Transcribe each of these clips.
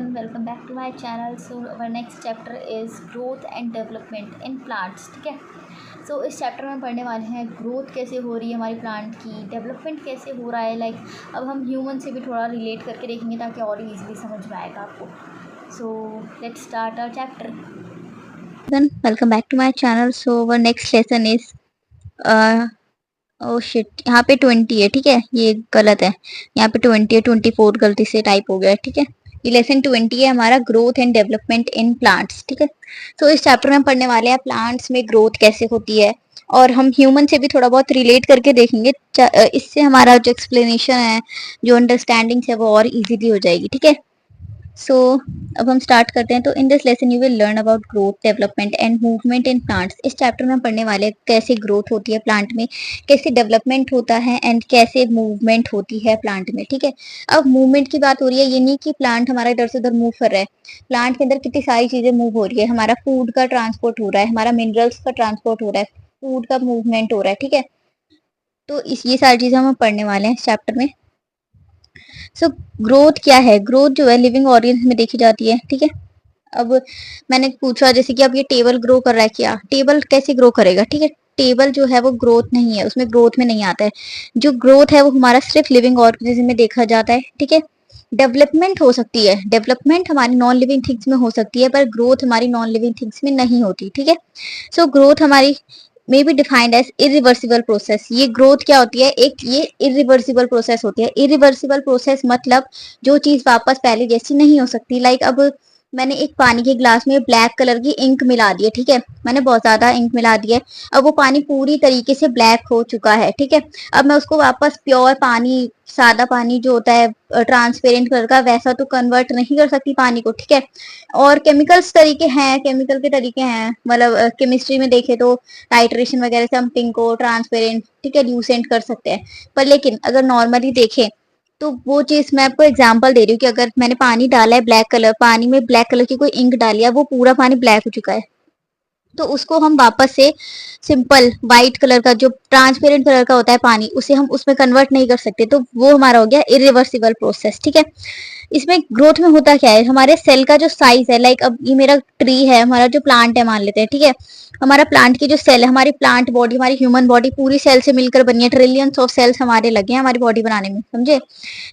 everyone, welcome back to my channel. So our next chapter is growth and development in plants. ठीक है. So इस chapter में पढ़ने वाले हैं ग्रोथ कैसे हो रही है हमारी प्लांट की, डेवलपमेंट कैसे हो रहा है. अब हम ह्यूमन से भी थोड़ा रिलेट करके देखेंगे ताकि और ईजिली समझ में आएगा आपको. So let's start our chapter. Then welcome back to my channel. So our next lesson is shit, यहाँ पे 20 है. ठीक है, ये गलत है. यहाँ पे 20 है, 24 गलती से टाइप हो गया है. ठीक है, ये लेसन 20 है हमारा, growth and development in plants. ठीक है, तो इस चैप्टर में हम पढ़ने वाले हैं प्लांट्स में ग्रोथ कैसे होती है, और हम ह्यूमन से भी थोड़ा बहुत रिलेट करके देखेंगे. इससे हमारा जो एक्सप्लेनेशन है, जो अंडरस्टैंडिंग है, वो और इजीली हो जाएगी. ठीक है, सो अब हम स्टार्ट करते हैं. तो in this lesson you will learn about growth, development and movement in plants. इस चैप्टर में हम पढ़ने वाले हैं कैसे ग्रोथ होती है प्लांट में, कैसे डेवलपमेंट होता है एंड कैसे मूवमेंट होती है प्लांट में. ठीक है, अब मूवमेंट की बात हो रही है, ये नहीं कि प्लांट हमारा इधर से उधर मूव कर रहा है. प्लांट के अंदर कितनी सारी चीजें मूव हो रही है. हमारा फूड का ट्रांसपोर्ट हो रहा है, हमारा मिनरल्स का ट्रांसपोर्ट हो रहा है, फूड का मूवमेंट हो रहा है. ठीक है, तो ये सारी चीजें हम पढ़ने वाले हैं इस चैप्टर में. सो ग्रोथ क्या है? ग्रोथ जो है लिविंग ऑर्गेन्स में देखी जाती है. ठीक है, अब मैंने पूछा जैसे कि अब ये टेबल ग्रो कर रहा है, क्या टेबल कैसे ग्रो करेगा? ठीक है, टेबल जो है वो ग्रोथ नहीं है, उसमें ग्रोथ में नहीं आता है. जो ग्रोथ है वो हमारा सिर्फ लिविंग ऑर्गेनिज्म में देखा जाता है. ठीक है, डेवलपमेंट हो सकती है, डेवलपमेंट हमारी नॉन लिविंग थिंग्स में हो सकती है, पर ग्रोथ हमारी नॉन लिविंग थिंग्स में नहीं होती. ठीक है, सो ग्रोथ हमारी may be defined as irreversible process. ये ग्रोथ क्या होती है? एक ये इरिवर्सिबल प्रोसेस होती है. इरिवर्सिबल प्रोसेस मतलब जो चीज वापस पहले जैसी नहीं हो सकती. अब मैंने एक पानी के ग्लास में ब्लैक कलर की इंक मिला दी है. ठीक है, मैंने बहुत ज्यादा इंक मिला दी है. अब वो पानी पूरी तरीके से ब्लैक हो चुका है. ठीक है, अब मैं उसको वापस प्योर पानी, सादा पानी जो होता है ट्रांसपेरेंट कलर का, वैसा तो कन्वर्ट नहीं कर सकती पानी को. ठीक है, और केमिकल्स तरीके हैं, केमिकल के तरीके हैं, केमिस्ट्री में देखे तो टाइट्रेशन वगैरह से हम पिंक को ट्रांसपेरेंट, ठीक है, ल्यूसेंट कर सकते हैं. पर लेकिन अगर नॉर्मली देखें तो वो चीज मैं आपको एग्जांपल दे रही हूँ कि अगर मैंने पानी डाला है ब्लैक कलर, पानी में ब्लैक कलर की कोई इंक डाली है, वो पूरा पानी ब्लैक हो चुका है, तो उसको हम वापस से सिंपल व्हाइट कलर का जो ट्रांसपेरेंट कलर का होता है पानी, उसे हम उसमें कन्वर्ट नहीं कर सकते. तो वो हमारा हो गया इरिवर्सिबल प्रोसेस. ठीक है, इसमें ग्रोथ में होता क्या है, हमारे सेल का जो साइज है, अब ये मेरा ट्री है, हमारा जो प्लांट है मान लेते हैं. ठीक है, हमारा प्लांट की जो सेल है, हमारी प्लांट बॉडी, हमारी ह्यूमन बॉडी पूरी सेल से मिलकर बनी है. ट्रिलियंस ऑफ सेल्स हमारे लगे हैं हमारी बॉडी बनाने में, समझे?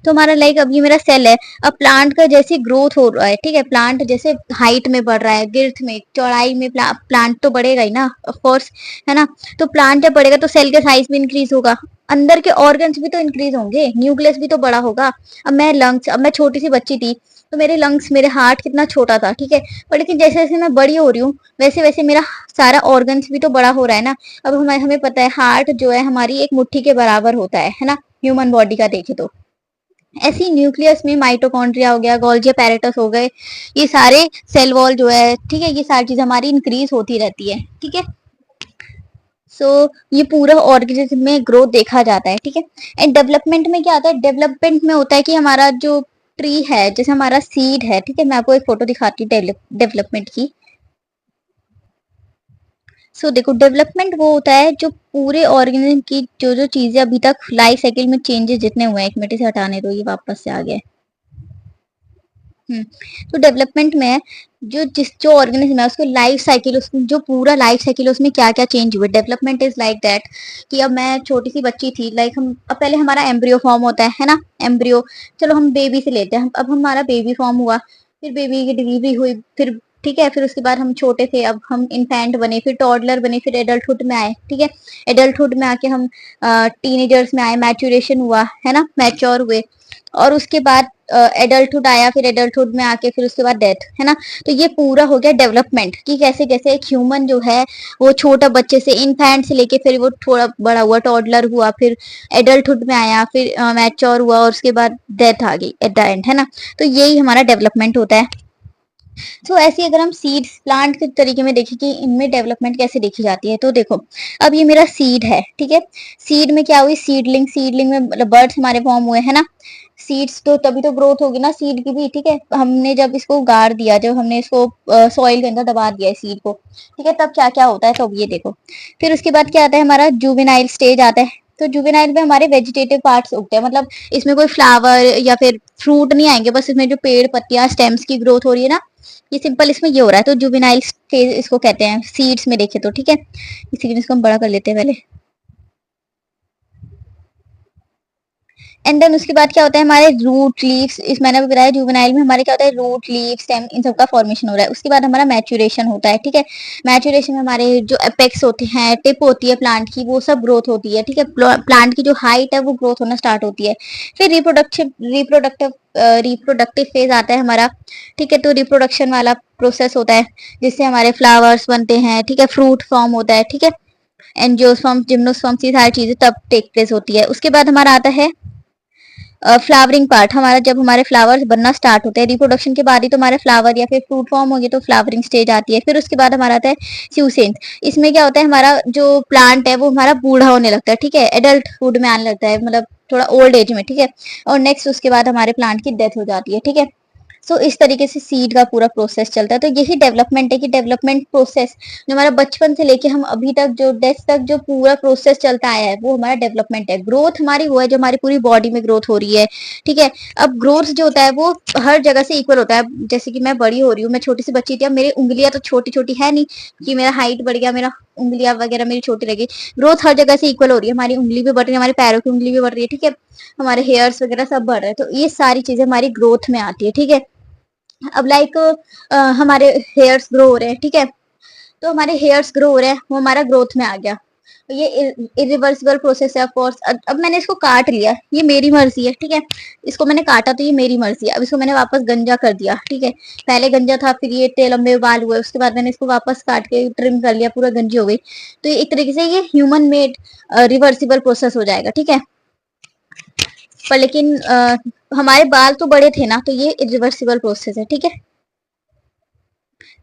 तो हमारा अब ये मेरा सेल है. अब प्लांट का जैसे ग्रोथ हो रहा है, ठीक है, प्लांट जैसे हाइट में बढ़ रहा है, गिर्थ में, चौड़ाई में, प्लांट तो बढ़ेगा ही ना, ऑफ कोर्स, है ना. तो प्लांट जब बढ़ेगा तो सेल का साइज भी इंक्रीज होगा, अंदर के ऑर्गन्स भी तो इंक्रीज होंगे, न्यूक्लियस भी तो बड़ा होगा. अब मैं छोटी सी बच्ची थी तो मेरे लंग्स, मेरे हार्ट कितना छोटा था. ठीक है, पर लेकिन जैसे जैसे मैं बड़ी हो रही हूँ वैसे वैसे मेरा सारा ऑर्गन्स भी तो बड़ा हो रहा है ना. अब हमें पता है हार्ट जो है हमारी एक मुट्ठी के बराबर होता है ना, ह्यूमन बॉडी का देखे तो. ऐसी न्यूक्लियस में माइटोकॉन्ड्रिया हो गया, गोल्जी एपेरेटस हो गए, ये सारे सेल वॉल जो है, ठीक है, ये सारी चीज हमारी इंक्रीज होती रहती है. ठीक है, सो ये पूरा ऑर्गेनिज्म में ग्रोथ देखा जाता है. ठीक है, एंड डेवलपमेंट में क्या आता है? डेवलपमेंट में होता है कि हमारा जो ट्री है, जैसे हमारा सीड है, ठीक है, मैं आपको एक फोटो दिखाती हूँ डेवलपमेंट की. सो देखो, डेवलपमेंट वो होता है जो पूरे ऑर्गेनिज्म की जो जो चीजें अभी तक लाइफ साइकिल में चेंजेस जितने हुए हैं, एक मिनट से हटाने दो, ये वापस से आ गया. तो डेवलपमेंट में जो ऑर्गेनिज्म है उसको लाइफ साइकिल, उसकी जो पूरा लाइफ साइकिल है उसमें क्या क्या चेंज हुए. डेवलपमेंट इज लाइक दैट कि अब मैं छोटी सी बच्ची थी, हम अब पहले हमारा एम्ब्रियो फॉर्म होता है ना, एम्ब्रियो, चलो हम बेबी से लेते हैं. अब हमारा बेबी फॉर्म हुआ, फिर बेबी की डिलीवरी हुई, फिर ठीक है, फिर उसके बाद हम छोटे थे, अब हम इन्फेंट बने, फिर टॉडलर बने, फिर एडल्टहुड में आए. ठीक है, एडल्टहुड में आके हम टीनेजर्स में आए, मैच्योरेशन हुआ, है ना, मैच्योर हुए, और उसके बाद एडल्टहुड आया, फिर एडल्टहुड में आके फिर उसके बाद डेथ, है ना. तो ये पूरा हो गया डेवलपमेंट कि कैसे कैसे एक ह्यूमन जो है वो छोटा बच्चे से, इन्फेंट से लेके फिर वो थोड़ा बड़ा हुआ, टॉडलर हुआ, फिर एडल्टहुड में आया, फिर मैच्योर हुआ, और उसके बाद डेथ आ गई एट द एंड, है ना. तो यही हमारा डेवलपमेंट होता है. तो ऐसे अगर हम सीड्स प्लांट के तरीके में देखें कि इनमें डेवलपमेंट कैसे देखी जाती है, तो देखो, अब ये मेरा सीड है. ठीक है, सीड में क्या हुई? सीडलिंग में मतलब बर्ड्स हमारे फॉर्म हुए, है ना. सीड्स तो तभी तो ग्रोथ होगी ना सीड की भी. ठीक है, हमने जब इसको गाड़ दिया, जब हमने इसको सॉइल के अंदर दबा दिया है सीड को, ठीक है, तब क्या क्या होता है, तो अब ये देखो. फिर उसके बाद क्या आता है? हमारा जुवेनाइल स्टेज आता है. तो जुवेनाइल में हमारे वेजिटेटिव पार्ट्स उगते हैं, मतलब इसमें कोई फ्लावर या फिर फ्रूट नहीं आएंगे, बस इसमें जो पेड़ पत्तियां स्टेम्स की ग्रोथ हो रही है ना, ये सिंपल इसमें ये हो रहा है। तो जुवेनाइल फेज इसको कहते हैं सीड्स में देखे तो, ठीक है। इसी इसको हम बड़ा कर लेते हैं पहले। एंड देन उसके बाद क्या होता है, हमारे रूट लीव्स, इस मैंने भी बताया जुवेनाइल में हमारे क्या होता है, रूट लीव स्टेम इन सब का फॉर्मेशन हो रहा है। उसके बाद हमारा मैच्यूरेशन होता है, ठीक है। मैच्यूरेशन में हमारे जो एपेक्स होते हैं, टिप होती है प्लांट की, वो सब ग्रोथ होती है, ठीक है। प्लांट की जो हाइट है वो ग्रोथ होना स्टार्ट होती है। फिर रिप्रोडक्टिव फेज आता है हमारा, ठीक है। तो रिप्रोडक्शन वाला प्रोसेस होता है जिससे हमारे फ्लावर्स बनते हैं, ठीक है, फ्रूट फॉर्म होता है, ठीक है। एंजियोस्पर्म, जिम्नोस्पर्म, ये सारी चीजें तब टेक प्लेस होती है। उसके बाद हमारा आता है फ्लावरिंग पार्ट, हमारा जब हमारे फ्लावर्स बनना स्टार्ट होते हैं, रिप्रोडक्शन के बाद ही तो हमारे फ्लावर या फिर फ्रूट फॉर्म होंगे, तो फ्लावरिंग स्टेज आती है। फिर उसके बाद हमारा आता है स्यूसेंट। इसमें क्या होता है, हमारा जो प्लांट है वो हमारा बूढ़ा होने लगता है, ठीक है, एडल्टहुड में आने लगता है, मतलब थोड़ा ओल्ड एज में, ठीक है। और नेक्स्ट उसके बाद हमारे प्लांट की डेथ हो जाती है, ठीक है। सो इस तरीके से सीड का पूरा प्रोसेस चलता है। तो यही डेवलपमेंट है कि डेवलपमेंट प्रोसेस जो हमारा बचपन से लेके हम अभी तक जो डेथ तक जो पूरा प्रोसेस चलता आया है वो हमारा डेवलपमेंट है। ग्रोथ हमारी वो है जो हमारी पूरी बॉडी में ग्रोथ हो रही है, ठीक है। अब ग्रोथ जो होता है वो हर जगह से इक्वल होता है। जैसे कि मैं बड़ी हो रही हूँ, मैं छोटी सी बच्ची थी, अब मेरी उंगलियां तो छोटी छोटी है नहीं कि मेरा हाइट बढ़ गया, मेरा उंगलियां वगैरह मेरी छोटी लगी। ग्रोथ हर जगह से इक्वल हो रही है, हमारी उंगली भी बढ़ रही है, हमारे पैरों की उंगली भी बढ़ रही है, ठीक है। हमारे हेयर्स वगैरह सब बढ़ रहे हैं, तो ये सारी चीजें हमारी ग्रोथ में आती है, ठीक है। अब लाइक हमारे हेयर्स ग्रो हो रहे हैं, ठीक है। तो हमारे हेयर्स ग्रो हो रहे हैं, वो हमारा ग्रोथ में आ गया। ये इरिवर्सिबल प्रोसेस है ऑफ कोर्स। अब मैंने इसको काट लिया, ये मेरी मर्जी है, ठीक है। इसको मैंने काटा तो ये मेरी मर्जी है। अब इसको मैंने वापस गंजा कर दिया, ठीक है। पहले गंजा था, फिर ये इतने लंबे बाल हुए, उसके बाद मैंने इसको वापस काट के ट्रिम कर लिया, पूरा गंजी हो गई। तो ये एक तरीके से ये ह्यूमन मेड रिवर्सिबल प्रोसेस हो जाएगा, ठीक है। पर लेकिन हमारे बाल तो बड़े थे ना, तो ये इरिवर्सिबल प्रोसेस है, ठीक है।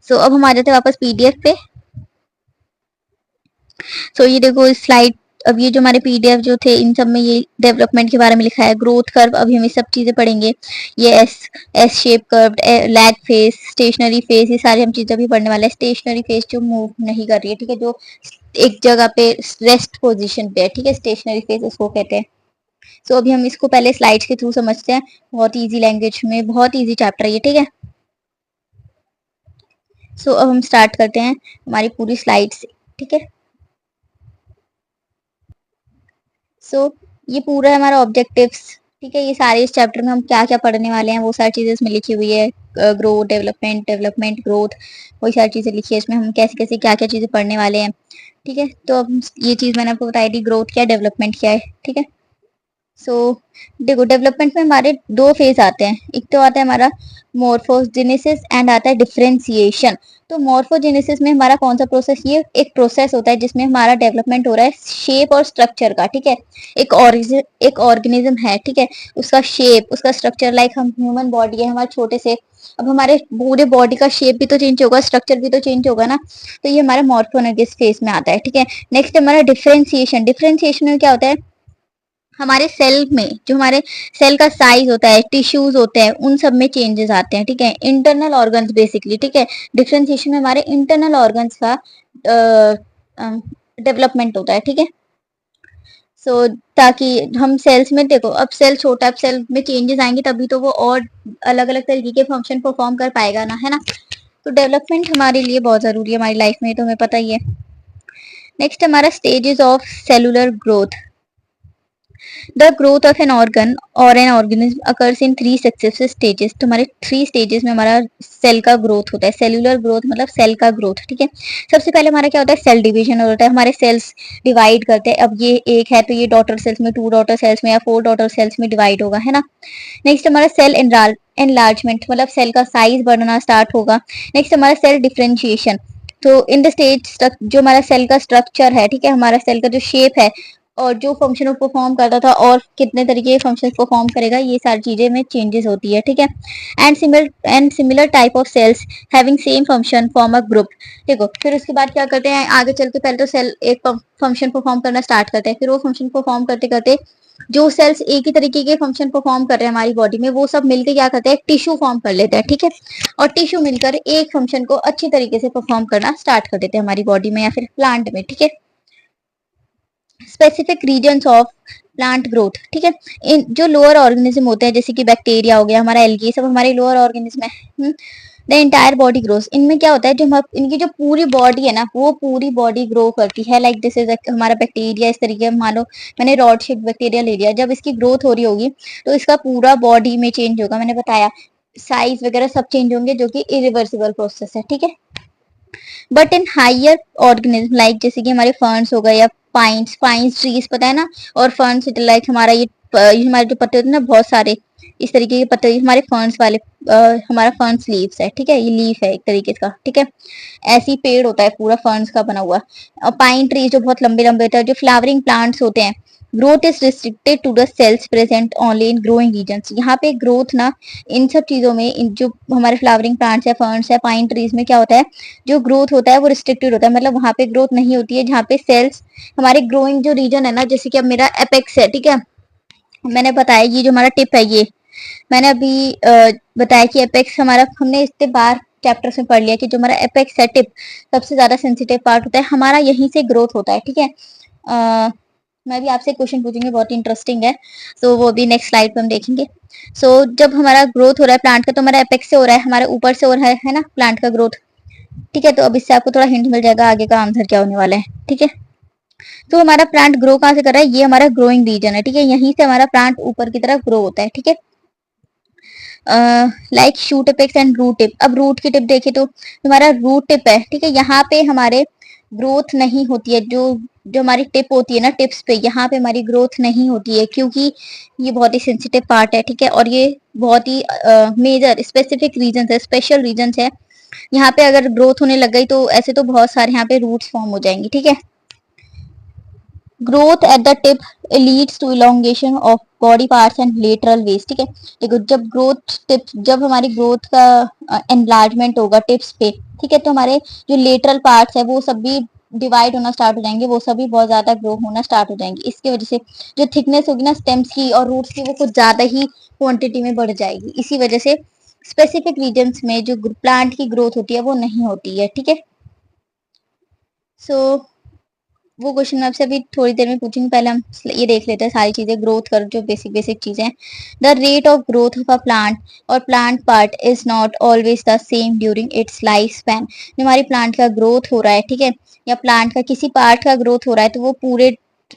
अब हम आ जाते हैं वापस पीडीएफ पे। ये देखो स्लाइड। अब ये जो हमारे पीडीएफ जो थे इन सब में ये डेवलपमेंट के बारे में लिखा है, ग्रोथ कर्व, अभी हम ये सब चीजें पढ़ेंगे। ये S shape curve, lag phase, stationary phase, ये सारी हम चीजें अभी पढ़ने वाले हैं। स्टेशनरी फेज जो मूव नहीं कर रही है, ठीक है, जो एक जगह पे रेस्ट पोजिशन पे है, ठीक है, स्टेशनरी फेज उसको कहते हैं। अभी हम इसको पहले स्लाइड्स के थ्रू समझते हैं, बहुत ईजी लैंग्वेज में, बहुत ईजी चैप्टर है ये, ठीक है। अब हम स्टार्ट करते हैं हमारी पूरी स्लाइड से, ठीक है। ये पूरा है हमारा ऑब्जेक्टिव्स, ठीक है। ये सारे इस चैप्टर में हम क्या क्या पढ़ने वाले हैं वो सारी चीजें इसमें लिखी हुई है। ग्रोथ, डेवलपमेंट, डेवलपमेंट, ग्रोथ, वही सारी चीजें लिखी है इसमें, हम कैसे कैसे क्या क्या चीजें पढ़ने वाले हैं, ठीक है। तो अब ये चीज मैंने आपको बताई थी, ग्रोथ क्या है, डेवलपमेंट क्या है, ठीक है। सो देखो डेवलपमेंट में हमारे दो फेज आते हैं। एक तो आता है हमारा मोर्फोजेनेसिस एंड आता है डिफरेंशिएशन। तो मोर्फोजेनेसिस में हमारा कौन सा प्रोसेस, ये एक प्रोसेस होता है जिसमें हमारा डेवलपमेंट हो रहा है शेप और स्ट्रक्चर का, ठीक है। एक ऑर्गेनिज्म है, ठीक है, उसका शेप, उसका स्ट्रक्चर, लाइक हम ह्यूमन बॉडी है हमारे छोटे से, अब हमारे पूरे बॉडी का शेप भी तो चेंज होगा, स्ट्रक्चर भी तो चेंज होगा ना। तो ये हमारे मॉर्फोजेनेसिस फेज में आता है, ठीक है। नेक्स्ट हमारा डिफरेंशिएशन। डिफरेंशिएशन में क्या होता है, हमारे सेल में जो हमारे सेल का साइज होता है, टिश्यूज होते हैं, उन सब में चेंजेस आते हैं, ठीक है। इंटरनल ऑर्गन्स बेसिकली, ठीक है। डिफरेंशिएशन में हमारे इंटरनल ऑर्गन्स का डेवलपमेंट होता है, ठीक है। ताकि हम सेल्स में देखो, अब सेल छोटा, अब सेल में चेंजेस आएंगे तभी तो वो और अलग अलग तरीके के फंक्शन परफॉर्म कर पाएगा ना, है ना। तो डेवलपमेंट हमारे लिए बहुत जरूरी है हमारी लाइफ में, तो हमें पता ही है। नेक्स्ट हमारा stages of cellular growth. The growth of an organ or an organism occurs in three successive stages। तो हमारे 3 स्टेजेस में हमारा सेल का ग्रोथ होता है। सेलुलर ग्रोथ मतलब सेल का ग्रोथ, ठीक है। सबसे पहले हमारा क्या होता है, सेल डिवीजन होता है। हमारे सेल्स डिवाइड करते हैं, अब ये एक है तो ये डॉटर सेल्स में, 2 डॉटर सेल्स में या 4 डॉटर सेल्स में डिवाइड होगा, है ना। नेक्स्ट हमारा सेल एनलार्जमेंट, मतलब सेल का साइज बढ़ना स्टार्ट होगा। नेक्स्ट हमारा सेल डिफरेंशिएशन। तो इन द स्टेज जो हमारा सेल का स्ट्रक्चर है, ठीक है, हमारा सेल का जो शेप है और जो फंक्शन परफॉर्म करता था और कितने तरीके के फंक्शन परफॉर्म करेगा, ये सारी चीजें में चेंजेस होती है, ठीक है। And similar type of sales having same function form a group. देखो फिर उसके बाद क्या करते हैं आगे चल के, पहले तो सेल एक फंक्शन परफॉर्म करना स्टार्ट करते हैं, फिर वो फंक्शन परफॉर्म करते करते जो सेल्स एक ही तरीके के फंक्शन परफॉर्म कर रहे हैं हमारी बॉडी में, वो सब मिलकर क्या करते हैं, टिश्यू फॉर्म कर लेते हैं, ठीक है। और टिश्यू मिलकर एक फंक्शन को अच्छी तरीके से परफॉर्म करना स्टार्ट कर देते हैं हमारी बॉडी में या फिर प्लांट में, ठीक है। Specific reasons of plant growth, ठीक है। इन जो लोअर ऑर्गेनिज्म होते हैं जैसे कि बैक्टीरिया हो गया, हमारा एल्गी, सब हमारे लोअर ऑर्गेनिज्म है। द एंटायर बॉडी ग्रोस, इनमें क्या होता है, जो इनकी जो पूरी बॉडी है ना, वो पूरी बॉडी ग्रो करती है। लाइक दिस इज हमारा बैक्टीरिया, इस तरीके मान लो मैंने रॉड शेप बैक्टीरिया ले लिया, जब इसकी ग्रोथ हो रही होगी तो इसका पूरा बॉडी में चेंज होगा, मैंने बताया साइज वगैरह सब चेंज होंगे, जो कि इरिवर्सिबल प्रोसेस है, ठीक है। But in higher organism like जैसे कि हमारे फर्न्स हो गए या पाइन्स ट्रीज पता है ना, और फर्न्स लाइक हमारा ये हमारे जो पत्ते होते हैं ना बहुत सारे इस तरीके के पत्ते, हमारे फर्न्स वाले हमारा फर्न्स लीव्स है, ठीक है, ये लीफ है एक तरीके का, ठीक है। ऐसी पेड़ होता है पूरा फर्न्स का बना हुआ। और पाइन ट्री जो बहुत लंबे लंबे होते हैं, जो फ्लावरिंग प्लांट्स होते हैं, growth is restricted to the cells present only in growing regions. यहाँ पे ग्रोथ ना इन सब चीजों में, इन जो हमारे फ्लावरिंग प्लांट्स है, फर्न्स है, पाइन ट्रीज में क्या होता है, जो ग्रोथ होता है वो रिस्ट्रिक्टेड होता है, मतलब वहां पे ग्रोथ नहीं होती है जहाँ पे सेल्स हमारे ग्रोइंग जो रीजन है ना, जैसे कि अब मेरा एपेक्स है, ठीक है, मैंने बताया ये जो हमारा टिप है, ये मैंने अभी बताया कि एपेक्स हमारा, हमने इसके बार चैप्टर्स में पढ़ लिया कि जो हमारा एपेक्स है, टिप सबसे ज्यादा सेंसिटिव पार्ट होता है हमारा, यहीं से ग्रोथ होता है, ठीक है। मैं भी आपसे क्वेश्चन पूछूंगी, बहुत इंटरेस्टिंग है, तो वो भी नेक्स्ट स्लाइड पे हम देखेंगे। जब हमारा ग्रोथ हो रहा है प्लांट का, तो हमारा एपेक्स से हो रहा है, हमारे ऊपर से हो रहा है ना प्लांट का ग्रोथ, ठीक है। तो अब इससे आपको थोड़ा हिंट मिल जाएगा आगे का आंसर क्या होने वाला है, ठीक है। तो हमारा प्लांट ग्रो कहाँ से कर रहा है, ये हमारा ग्रोइंग रीजन है, ठीक है, यहीं से हमारा प्लांट ऊपर की तरफ ग्रो होता है, ठीक है। Like shoot tips and root tip. अब रूट की टिप देखे तो हमारा रूट टिप है, ठीक है, यहाँ पे हमारे ग्रोथ नहीं होती है, जो जो हमारी टिप होती है ना, टिप्स पे यहाँ पे हमारी ग्रोथ नहीं होती है, क्योंकि ये बहुत ही सेंसिटिव पार्ट है, ठीक है, और ये बहुत ही मेजर स्पेसिफिक रीजन है, स्पेशल रीजन है। यहाँ पे अगर ग्रोथ होने लग गई तो ऐसे तो बहुत सारे यहाँ पे रूट्स फॉर्म हो जाएंगी, ठीक है। Growth at the tip leads to elongation of body parts and lateral ways, ठीक है। देखो जब ग्रोथ टिप, जब हमारी ग्रोथ का एनलार्जमेंट होगा टिप्स पे, ठीक है, तो हमारे जो लेटरल पार्ट्स है वो सब भी डिवाइड होना स्टार्ट हो जाएंगे, वो सभी बहुत ज्यादा ग्रो होना स्टार्ट हो जाएंगे। इसकी वजह से जो थिकनेस होगी ना स्टेम्स की और रूट्स की, वो कुछ ज्यादा ही क्वांटिटी में बढ़ जाएगी। इसी वजह से स्पेसिफिक रीजन्स में जो प्लांट की ग्रोथ होती है वो नहीं होती है, ठीक है। सो वो क्वेश्चन मैं आपसे अभी थोड़ी देर में पूछूंगी, पहले हम ये देख लेते हैं सारी चीजें ग्रोथ कर, जो बेसिक बेसिक चीजें हैं। The rate of growth of a plant और plant part is not always the same during its life span. जो हमारी प्लांट का ग्रोथ हो रहा है, ठीक है, या प्लांट का किसी पार्ट का ग्रोथ हो रहा है, तो वो पूरे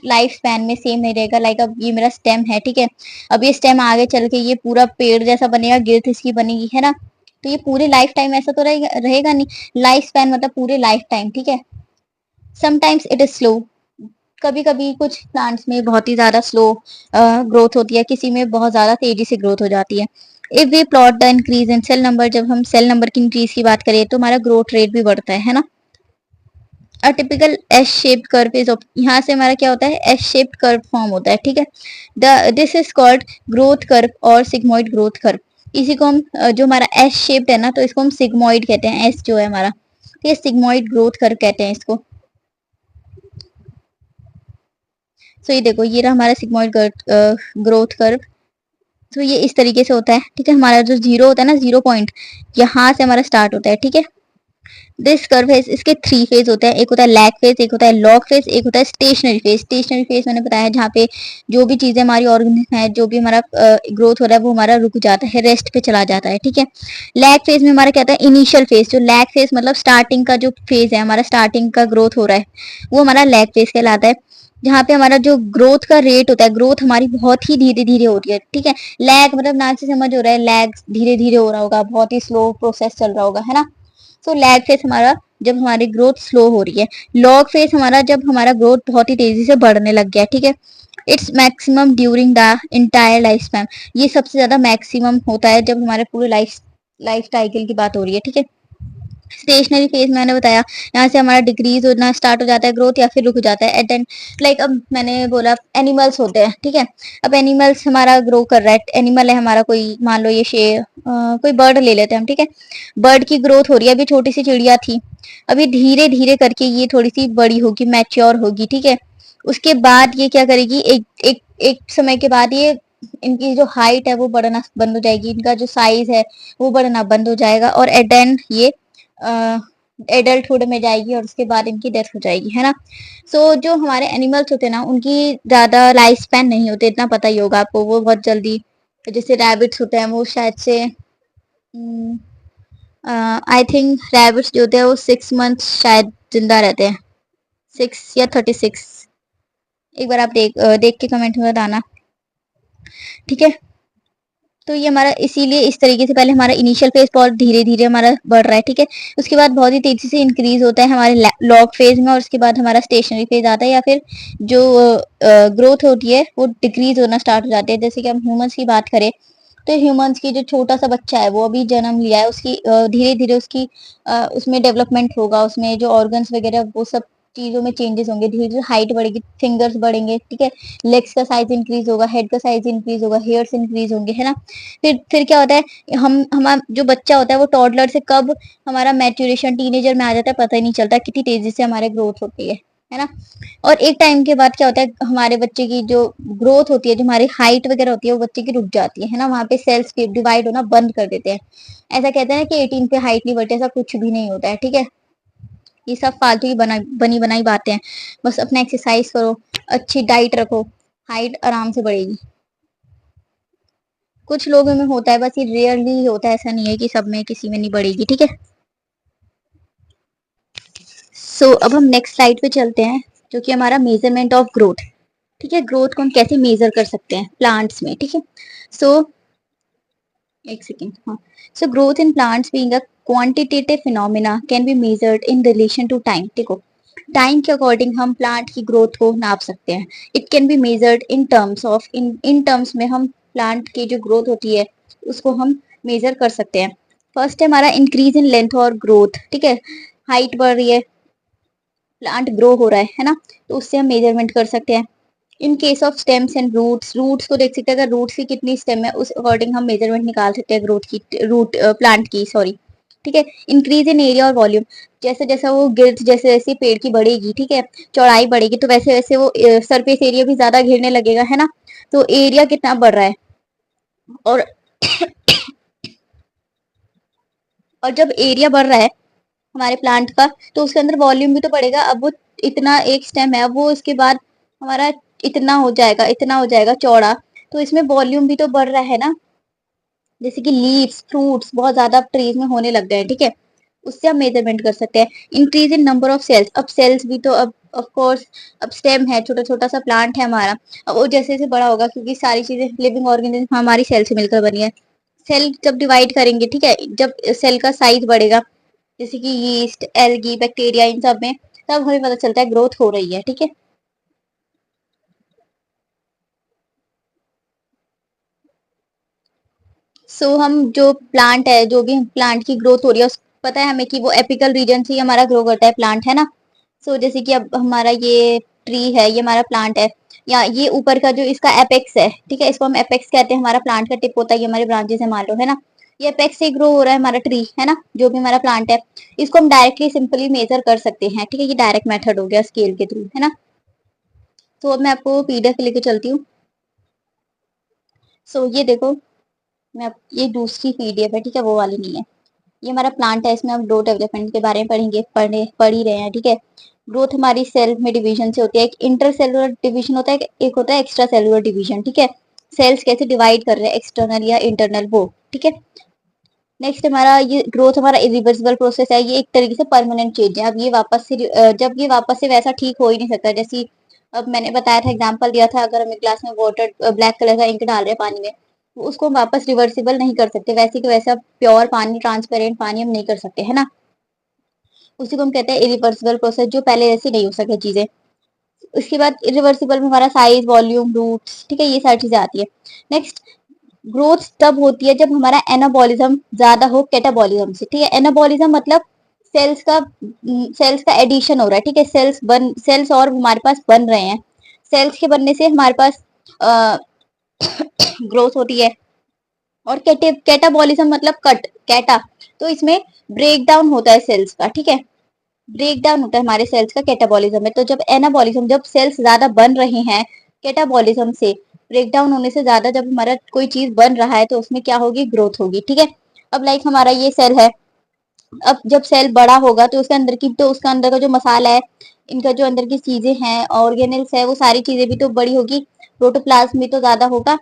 लाइफ स्पैन में सेम नहीं रहेगा। लाइक अब ये मेरा स्टेम है, ठीक है, अब ये स्टेम आगे चल के ये पूरा पेड़ जैसा बनेगा, गिर्थ इसकी बनेगी, है ना, तो ये पूरे लाइफ टाइम ऐसा तो रहेगा नहीं। लाइफ स्पैन मतलब पूरे लाइफ टाइम, ठीक है। समटाइम्स इट इज स्लो, कभी कभी कुछ प्लांट्स में बहुत ही ज्यादा स्लो ग्रोथ होती है, किसी में बहुत ज्यादा तेजी से ग्रोथ हो जाती है। If we plot the increase in cell number, जब हम सेल नंबर की इंक्रीज की बात करें तो हमारा ग्रोथ रेट भी बढ़ता है ना। A typical S shaped curve is, यहाँ से हमारा क्या होता है, एस शेप्ड कर्व फॉर्म होता है, ठीक है। This is called growth curve और सिग्मोइड ग्रोथ कर्व। इसी को हम जो हमारा एस शेप्ड है ना, तो इसको हम सिग्मोइड कहते हैं, एस जो है हमारा, तो ये सिग्मोइड ग्रोथ कर्व कहते हैं इसको। सो ये देखो ये रहा हमारा सिग्मोइड ग्रोथ कर्व। तो ये इस तरीके से होता है, ठीक है। हमारा जो जीरो होता है ना, जीरो पॉइंट, यहाँ से हमारा स्टार्ट होता है, ठीक है। दिस कर्व है, इसके थ्री फेज होते हैं, एक होता है लैग फेज, एक होता है लॉग फेज, एक होता है स्टेशनरी फेज। स्टेशनरी फेज मैंने बताया जहाँ पे जो भी चीजें हमारी ऑर्गेनिज्म है, जो भी हमारा ग्रोथ हो रहा है, वो हमारा रुक जाता है, रेस्ट पे चला जाता है, ठीक है। लैग फेज में हमारा क्या होता है, इनिशियल फेज। जो लैग फेज मतलब स्टार्टिंग का जो फेज है, हमारा स्टार्टिंग का ग्रोथ हो रहा है, वो हमारा लैग फेज कहलाता है, जहाँ पे हमारा जो ग्रोथ का रेट होता है, ग्रोथ हमारी बहुत ही धीरे धीरे होती है, ठीक है। लैग मतलब नाम से समझ हो रहा है, लैग धीरे धीरे हो रहा होगा, बहुत ही स्लो प्रोसेस चल रहा होगा, है ना। सो लैग फेज हमारा जब हमारी ग्रोथ स्लो हो रही है। लॉग फेज हमारा जब हमारा ग्रोथ बहुत ही तेजी से बढ़ने लग गया, ठीक है। Its maximum during the entire life span, ये सबसे ज्यादा मैक्सिमम होता है जब हमारे पूरे लाइफ साइकिल की बात हो रही है, ठीक है। स्टेशनरी फेज मैंने बताया, यहाँ से हमारा डिक्रीज होना स्टार्ट हो जाता है ग्रोथ, या फिर रुक जाता है एट एंड। लाइक अब मैंने बोला एनिमल्स होते हैं, ठीक है, अब एनिमल्स हमारा ग्रो कर रहा है, एनिमल है हमारा कोई, मान लो ये शेर, कोई बर्ड ले लेते हैं हम, ठीक है। बर्ड की ग्रोथ हो रही है, अभी छोटी सी चिड़िया थी, अभी धीरे धीरे करके ये थोड़ी सी बड़ी होगी, मैच्योर होगी, ठीक है। उसके बाद ये क्या करेगी, एक एक एक समय के बाद ये, इनकी जो हाइट है वो बढ़ना बंद हो जाएगी, इनका जो साइज है वो बढ़ना बंद हो जाएगा, और एट एंड ये एडल्टहुड में जाएगी और उसके बाद इनकी डेथ हो जाएगी, है ना। सो जो हमारे एनिमल्स होते हैं ना, उनकी ज्यादा लाइफ स्पैन नहीं होते, इतना पता ही होगा आपको, वो बहुत जल्दी, जैसे रैबिट्स होते हैं वो शायद से आई थिंक रैबिट्स जो होते हैं वो 6 मंथ शायद जिंदा रहते हैं, 6 या 36। एक बार आप देख के कमेंट में बताना, ठीक है। तो ये हमारा इसीलिए इस तरीके से पहले हमारा इनिशियल फेज बहुत धीरे धीरे हमारा बढ़ रहा है, ठीक है। उसके बाद बहुत ही तेजी से इंक्रीज होता है हमारे लॉग फेज में, और उसके बाद हमारा स्टेशनरी फेज आता है, या फिर जो ग्रोथ होती है वो डिक्रीज होना स्टार्ट हो जाती है। जैसे कि हम ह्यूमंस की बात करें, तो ह्यूमंस की जो छोटा सा बच्चा है वो अभी जन्म लिया है, उसकी धीरे धीरे उसकी उसमें डेवलपमेंट होगा, उसमें जो ऑर्गन्स वगैरह वो सब चीजों में चेंजेस होंगे, धीरे धीरे हाइट बढ़ेगी, फिंगर्स बढ़ेंगे, ठीक है, लेग्स का साइज इंक्रीज होगा, हेड का साइज इंक्रीज होगा, हेयर्स इंक्रीज होंगे, है ना। फिर क्या होता है, हमारा जो बच्चा होता है वो टॉडलर से कब हमारा मैच्योरेशन टीनेजर में आ जाता है पता ही नहीं चलता, कितनी तेजी से हमारे ग्रोथ होती है ना। और एक टाइम के बाद क्या होता है, हमारे बच्चे की जो ग्रोथ होती है, जो हमारी हाइट वगैरह होती है वो बच्चे की रुक जाती है ना, वहां पे सेल्स डिवाइड होना बंद कर देते हैं। ऐसा कहते हैं ना कि 18 पे हाइट नहीं बढ़ती, ऐसा कुछ भी नहीं होता है, ठीक है। ये सब फालतू की बनी बनाई बातें हैं। बस अपना एक्सरसाइज करो, अच्छी डाइट रखो, हाइट आराम से बढ़ेगी। कुछ लोगों में होता है बस, ये रेयरली होता है, ऐसा नहीं है कि सब में किसी में नहीं बढ़ेगी, ठीक है। अब हम नेक्स्ट स्लाइड पे चलते हैं, जो कि हमारा मेजरमेंट ऑफ ग्रोथ, ठीक है। ग्रोथ को हम कैसे मेजर कर सकते हैं प्लांट्स में, ठीक है। सो एक सेकेंड, हाँ। So growth in plants being a quantitative phenomena can be measured in relation to time. देखो, टाइम के अकॉर्डिंग हम प्लांट की ग्रोथ को नाप सकते हैं। It can be measured in terms of, in terms में हम प्लांट की जो ग्रोथ होती है उसको हम मेजर कर सकते हैं। फर्स्ट है हमारा इंक्रीज इन लेंथ और ग्रोथ, ठीक है। हाइट बढ़ रही है, प्लांट ग्रो हो रहा है ना, तो उससे हम मेजरमेंट कर सकते हैं। In case of stems and roots, roots को देख सकते हैं, अगर रूट्स की कितनी स्टेम है उस अकॉर्डिंग हम मेजरमेंट निकाल सकते हैं ग्रोथ की, रूट प्लांट की, सॉरी, ठीक है। इंक्रीज इन एरिया और वॉल्यूम, जैसे जैसा वो गिर्द, जैसे जैसे पेड़ की बढ़ेगी, ठीक है, चौड़ाई बढ़ेगी, तो वैसे वैसे वो सरफेस एरिया भी ज्यादा घेरने लगेगा, है ना। तो एरिया कितना बढ़ रहा है, और और जब एरिया बढ़ रहा है हमारे प्लांट का, तो उसके अंदर वॉल्यूम भी तो बढ़ेगा। अब वो इतना एक स्टेम है, अब वो उसके बाद हमारा इतना हो जाएगा चौड़ा, तो इसमें वॉल्यूम भी तो बढ़ रहा है ना। जैसे कि लीव्स, फ्रूट्स बहुत ज्यादा ट्रीज में होने लग गए हैं, ठीक है, उससे हम मेजरमेंट कर सकते हैं। Increase in number of cells, अब सेल्स भी तो अब ऑफ कोर्स, अब स्टेम है, छोटा छोटा सा प्लांट है हमारा, अब वो जैसे जैसे बड़ा होगा, क्योंकि सारी चीजें लिविंग ऑर्गेनिज्म हमारी सेल से मिलकर बनी है। सेल जब डिवाइड करेंगे, ठीक है, जब सेल का साइज बढ़ेगा, जैसे कि यीस्ट, एल्गी, बैक्टीरिया, इन सब में, तब हमें पता चलता है ग्रोथ हो रही है, ठीक है। हम जो प्लांट है, जो भी प्लांट की ग्रोथ हो रही है, पता है हमें कि वो एपिकल रीजन से ही हमारा ग्रो करता है प्लांट, है ना। जैसे कि अब हमारा ये ट्री है, ये हमारा प्लांट है, या ये ऊपर का जो इसका एपेक्स है, ठीक है, इसको हम एपेक्स कहते हैं, हमारा प्लांट का टिप होता है, ये हमारे ब्रांचेस है मान लो, है ना। ये एपेक्स से ग्रो हो रहा है हमारा ट्री, है ना, जो भी हमारा प्लांट है। इसको हम डायरेक्टली सिंपली मेजर कर सकते हैं, ठीक है, ये डायरेक्ट मेथड हो गया स्केल के थ्रू, है ना। अब मैं आपको पीडीएफ लेके चलती हूँ। ये देखो, ये दूसरी पीडीएफ है, ठीक है, वो वाली नहीं है। ये हमारा प्लांट है, इसमें हम ग्रोथ डेवलपमेंट के बारे में पढ़ ही रहे हैं, ठीक है। ग्रोथ हमारी सेल में डिवीजन से होती है, एक इंटर सेलुलर डिवीजन होता है, एक होता है एक्स्ट्रा सेलुलर डिवीजन, ठीक है। सेल्स कैसे डिवाइड कर रहे हैं, एक्सटर्नल या इंटरनल, वो, ठीक है। नेक्स्ट हमारा ये ग्रोथ हमारा इरिवर्सिबल प्रोसेस है, ये एक तरीके से परमानेंट चेंज है। अब ये वापस से जब ये वापस से वैसा ठीक हो ही नहीं सकता, जैसे अब मैंने बताया था, एग्जांपल दिया था, अगर हम एक ग्लास में वाटर ब्लैक कलर का इंक डाल रहे हैं पानी में, तो उसको हम वापस रिवर्सिबल नहीं कर सकते, वैसे कि वैसा प्योर पानी, ट्रांसपेरेंट पानी हम नहीं कर सकते, है ना। उसी को हम कहते हैं इरिवर्सिबल प्रोसेस, जो पहले जैसी नहीं हो सके चीजें। उसके बाद इरिवर्सिबल में हमारा साइज, वॉल्यूम, रूट्स, ठीक है, ये सारी चीजें आती है। नेक्स्ट, ग्रोथ तब होती है जब हमारा एनाबॉलिज्म ज्यादा हो कैटाबॉलिज्म से, ठीक है। एनाबॉलिज्म मतलब सेल्स का एडिशन हो रहा है, ठीक है, सेल्स और हमारे पास बन रहे हैं, सेल्स के बनने से हमारे पास ग्रोथ होती है। और कैटाबॉलिज्म मतलब कैटा, तो इसमें ब्रेक डाउन होता है सेल्स का, ठीक है, ब्रेक डाउन होता है हमारे सेल्स का कैटाबॉलिज्म में। तो जब एनाबॉलिज्म, जब सेल्स ज्यादा बन रहे हैं, कैटाबॉलिज्म से ब्रेक डाउन होने से ज्यादा जब हमारा कोई चीज बन रहा है, तो उसमें क्या होगी, ग्रोथ होगी, ठीक है। अब लाइक हमारा ये सेल है, अब जब सेल बड़ा होगा तो उसके अंदर की, तो उसका अंदर का जो मसाला है, इनका जो अंदर की चीजें हैं, ऑर्गेनेल्स है, वो सारी चीजें भी तो बड़ी होगी, प्रोटोप्लाज्म भी तो ज्यादा होगा।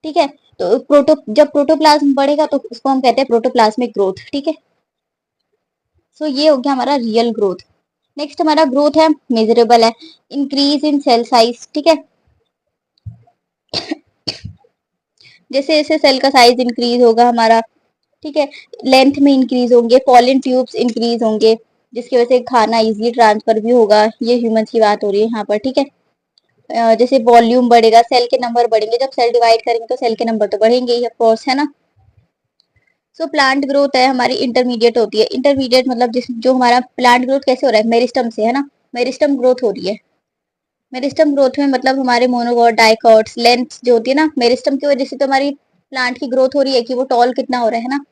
ठीक है, तो जब प्रोटोप्लाज्म बढ़ेगा तो उसको हम कहते हैं प्रोटोप्लाज्मिक ग्रोथ। ठीक है, सो ये हो गया हमारा रियल ग्रोथ। नेक्स्ट हमारा ग्रोथ है मेजरेबल है, इंक्रीज इन सेल साइज। ठीक है, जैसे जैसे सेल का साइज इंक्रीज होगा हमारा, ठीक है, लेंथ में इंक्रीज होंगे, पॉलन ट्यूब्स इंक्रीज होंगे, जिसकी वजह से खाना इजीली ट्रांसफर भी होगा। ये ह्यूमंस की बात हो रही है यहाँ पर। ठीक है, जैसे वॉल्यूम बढ़ेगा, सेल के नंबर बढ़ेंगे, जब सेल डिवाइड करेंगे तो सेल के नंबर तो बढ़ेंगे ही, ऑफ कोर्स, है ना। सो प्लांट ग्रोथ है हमारी इंटरमीडिएट होती है। इंटरमीडिएट मतलब जिस जो हमारा प्लांट ग्रोथ कैसे हो रहा है, मेरिस्टम से, है ना, मेरिस्टम ग्रोथ हो रही है। मेरिस्टम ग्रोथ में मतलब हमारे मोनोकॉट, डाइकॉट्स, लेंथ जो होती है ना, मेरिस्टम की वजह से तो हमारी प्लांट की ग्रोथ हो रही है कि वो टॉल कितना हो रहा है ना।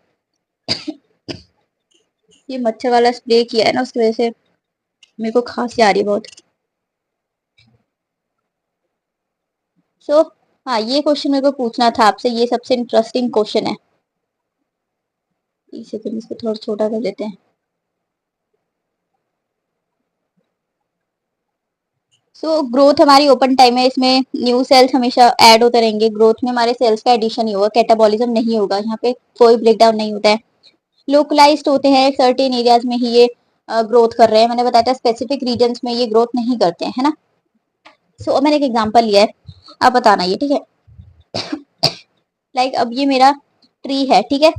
ये मच्छर वाला स्प्रे किया है ना, उसकी वजह से मेरे को खांसी आ रही है बहुत। सो हाँ, ये क्वेश्चन मेरे को पूछना था आपसे, ये सबसे इंटरेस्टिंग क्वेश्चन है। एक सेकंड, इसको थोड़ा छोटा कर देते हैं। ग्रोथ हमारी ओपन टाइम है, इसमें न्यू सेल्स हमेशा ऐड होते रहेंगे। ग्रोथ में हमारे सेल्स का एडिशन ही होगा, कैटाबॉलिज्म नहीं होगा, यहाँ पे कोई ब्रेकडाउन नहीं होता है। लोकलाइज्ड होते हैं, सर्टेन एरियाज में ही ये ग्रोथ कर रहे हैं। मैंने बताया था स्पेसिफिक रीजन्स में ये ग्रोथ नहीं करते हैं, है ना। मैंने एक एग्जांपल लिया है, आप बताना ये, ठीक है। लाइक अब ये मेरा ट्री है, ठीक है।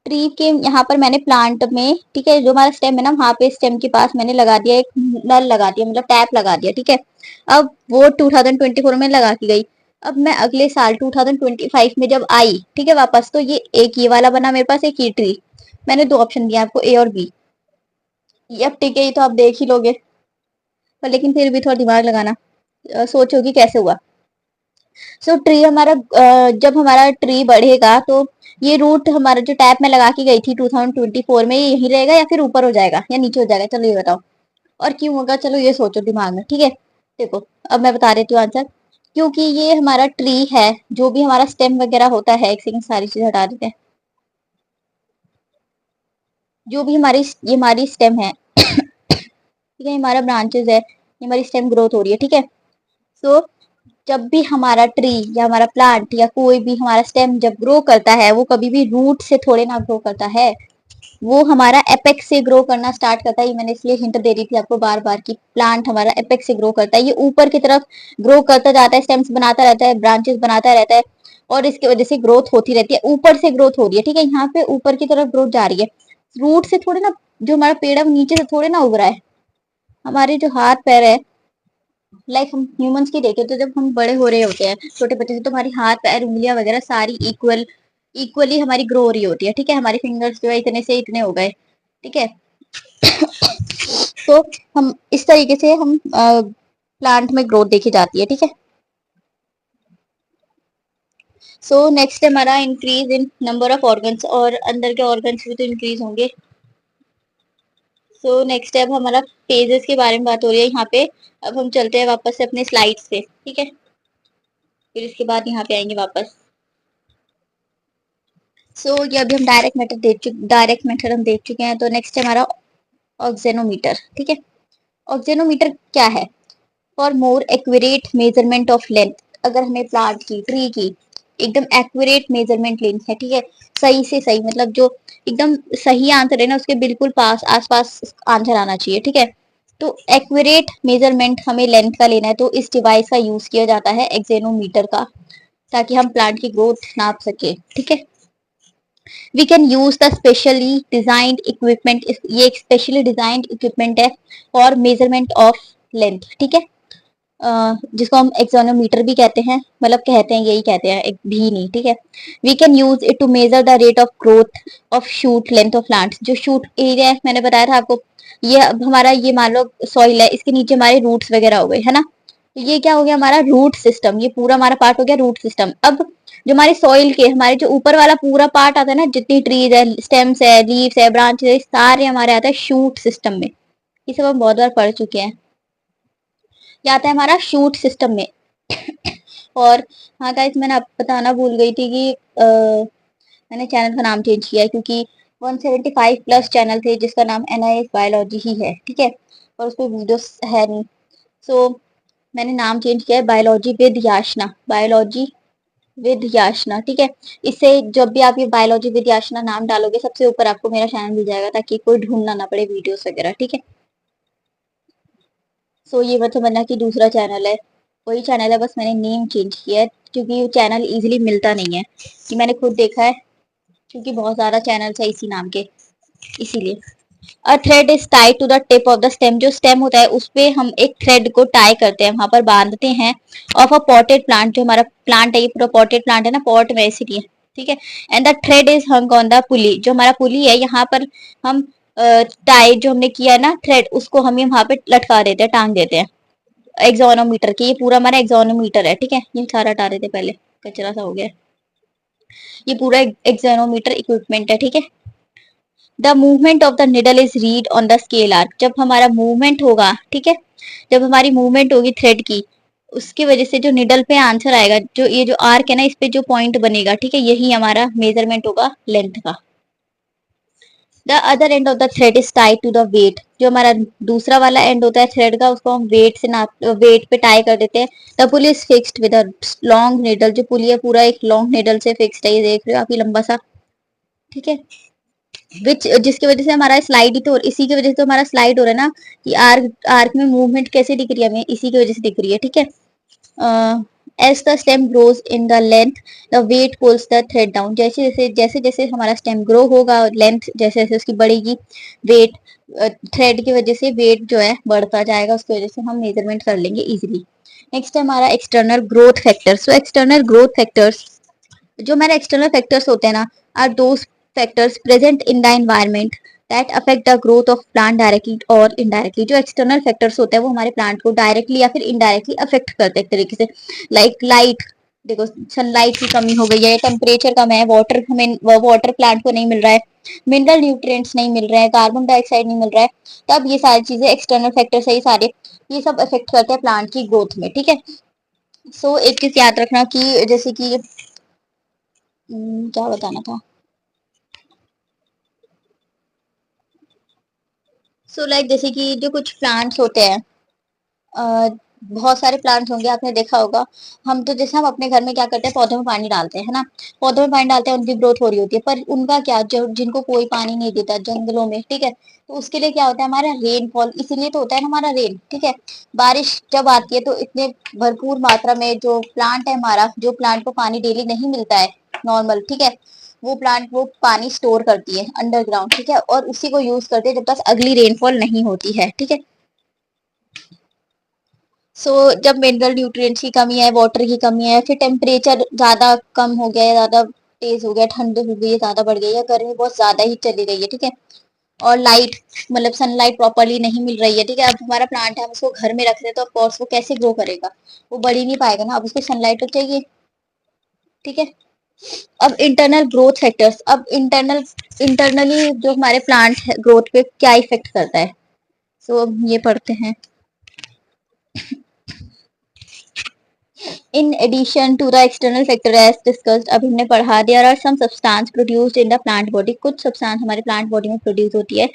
ट्री के यहाँ पर मैंने प्लांट में, ठीक है, जो हमारा स्टेम है ना, वहां पे स्टेम के पास मैंने लगा दिया एक नल, लगा दिया मतलब टैप लगा दिया, ठीक है। अब वो 2024 में लगा की गई। अब मैं अगले साल 2025 में जब आई, ठीक है, वापस, तो ये एक ये वाला बना मेरे पास, एक ये ट्री। मैंने दो ऑप्शन दिया आपको, ए और बी। ये अब ठीक है, ये तो आप देख ही लोगे, पर लेकिन फिर भी थोड़ा दिमाग लगाना, सोचो कि कैसे हुआ। ट्री हमारा, जब हमारा ट्री बढ़ेगा तो ये रूट हमारा जो टैप में लगा के गई थी 2024 में, ये यहीं रहेगा या फिर ऊपर हो जाएगा या नीचे हो जाएगा, चलो ये बताओ। और क्यों होगा, चलो ये सोचो दिमाग में, ठीक है। देखो, अब मैं बता देती हूँ आंसर। क्योंकि ये हमारा ट्री है, जो भी हमारा स्टेम वगैरह होता है, एक सेकंड सारी चीज हटा देते हैं। जो भी हमारी स्टेम है, ठीक है, हमारा ब्रांचेस है, ये हमारी स्टेम ग्रोथ हो रही है, ठीक है। सो जब भी हमारा ट्री या हमारा प्लांट या कोई भी हमारा स्टेम जब ग्रो करता है, वो कभी भी रूट से थोड़े ना ग्रो करता है, वो हमारा एपेक्स से ग्रो करना स्टार्ट करता है। ये मैंने इसलिए हिंट दे रही थी आपको बार बार कि प्लांट हमारा एपेक्स से ग्रो करता है, ये ऊपर की तरफ ग्रो करता जाता है, स्टेम्स बनाता रहता है, ब्रांचेस बनाता रहता है, और इसकी वजह से ग्रोथ होती रहती है, ऊपर से ग्रोथ हो रही है, ठीक है, यहाँ पे ऊपर की तरफ ग्रोथ जा रही है। रूट से थोड़े ना, जो हमारा पेड़ है वो नीचे से थोड़े ना उग रहा है। हमारे जो हाथ पैर है, लाइक हम ह्यूमंस की देखें तो जब हम बड़े हो रहे होते हैं छोटे बच्चे से, तो हमारी हाथ पैर उंगलियां वगैरह सारी इक्वली हमारी ग्रो हो रही होती है, ठीक है। हमारे फिंगर्स जो है इतने से इतने हो गए, ठीक है। तो हम इस तरीके से हम प्लांट में ग्रोथ देखी जाती है, ठीक है। नेक्स्ट हमारा increase in number of organs, और अंदर के ऑर्गन्स भी तो इंक्रीज होंगे। नेक्स्ट है, अब हमारा फेजेस के बारे में बात हो रही है यहाँ पे। अब हम चलते हैं वापस से अपने स्लाइड्स पे, ठीक है, फिर इसके बाद यहाँ पे आएंगे वापस। ये अभी हम डायरेक्ट मेथड हम देख चुके हैं। तो नेक्स्ट है हमारा ऑक्जेनोमीटर, ठीक है। ऑक्जेनोमीटर क्या है, for more accurate measurement of length. अगर हमें प्लांट की, ट्री की एकदम एक्यूरेट मेजरमेंट लेनी है, ठीक है, सही से सही, मतलब जो एकदम सही आंसर है ना, उसके बिल्कुल पास आसपास आंसर आना चाहिए, ठीक है। तो एक्यूरेट मेजरमेंट हमें लेंथ का लेना है, तो इस डिवाइस का यूज किया जाता है, एक्जेनोमीटर का, ताकि हम प्लांट की ग्रोथ नाप सके, ठीक है। We can use the specially designed equipment, ये एक स्पेशली डिजाइंड इक्विपमेंट है फॉर मेजरमेंट ऑफ लेंथ, ठीक है। जिसको हम एक्सोनोमीटर भी कहते हैं, मतलब कहते हैं, यही कहते हैं, एक भी नहीं, ठीक है। We can use it to measure the rate of growth of shoot length of plant. जो शूट एरिया है, मैंने बताया था आपको, ये अब हमारा, ये मान लो सॉइल है, इसके नीचे हमारे रूट्स वगैरह हो गए, है ना। तो ये क्या हो गया, हमारा रूट सिस्टम, ये पूरा हमारा पार्ट हो गया रूट सिस्टम। अब जो हमारे सॉइल के, हमारे जो ऊपर वाला पूरा पार्ट आता है ना, जितनी ट्रीज है, स्टेम्स है, लीव्स है, ब्रांचेस है, सारे हमारे आते हैं शूट सिस्टम में। ये सब हम बहुत बार पढ़ चुके हैं। ये आता है हमारा शूट सिस्टम में। और हाँ गाइस, मैंने आपको बताना भूल गई थी कि मैंने चैनल का नाम चेंज किया है, क्योंकि 175 प्लस चैनल थे जिसका नाम NIS बायोलॉजी ही है, ठीक है, और उसमें वीडियोस है नहीं। सो मैंने नाम चेंज किया है biology with Yashna, biology with Yashna, ठीक है। इससे जब भी आप ये बायोलॉजी विद याशना नाम डालोगे सबसे ऊपर आपको मेरा चैनल मिल जाएगा ताकि कोई ढूंढना ना पड़े वीडियोस वगैरह, ठीक है। सो ये मत समझना कि दूसरा चैनल है, वही चैनल है, बस मैंने नेम चेंज किया है क्योंकि चैनल इजीली मिलता नहीं है, कि मैंने खुद देखा है, क्योंकि बहुत ज्यादा चैनल्स है इसी नाम के, इसीलिए। A thread is tied to the tip of the stem, जो स्टेम होता है उस पे हम एक थ्रेड को टाई करते हैं, वहां पर बांधते हैं, ऑफ अ पॉटेड प्लांट, जो हमारा प्लांट है ये पूरा पॉटेड प्लांट है ना, पॉट में इसीलिए, ठीक है। And the thread is hung on the पुली, जो हमारा पुली है यहाँ पर हम टाई जो हमने किया है ना थ्रेड, उसको हम वहां पे लटका देते हैं, टांग देते हैं एक्सोनोमीटर की, ये पूरा हमारा एक्सोनोमीटर है, ठीक है। ये सारा हटा रहे थे पहले, कचरा सा हो गया, ये पूरा एक्सोनोमीटर इक्विपमेंट है, ठीक है। The movement of the needle is read on the scale arc, जब हमारा मूवमेंट होगा, ठीक है, जब हमारी मूवमेंट होगी थ्रेड की, उसकी वजह से जो निडल पे आंसर आएगा, जो ये जो आर्क है ना, इस पे जो पॉइंट बनेगा, ठीक है, यही हमारा मेजरमेंट होगा लेंथ का। The other end of the thread is tied to the weight, जो हमारा दूसरा वाला एंड होता है थ्रेड का, उसको हम वेट से नाप, वेट पे टाई कर देते हैं। The pulley is fixed with a long needle, जो पुली है पूरा एक लॉन्ग निडल से फिक्स्ड है, ये देख रहे हो आप, ये लंबा सा, ठीक है। विच जिसकी वजह से हमारा स्लाइड ही, तो इसी की वजह से तो हमारा स्लाइड हो रहा है ना, कि आर्क आर्क में मूवमेंट कैसे दिख रही है हमें, इसी की वजह से दिख रही है, ठीक है। As the stem grows in the length, the weight pulls the thread down, जैसे जैसे हमारा स्टेम ग्रो होगा, लेंथ जैसे जैसे उसकी बढ़ेगी, वेट थ्रेड की वजह से वेट जो है बढ़ता जाएगा, उसकी वजह से हम मेजरमेंट कर लेंगे इजीली। नेक्स्ट है हमारा external growth factors. So external growth factors, जो हमारे एक्सटर्नल फैक्टर्स होते हैं ना, are those factors present in the environment that affect the growth of plant directly और इनडायरेक्टली, जो एक्सटर्नल फैक्टर्स होते हैं वो हमारे प्लांट को डायरेक्टली या फिर इनडायरेक्टली अफेक्ट करते हैं एक तरीके से, लाइक लाइट, देखो सनलाइट की कमी हो गई है, टेम्परेचर कम है, वाटर हमें वाटर प्लांट को नहीं मिल रहा है, मिनरल न्यूट्रिएंट्स नहीं मिल रहे हैं, कार्बन डाइऑक्साइड नहीं मिल रहा है, तब ये सारी चीजें एक्सटर्नल फैक्टर्स है, ये सारे ये सब अफेक्ट करते हैं प्लांट की ग्रोथ में, ठीक है। सो एक चीज याद रखना कि जैसे कि क्या बताना था, सो लाइक जैसे कि जो कुछ प्लांट्स होते हैं, अ, बहुत सारे प्लांट्स होंगे, आपने देखा होगा, हम तो जैसे हम अपने घर में क्या करते हैं, पौधों में पानी डालते हैं, है ना, पौधों में पानी डालते हैं, उनकी ग्रोथ हो रही होती है, पर उनका क्या, जो जिनको कोई पानी नहीं देता जंगलों में, ठीक है, तो उसके लिए क्या होता है, हमारा रेनफॉल, इसीलिए तो होता है ना हमारा रेन, ठीक है। बारिश जब आती है तो इतने भरपूर मात्रा में जो प्लांट है हमारा, जो प्लांट को पानी डेली नहीं मिलता है नॉर्मल, ठीक है, वो प्लांट वो पानी स्टोर करती है अंडरग्राउंड, ठीक है, और उसी को यूज करते हैं जब तक अगली रेनफॉल नहीं होती है, ठीक है। जब मिनरल न्यूट्रिएंट्स की कमी है, वाटर की कमी है, फिर टेम्परेचर ज्यादा कम हो गया है, ज्यादा तेज हो गया, ठंड हो गई है, ज्यादा बढ़ गई है, गर्मी बहुत ज्यादा ही चली गई है, ठीक है, और लाइट मतलब सनलाइट प्रॉपरली नहीं मिल रही है, ठीक है। अब हमारा प्लांट है, हम उसको घर में रख रहे हैं, तो ऑफकोर्स वो कैसे ग्रो करेगा, वो बढ़ ही नहीं पाएगा ना, अब उसको सनलाइट तो चाहिए, ठीक है। अब इंटरनल ग्रोथ फैक्टर्स, अब इंटरनली जो हमारे प्लांट है ग्रोथ पे क्या इफेक्ट करता है, अब ये पढ़ते हैं। In addition to the external factor as discussed, अभी हमने पढ़ा, there are some substance produced in the plant body, कुछ सब्सटेंस हमारे प्लांट बॉडी में प्रोड्यूस होती है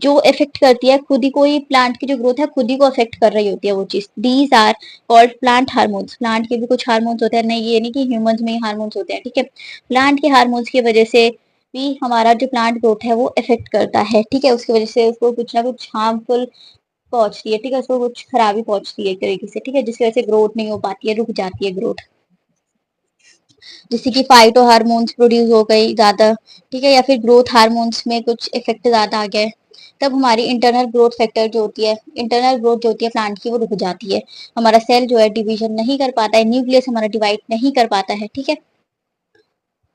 जो इफेक्ट करती है खुद ही, कोई प्लांट की जो ग्रोथ है खुद ही को इफेक्ट कर रही होती है वो चीज, these are called plant hormones, plant के भी कुछ हार्मोन्स होते हैं, नहीं ये नहीं कि ह्यूमंस में ही हार्मोन्स होते हैं, ठीक है, प्लांट के हार्मोन्स की वजह से भी हमारा जो प्लांट ग्रोथ है वो इफेक्ट करता है, ठीक है, उसकी वजह से उसको कुछ ना कुछ हार्मफुल पहुंचती है, ठीक है, उसको कुछ खराबी पहुंचती है एक तरीके से, ठीक है, जिसकी वजह से ग्रोथ नहीं हो पाती है, रुक जाती है ग्रोथ, जैसे कि फाइटो हार्मोन्स प्रोड्यूस हो गई ज्यादा, ठीक है, या फिर ग्रोथ हार्मोन्स में कुछ इफेक्ट ज्यादा आ गया है, तब हमारी इंटरनल ग्रोथ फैक्टर जो होती है, इंटरनल ग्रोथ जो होती है प्लांट की, वो रुक जाती है, हमारा सेल जो है डिवीजन नहीं कर पाता है, न्यूक्लियस हमारा डिवाइड नहीं कर पाता है, ठीक है।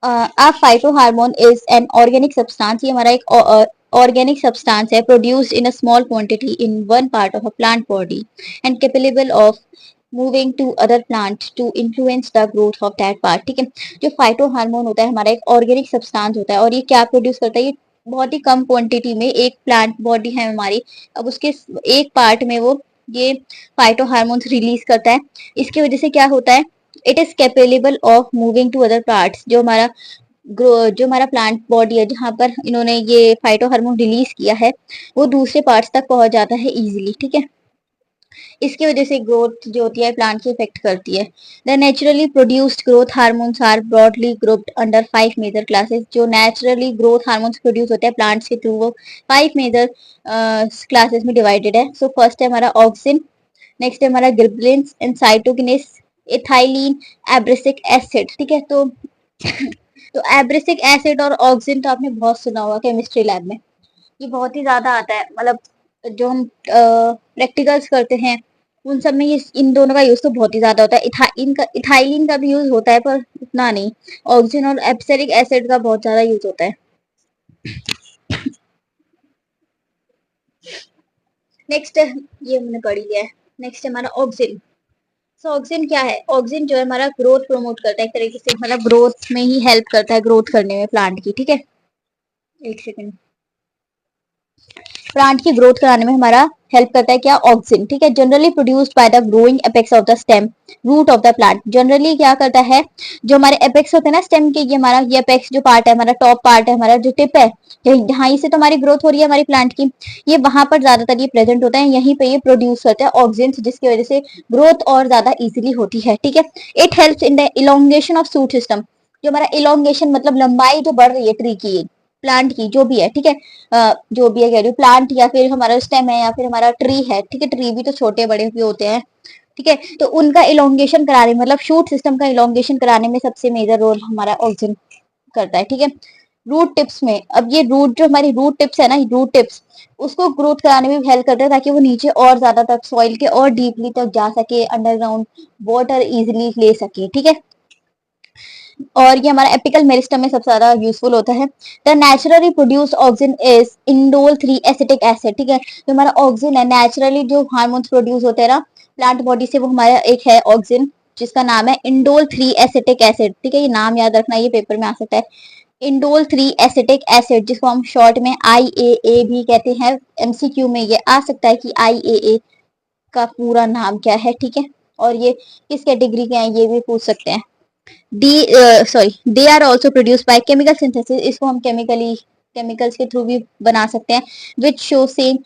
अब phytohormone is an organic substance, ये हमारा एक ऑर्गेनिक सब्सटेंस है, produced in a small quantity in one part of a plant body and capable of moving to other plant to influence the growth of that part, ठीक है। जो phyto hormone होता है हमारा एक ऑर्गेनिक सब्सटेंस होता है, और ये क्या प्रोड्यूस करता है, ये बहुत ही कम क्वांटिटी में, एक प्लांट बॉडी है हमारी, अब उसके एक पार्ट में वो ये फाइटो हार्मोन्स रिलीज करता है, इसकी वजह से क्या होता है, it is capable of moving to other parts, जो हमारा जो हमारा प्लांट बॉडी है जहाँ पर इन्होंने ये फाइटो हार्मोन रिलीज किया है वो दूसरे पार्ट्स तक पहुंच जाता है इजीली, ठीक है। इसकी वजह से ग्रोथ जो होती है प्लांट की इफेक्ट करती है। The naturally produced growth hormones are broadly grouped under 5 major classes. जो नेचुरली ग्रोथ हार्मोन्स प्रोड्यूस होते हैं प्लांट्स के थ्रू वो 5 मेजर क्लासेस में डिवाइडेड है। सो फर्स्ट है हमारा ऑक्सिन, नेक्स्ट है हमारा गिबरेलिंस एंड साइटोकिनेस, एथाइलिन, एब्रेसिक एसिड, ठीक है। तो एब्रेसिक एसिड और ऑक्सिन तो आपने बहुत सुना होगा केमिस्ट्री लैब में, ये बहुत ही ज्यादा आता है, मतलब जो हम प्रैक्टिकल्स करते हैं उन सब में ये इन दोनों का यूज तो बहुत ही ज्यादा होता है। इथाइलिन का भी यूज होता है पर उतना नहीं। ऑक्सीजन और एब्सिरिक एसिड का बहुत ज्यादा यूज होता है। नेक्स्ट ये हमने पढ़ लिया है। नेक्स्ट है हमारा ऑक्सीजन। सो ऑक्सीजन क्या है? ऑक्सीजन जो है हमारा ग्रोथ प्रमोट करता है, एक तरीके से मतलब ग्रोथ में ही हेल्प करता है, ग्रोथ करने में प्लांट की, ठीक है। एक सेकेंड। प्लांट की ग्रोथ कराने में हमारा हेल्प करता है क्या? ऑक्सिन, ठीक है। Generally produced by the growing apex of the stem root of the plant. Generally क्या करता है, जो हमारे एपेक्स होते हैं ना स्टेम के, ये हमारा ये एपेक्स जो पार्ट है, हमारा टॉप पार्ट है, हमारा जो टिप है, जहाँ से तो हमारी ग्रोथ हो रही है हमारी प्लांट की, ये वहां पर ज्यादातर ये प्रेजेंट होता है, यहीं पे ये प्रोड्यूस करता है ऑक्सीजन, जिसकी वजह से ग्रोथ और ज्यादा इजिली होती है, ठीक है। It helps in the elongation of shoot system. जो हमारा इलोंगेशन मतलब लंबाई जो बढ़ रही है ट्री की, प्लांट की जो भी है, ठीक है। जो भी है कह रही हूँ, प्लांट या फिर हमारा स्टेम है या फिर हमारा ट्री है, ठीक है। ट्री भी तो छोटे बड़े भी होते हैं, ठीक है। तो उनका इलोंगेशन कराने मतलब शूट सिस्टम का इलोंगेशन कराने में सबसे मेजर रोल हमारा ऑक्सीजन करता है, ठीक है। रूट टिप्स में, अब ये रूट जो हमारी रूट टिप्स है ना, रूट टिप्स उसको ग्रोथ कराने में हेल्प करता है ताकि वो नीचे और ज्यादा तक सॉइल के और डीपली तक जा सके, अंडरग्राउंड वाटर इजिली ले सके, ठीक है। और ये हमारा एपिकल मेरिस्टम में सबसे ज्यादा यूजफुल होता है। The naturally produced oxygen is indole 3 acetic acid, ठीक है। जो हमारा ऑक्सीजन है नेचुरली जो हार्मोन्स प्रोड्यूस होते हैं ना प्लांट बॉडी से, वो हमारा एक है ऑक्सीजन जिसका नाम है इंडोल 3 एसिटिक एसिड, ठीक है। ये नाम याद रखना, ये पेपर में आ सकता है। इंडोल 3 एसिटिक एसिड जिसको हम शॉर्ट में IAA भी कहते हैं, MCQ में ये आ सकता है कि IAA का पूरा नाम क्या है, ठीक है। और ये किस कैटेगरी के हैं ये भी पूछ सकते हैं। They are also produce by chemical synthesis, इसको हम केमिकल्स के थ्रू भी बना सकते हैं। Which show same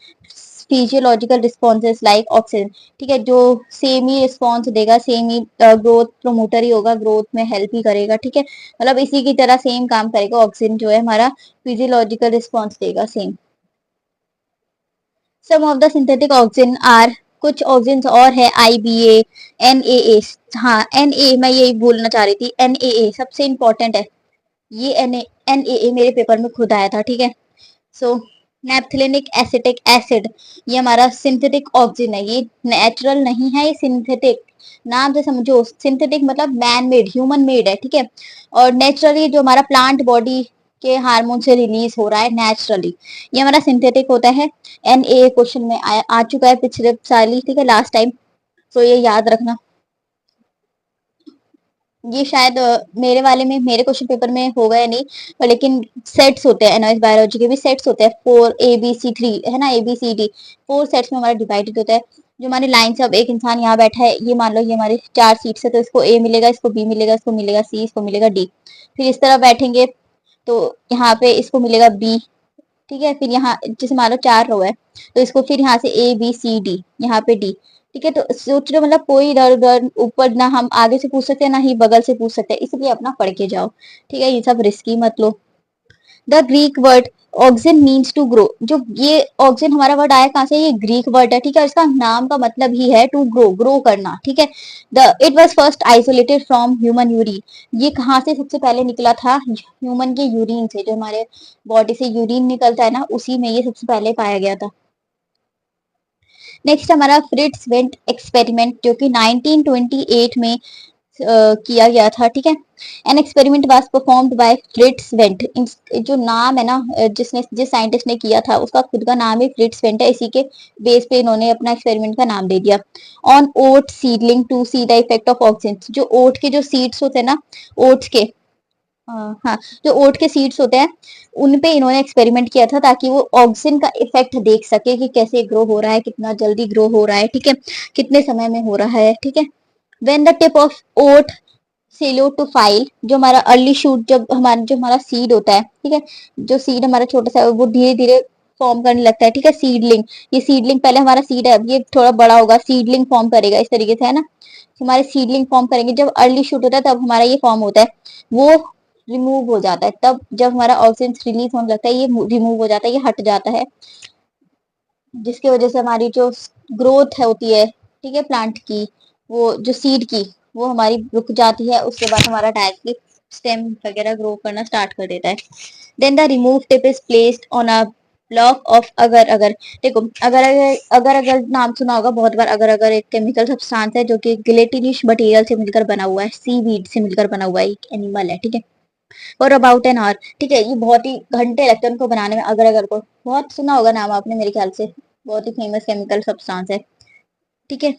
physiological responses like auxin, ठीक है। जो सेम ही रिस्पॉन्स देगा, सेम ही ग्रोथ प्रमोटर ही होगा, ग्रोथ में हेल्प ही करेगा, ठीक है। मतलब इसी की तरह सेम काम करेगा ऑक्सीजन, जो है हमारा फिजियोलॉजिकल रिस्पॉन्स देगा same. Some of the synthetic auxin are, कुछ ऑक्सीजन और है IBA, NAA। हाँ NA मैं यही बोलना चाह रही थी, NAA सबसे इंपॉर्टेंट है। ये NAA मेरे पेपर में खुद आया था, ठीक है। सो नेप्थेलिक एसिटिक एसिड ये हमारा सिंथेटिक ऑक्सीजन है, ये नेचुरल नहीं है, ये सिंथेटिक। नाम से समझो, सिंथेटिक मतलब मैन मेड, ह्यूमन मेड है, ठीक है। और नेचुरली जो हमारा प्लांट बॉडी के हार्मोन से रिलीज हो रहा है नेचुरली, ये हमारा सिंथेटिक होता है। NA क्वेश्चन में आ चुका है पिछले साल ही, ठीक है, लास्ट टाइम। तो ये याद रखना। ये शायद मेरे वाले में, मेरे क्वेश्चन पेपर में होगा या नहीं, पर लेकिन सेट्स होते हैं एनवाइस बायोलॉजी के भी सेट्स होते हैं, 4 ABC 3 है ना, ABCD 4 सेट्स में हमारा डिवाइडेड होता है। जो हमारी लाइन से अब एक इंसान यहाँ बैठा है, ये मान लो ये हमारे 4 सीट्स है, तो इसको A मिलेगा, इसको B मिलेगा, इसको मिलेगा C, इसको मिलेगा D। फिर इस तरह बैठेंगे तो यहाँ पे इसको मिलेगा B, ठीक है। फिर यहाँ जैसे मान लो 4 रो है, तो इसको फिर यहाँ से ABCD, यहाँ पे D, ठीक है। तो सोच रहे मतलब कोई इधर उधर ऊपर ना हम आगे से पूछ सकते हैं ना ही बगल से पूछ सकते हैं, इसलिए अपना पढ़ के जाओ, ठीक है। ये सब रिस्की मत लो। The Greek word auxin means to grow, जो ये ऑक्सिन हमारा वर्ड आया कहाँ से? ये ग्रीक वर्ड है, ठीक है। इसका नाम का मतलब ही है टू ग्रो, ग्रो करना, ठीक है। The it was first isolated from human urine, ये कहाँ से सबसे पहले निकला था? ह्यूमन के यूरिन से, जो हमारे बॉडी से यूरिन निकलता है ना, उसी में ये सबसे पहले पाया गया था। नेक्स्ट हमारा फ्रिट्स वेंट एक्सपेरिमेंट, जो कि 1928 में किया गया था, ठीक है। An experiment was performed by फ्रिट्स went, जो नाम है ना जिस साइंटिस्ट ने किया था उसका खुद का नाम ही फ्रिट्स वेंट है, इसी के बेस पे इन्होंने अपना एक्सपेरिमेंट का नाम दे दिया। On oat seedling to see the effect of auxin, जो ओट के जो सीड्स होते हैं ना, ओट्स के हाँ, जो ओट के सीड्स होते हैं उन पे इन्होंने एक्सपेरिमेंट किया था ताकि वो ऑक्सीजन का इफेक्ट देख सके कि कैसे ग्रो हो रहा है, कितना जल्दी ग्रो हो रहा है, ठीक है, कितने समय में हो रहा है, ठीक है। When the tip of oat सेलोटोफाइल, जो हमारा अर्ली शूट, जब हमारा जो हमारा सीड होता है, ठीक है, जो सीड हमारा छोटा सा वो धीरे धीरे फॉर्म करने लगता है, ठीक है, सीडलिंग। ये सीडलिंग पहले हमारा सीड है, अब ये थोड़ा बड़ा होगा, सीडलिंग फॉर्म करेगा इस तरीके से, है ना। हमारे सीडलिंग फॉर्म करेंगे, जब अर्ली शूट होता है तब हमारा ये फॉर्म होता है, वो रिमूव हो जाता है। तब जब हमारा ऑक्सीजन रिलीज होने लगता है, ये रिमूव हो जाता है, ये हट जाता है, जिसकी वजह से हमारी जो ग्रोथ है होती है, ठीक है, प्लांट की, वो जो सीड की, वो हमारी रुक जाती है। उसके बाद हमारा डायरेक्टली स्टेम वगैरह ग्रो करना स्टार्ट कर देता है। Then the remove tip is placed on a block of agar agar. देखो, अगर नाम सुना होगा बहुत बार। अगर अगर एक केमिकल सब्सटेंस है जो कि गिलेटिनिश मटेरियल से मिलकर बना हुआ है, सीवीड से मिलकर बना हुआ है, एक एनिमल है, ठीक है। और अबाउट एन आवर, ठीक है, ये बहुत ही घंटे लगते हैं उनको बनाने में। अगर अगर को बहुत सुना होगा नाम आपने, मेरे ख्याल से बहुत ही फेमस केमिकल सब्सटेंस है, ठीक है।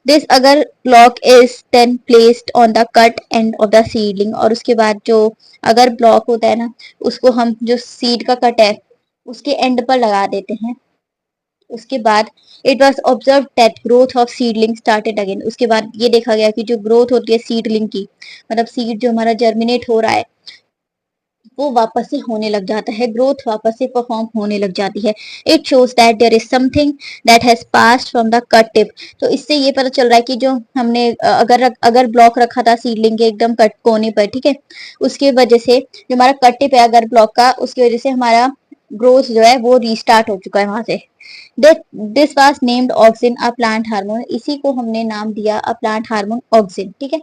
This agar block is then placed on the cut end of the seedling. और उसके बाद जो अगर ब्लॉक होता है ना, उसको हम जो सीड का कट है उसके एंड पर लगा देते हैं। उसके बाद it was observe that growth of seedling started again. उसके बाद ये देखा गया कि जो ग्रोथ होती है सीडलिंग की, मतलब सीड जो हमारा जर्मिनेट हो रहा है, वो वापस से होने लग जाता है, ग्रोथ वापस से परफॉर्म होने लग जाती है। It shows that there is something that has passed from the cut tip. तो इससे ये पता चल रहा है कि जो हमने अगर ब्लॉक रखा था सीडलिंग के एकदम कट कोने पर, ठीक है, उसकी वजह से जो हमारा कट टिप है अगर ब्लॉक का, उसकी वजह से हमारा ग्रोथ जो है वो रीस्टार्ट हो चुका है वहां से। This was named auxin, a plant hormone. इसी को हमने नाम दिया अ प्लांट हार्मोन ऑक्सिन, ठीक है।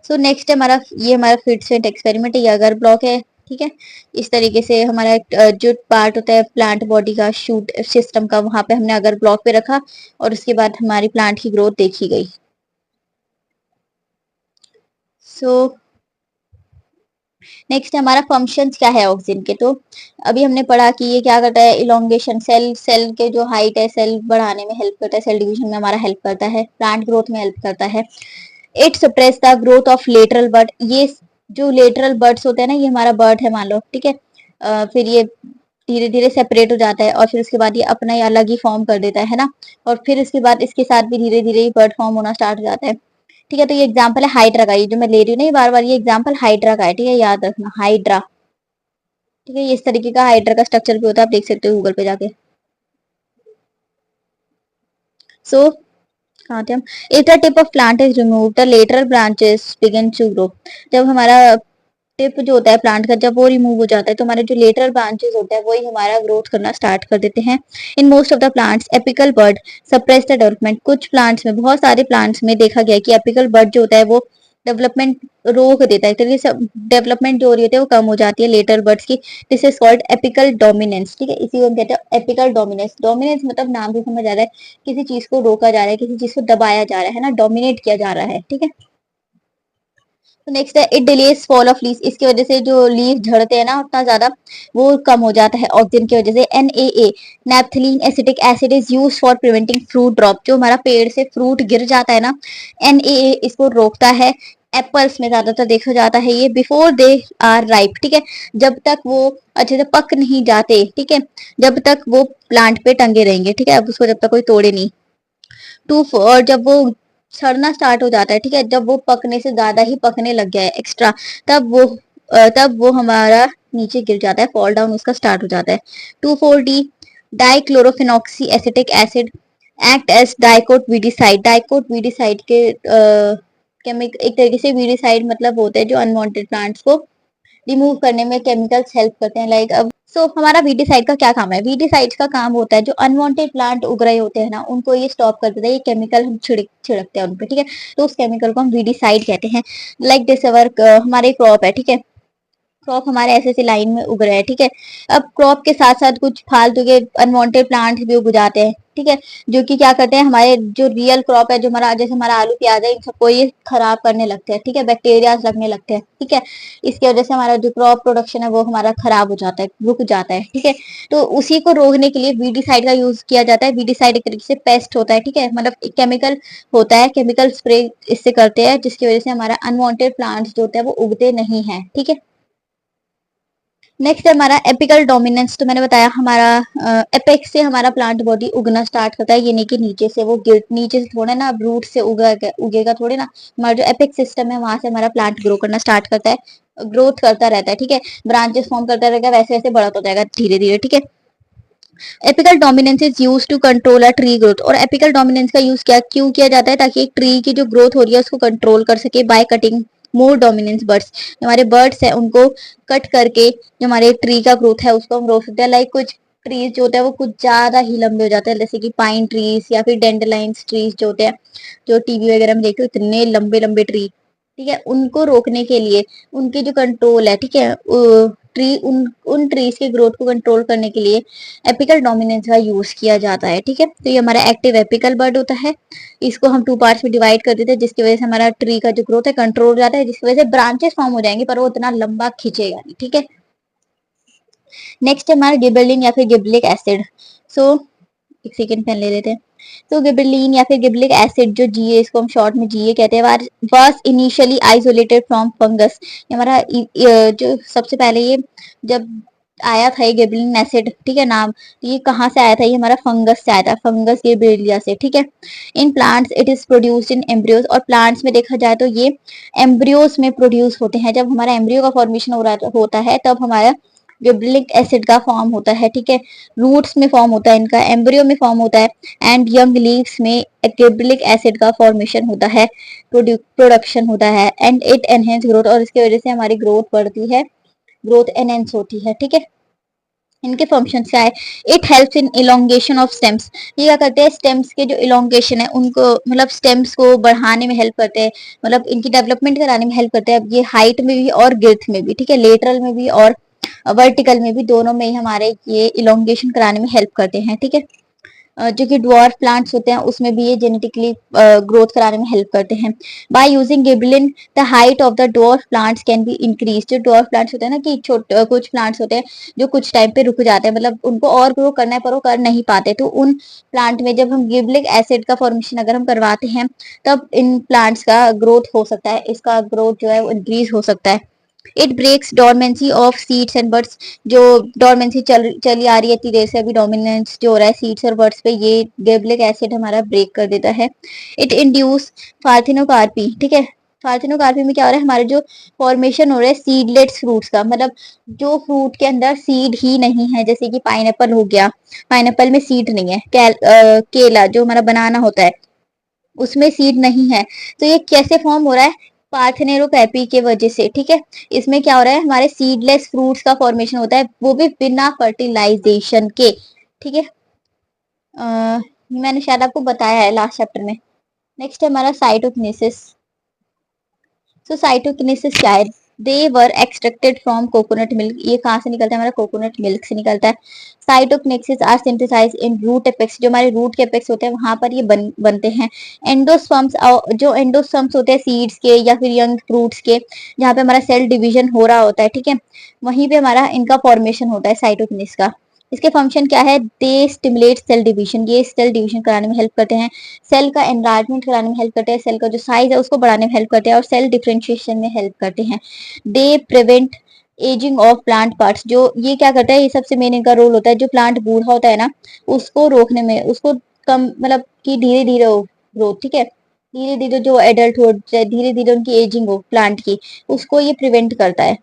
सो नेक्स्ट हमारा ये हमारा फिट सेट एक्सपेरिमेंट है, ये अगर ब्लॉक है, ठीक है। इस तरीके से हमारा जो पार्ट होता है प्लांट बॉडी का, शूट सिस्टम का, वहां पे हमने अगर ब्लॉक पे रखा और उसके बाद हमारी प्लांट की ग्रोथ देखी गई। सो नेक्स्ट हमारा फंक्शंस क्या है ऑक्सीजन के। तो अभी हमने पढ़ा कि ये क्या करता है, इलोंगेशन, सेल सेल के जो हाइट है सेल बढ़ाने में हेल्प करता है, सेल डिवीजन में हमारा हेल्प करता है, प्लांट ग्रोथ में हेल्प करता है। It suppress the growth of lateral bird. ये जो लेटरल बर्ड्स होते हैं ना, ये हमारा बर्ड है मान लो, ठीक है। फिर ये धीरे धीरे सेपरेट हो जाता है और फिर उसके बाद ये अपना ही अलग ही फॉर्म कर देता है ना। और फिर इसके बाद इसके साथ भी धीरे धीरे बर्ड फॉर्म होना स्टार्ट हो जाता है, ठीक है। तो ये एग्जाम्पल है हाइड्रा का, ये जो मैं ले रही हूँ ना ये बार बार, ये एग्जाम्पल हाइड्रा का है, ठीक है, याद रखना हाइड्रा, ठीक है। ये इस तरीके का हाइड्रा का स्ट्रक्चर भी होता है, आप देख सकते हो गूगल पे जाके। सो कहाँ थे हम। If the tip of plant is remove the lateral branches begin to grow. जब हमारा टिप जो होता है प्लांट का, जब वो रिमूव हो जाता है तो हमारे जो लेटरल ब्रांचेस होते हैं वही हमारा ग्रोथ करना स्टार्ट कर देते हैं। इन most of the plants apical bud suppress the development. कुछ प्लांट्स में, बहुत सारे प्लांट्स में देखा गया कि एपिकल बर्ड जो होता है वो डेवलपमेंट रोक देता है, तरीके से डेवलपमेंट जो हो रही होती है वो कम हो जाती है लेटर बर्ड्स की। This is called apical dominance, ठीक है, इसी को हम कहते हैं एपिकल डोमिनेंस। डोमिनेंस मतलब नाम से समझ आ रहा है, किसी चीज को रोका जा रहा है, किसी चीज को दबाया जा रहा है ना, डोमिनेट किया जा रहा है, ठीक है। तो नेक्स्ट है it delays fall of leaves. इसकी वजह से जो लीव झड़ते हैं ना उतना ज्यादा, वो कम हो जाता है ऑक्सीजन की वजह से। NaA naphthalene acetic acid is use for preventing fruit drop. जो हमारा पेड़ से फ्रूट गिर जाता है ना, NaA इसको रोकता है। एप्पल्स में ज्यादातर देखा जाता है ये, बिफोर दे आर राइप, ठीक है, जब तक वो अच्छे से पक नहीं जाते, ठीक है, जब तक वो प्लांट पे टंगे रहेंगे, ठीक है, अब उसको जब तक कोई तोड़े नहीं। और जब वो सड़ना स्टार्ट हो जाता है, ठीक है, जब वो पकने से ज्यादा ही पकने लग गया है एक्स्ट्रा, तब वो हमारा नीचे गिर जाता है, फॉल डाउन उसका स्टार्ट हो जाता है। 2,4-D dichlorophenoxy acetic acid act as dicot weedicide. Dicot weedicide के केमिक एक तरीके से वीडीसाइड मतलब होते हैं जो अनवांटेड प्लांट्स को रिमूव करने में केमिकल्स हेल्प करते हैं। लाइक अब हमारा वीडीसाइड का क्या काम है, वीडीसाइड का काम होता है जो अनवांटेड प्लांट उग रहे होते हैं ना उनको ये स्टॉप कर देता है, ये केमिकल हम छिड़कते हैं उनपे, ठीक है। तो उस केमिकल को हम वीडीसाइड कहते हैं। लाइक दिस अवर हमारे क्रॉप है, ठीक है, क्रॉप हमारे ऐसे ऐसे लाइन में उग रहे हैं, ठीक है। अब क्रॉप के साथ साथ कुछ फालतू के अनवांटेड प्लांट्स भी उग जाते हैं, ठीक है, जो कि क्या करते हैं, हमारे जो रियल क्रॉप है, जो हमारा जैसे हमारा आलू प्याज है, इन सबको ये खराब करने लगते हैं, ठीक है, बैक्टीरिया लगने लगते हैं, ठीक है। इसकी वजह से हमारा जो क्रॉप प्रोडक्शन है वो हमारा खराब हो जाता है, रुक जाता है, ठीक है। तो उसी को रोकने के लिए वीडीसाइड का यूज किया जाता है। वीडीसाइड एक तरीके से पेस्ट होता है, ठीक है, मतलब केमिकल होता है, केमिकल स्प्रे इससे करते हैं जिसकी वजह से हमारा अनवांटेड प्लांट्स जो होते हैं वो उगते नहीं है, ठीक है। नेक्स्ट है हमारा एपिकल डोमिनेंस। तो मैंने बताया हमारा एपेक्स से हमारा प्लांट बॉडी उगना स्टार्ट करता है, ये नहीं कि नीचे से वो गिर, नीचे से थोड़ा ना रूट से उगेगा थोड़े ना। हमारा जो एपेक्स सिस्टम है वहां से हमारा प्लांट ग्रो करना स्टार्ट करता है, ग्रोथ करता रहता है, ठीक है। ब्रांचेस फॉर्म करता रहेगा, वैसे वैसे बड़ा हो जाएगा धीरे धीरे, ठीक है। Apical dominance is use to control a tree growth. और एपिकल डोमिनेंस का यूज क्या क्यों किया जाता है, ताकि एक ट्री की जो ग्रोथ हो रही है उसको कंट्रोल कर सके by cutting more dominance birds. जो हमारे बर्ड्स है उनको कट करके जो हमारे ट्री का ग्रोथ है उसको हम रोक सकते हैं। लाइक कुछ ट्रीज जो होते हैं वो कुछ ज्यादा ही लंबे हो जाते हैं, जैसे कि पाइन ट्रीज या फिर डेंडलाइन्स ट्रीज जो होते हैं, जो टीवी वगैरह में देखते हो इतने लंबे लंबे ट्री, ठीक है। उनको रोकने के लिए, उनकी जो कंट्रोल है, ठीक है, ट्री उन ट्रीज की ग्रोथ को कंट्रोल करने के लिए एपिकल डोमिनेंस का यूज किया जाता है, ठीक है। तो ये हमारा एक्टिव एपिकल बर्ड होता है। इसको हम टू पार्ट्स में डिवाइड कर देते हैं, जिसकी वजह से हमारा ट्री का जो ग्रोथ है कंट्रोल हो जाता है, जिसकी वजह से ब्रांचेस फॉर्म हो जाएंगे पर वो उतना लंबा खींचेगा नहीं, ठीक है। नेक्स्ट है हमारा गिबेलिन या फिर गिबलिक एसिड। सो एक सेकेंड पेन ले लेते हैं। तो गिबेलिन या फिर गिबलिक एसिड जो जीए, इसको हम शॉर्ट में जीए कहते हैं, was initially isolated from fungus. हमारा जो सबसे पहले ये जब आया था ये गिबेलिन एसिड, ठीक है नाम, तो ये कहाँ से आया था, ये हमारा फंगस से आया था, फंगस गिबेलिया से, ठीक है। In plants it is produced in embryos. और प्लांट्स में देखा जाए तो ये एम्ब्रियोज में प्रोड्यूस होते हैं। जब हमारा एम्ब्रियो का फॉर्मेशन हो रहा होता है तब हमारा गिबलिक एसिड का फॉर्म होता है, ठीक है। रूट्स में फॉर्म होता है इनका, एम्ब्रियो में फॉर्म होता है, एंड यंग लीव्स में गिबलिक एसिड का फॉर्मेशन होता है, प्रोडक्शन होता है, एंड इट एनहेंस ग्रोथ। और इसकी वजह से हमारी ग्रोथ बढ़ती है, ग्रोथ एनहेंस होती है, ठीक है। इनके फंक्शन क्या है, it helps in elongation of stems. ये क्या करते हैं, स्टेम्स के जो इलोंगेशन है उनको, मतलब स्टेम्स को बढ़ाने में हेल्प करते हैं, मतलब इनकी डेवलपमेंट कराने में हेल्प करते हैं। अब ये हाइट में भी और गिर्थ में भी, ठीक है, लेटरल में भी और वर्टिकल में भी, दोनों में ही हमारे ये इलोंगेशन कराने में हेल्प करते हैं, ठीक है। जो कि डॉर्फ प्लांट्स होते हैं उसमें भी ये जेनेटिकली ग्रोथ कराने में हेल्प करते हैं। By using gibberellin the height of the dwarf plants can be increase. जो डॉर्फ प्लांट्स होते हैं ना, कि छोटे कुछ प्लांट्स होते हैं जो कुछ टाइम पे रुक जाते हैं, मतलब उनको और ग्रो करना है पर वो कर नहीं पाते, तो उन प्लांट में जब हम गिबलिक एसिड का फॉर्मेशन अगर हम करवाते हैं तब इन प्लांट्स का ग्रोथ हो सकता है, इसका ग्रोथ जो है वो इंक्रीज हो सकता है। It breaks dormancy of seeds and buds. जो डोरमेंसी चली आ रही है इतनी देर से, अभी डोमिनेंस जो हो रहा है सीड्स और बर्ड्स पे, ये गिबलिक एसिड हमारा ब्रेक कर देता है। इट इंड्यूस पार्थिनोकार्पी, ठीक है। पार्थिनोकार्पी में क्या हो रहा है, हमारे जो फॉर्मेशन हो रहा है सीडलेट्स फ्रूट्स का, मतलब जो फ्रूट के अंदर सीड ही नहीं है, जैसे कि पाइनएप्पल हो गया, पाइनएप्पल में सीड नहीं है, केला जो हमारा बनाना होता है उसमें सीड नहीं है, तो ये कैसे फॉर्म हो रहा है, पार्थेनेरोकार्पी के वजह से, ठीक है। इसमें क्या हो रहा है, हमारे सीडलेस फ्रूट्स का फॉर्मेशन होता है, वो भी बिना फर्टिलाइजेशन के, ठीक है। मैंने शायद आपको बताया है लास्ट चैप्टर में। नेक्स्ट है हमारा साइटोकिनेसिस। सो साइटोकिनेसिस क्या है, दे वर एक्सट्रैक्टेड फ्रॉम कोकोनट मिल्क। ये कहाँ से निकलता है, हमारा कोकोनट मिल्क से निकलता है। Cytokinesis are synthesize in root apex. जो हमारे रूट के एपेक्स होते हैं वहां पर ये बनते हैं। एंडोस्पर्म्स, जो एंडोस्पर्म्स होते हैं सीड्स के या फिर यंग फ्रूट्स के, जहाँ पे हमारा सेल डिवीजन हो रहा होता है, ठीक है, वहीं पे हमारा इनका फॉर्मेशन होता है साइटोकिनेसिस का। इसके फंक्शन क्या है, दे स्टिमुलेट सेल डिवीजन। ये सेल डिवीजन कराने में हेल्प करते हैं, सेल का एनलार्जमेंट कराने में हेल्प करते हैं, सेल का जो साइज है उसको बढ़ाने में हेल्प करते हैं, और सेल डिफरेंशिएशन में हेल्प करते हैं। They prevent ageing of plant parts. जो ये क्या करता है, ये सबसे मेन इनका रोल होता है, जो प्लांट बूढ़ा होता है ना उसको रोकने में, उसको कम, मतलब कि धीरे धीरे हो ग्रोथ, ठीक है, धीरे धीरे जो एडल्ट हो जाए, धीरे धीरे उनकी एजिंग हो प्लांट की, उसको ये प्रिवेंट करता है,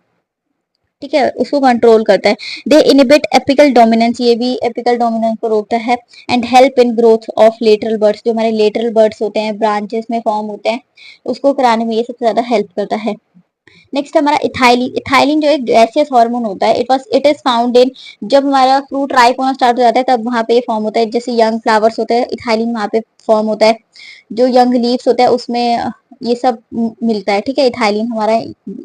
ठीक है, उसको कंट्रोल करता है। दे इनिबिट एपिकल डोमिनेंस। ये भी एपिकल डोमिनेंस को रोकता है। And help in growth of lateral birds. जो हमारे लेटरल बर्ड्स होते हैं, ब्रांचेस में फॉर्म होते हैं, उसको कराने में ये सबसे ज्यादा हेल्प करता है। नेक्स्ट हमारा इथाइलिन। इथाइलिन जो एक गैसियस हार्मोन होता है, इट इज फाउंड इन, जब हमारा फ्रूट राइप होना स्टार्ट हो जाता है तब वहां पे फॉर्म होता है, जैसे यंग फ्लावर्स होते हैं इथाइलिन वहां पे फॉर्म होता है, जो यंग लीव्स होता है उसमें ये सब मिलता है, ठीक है। इथाइलिन हमारा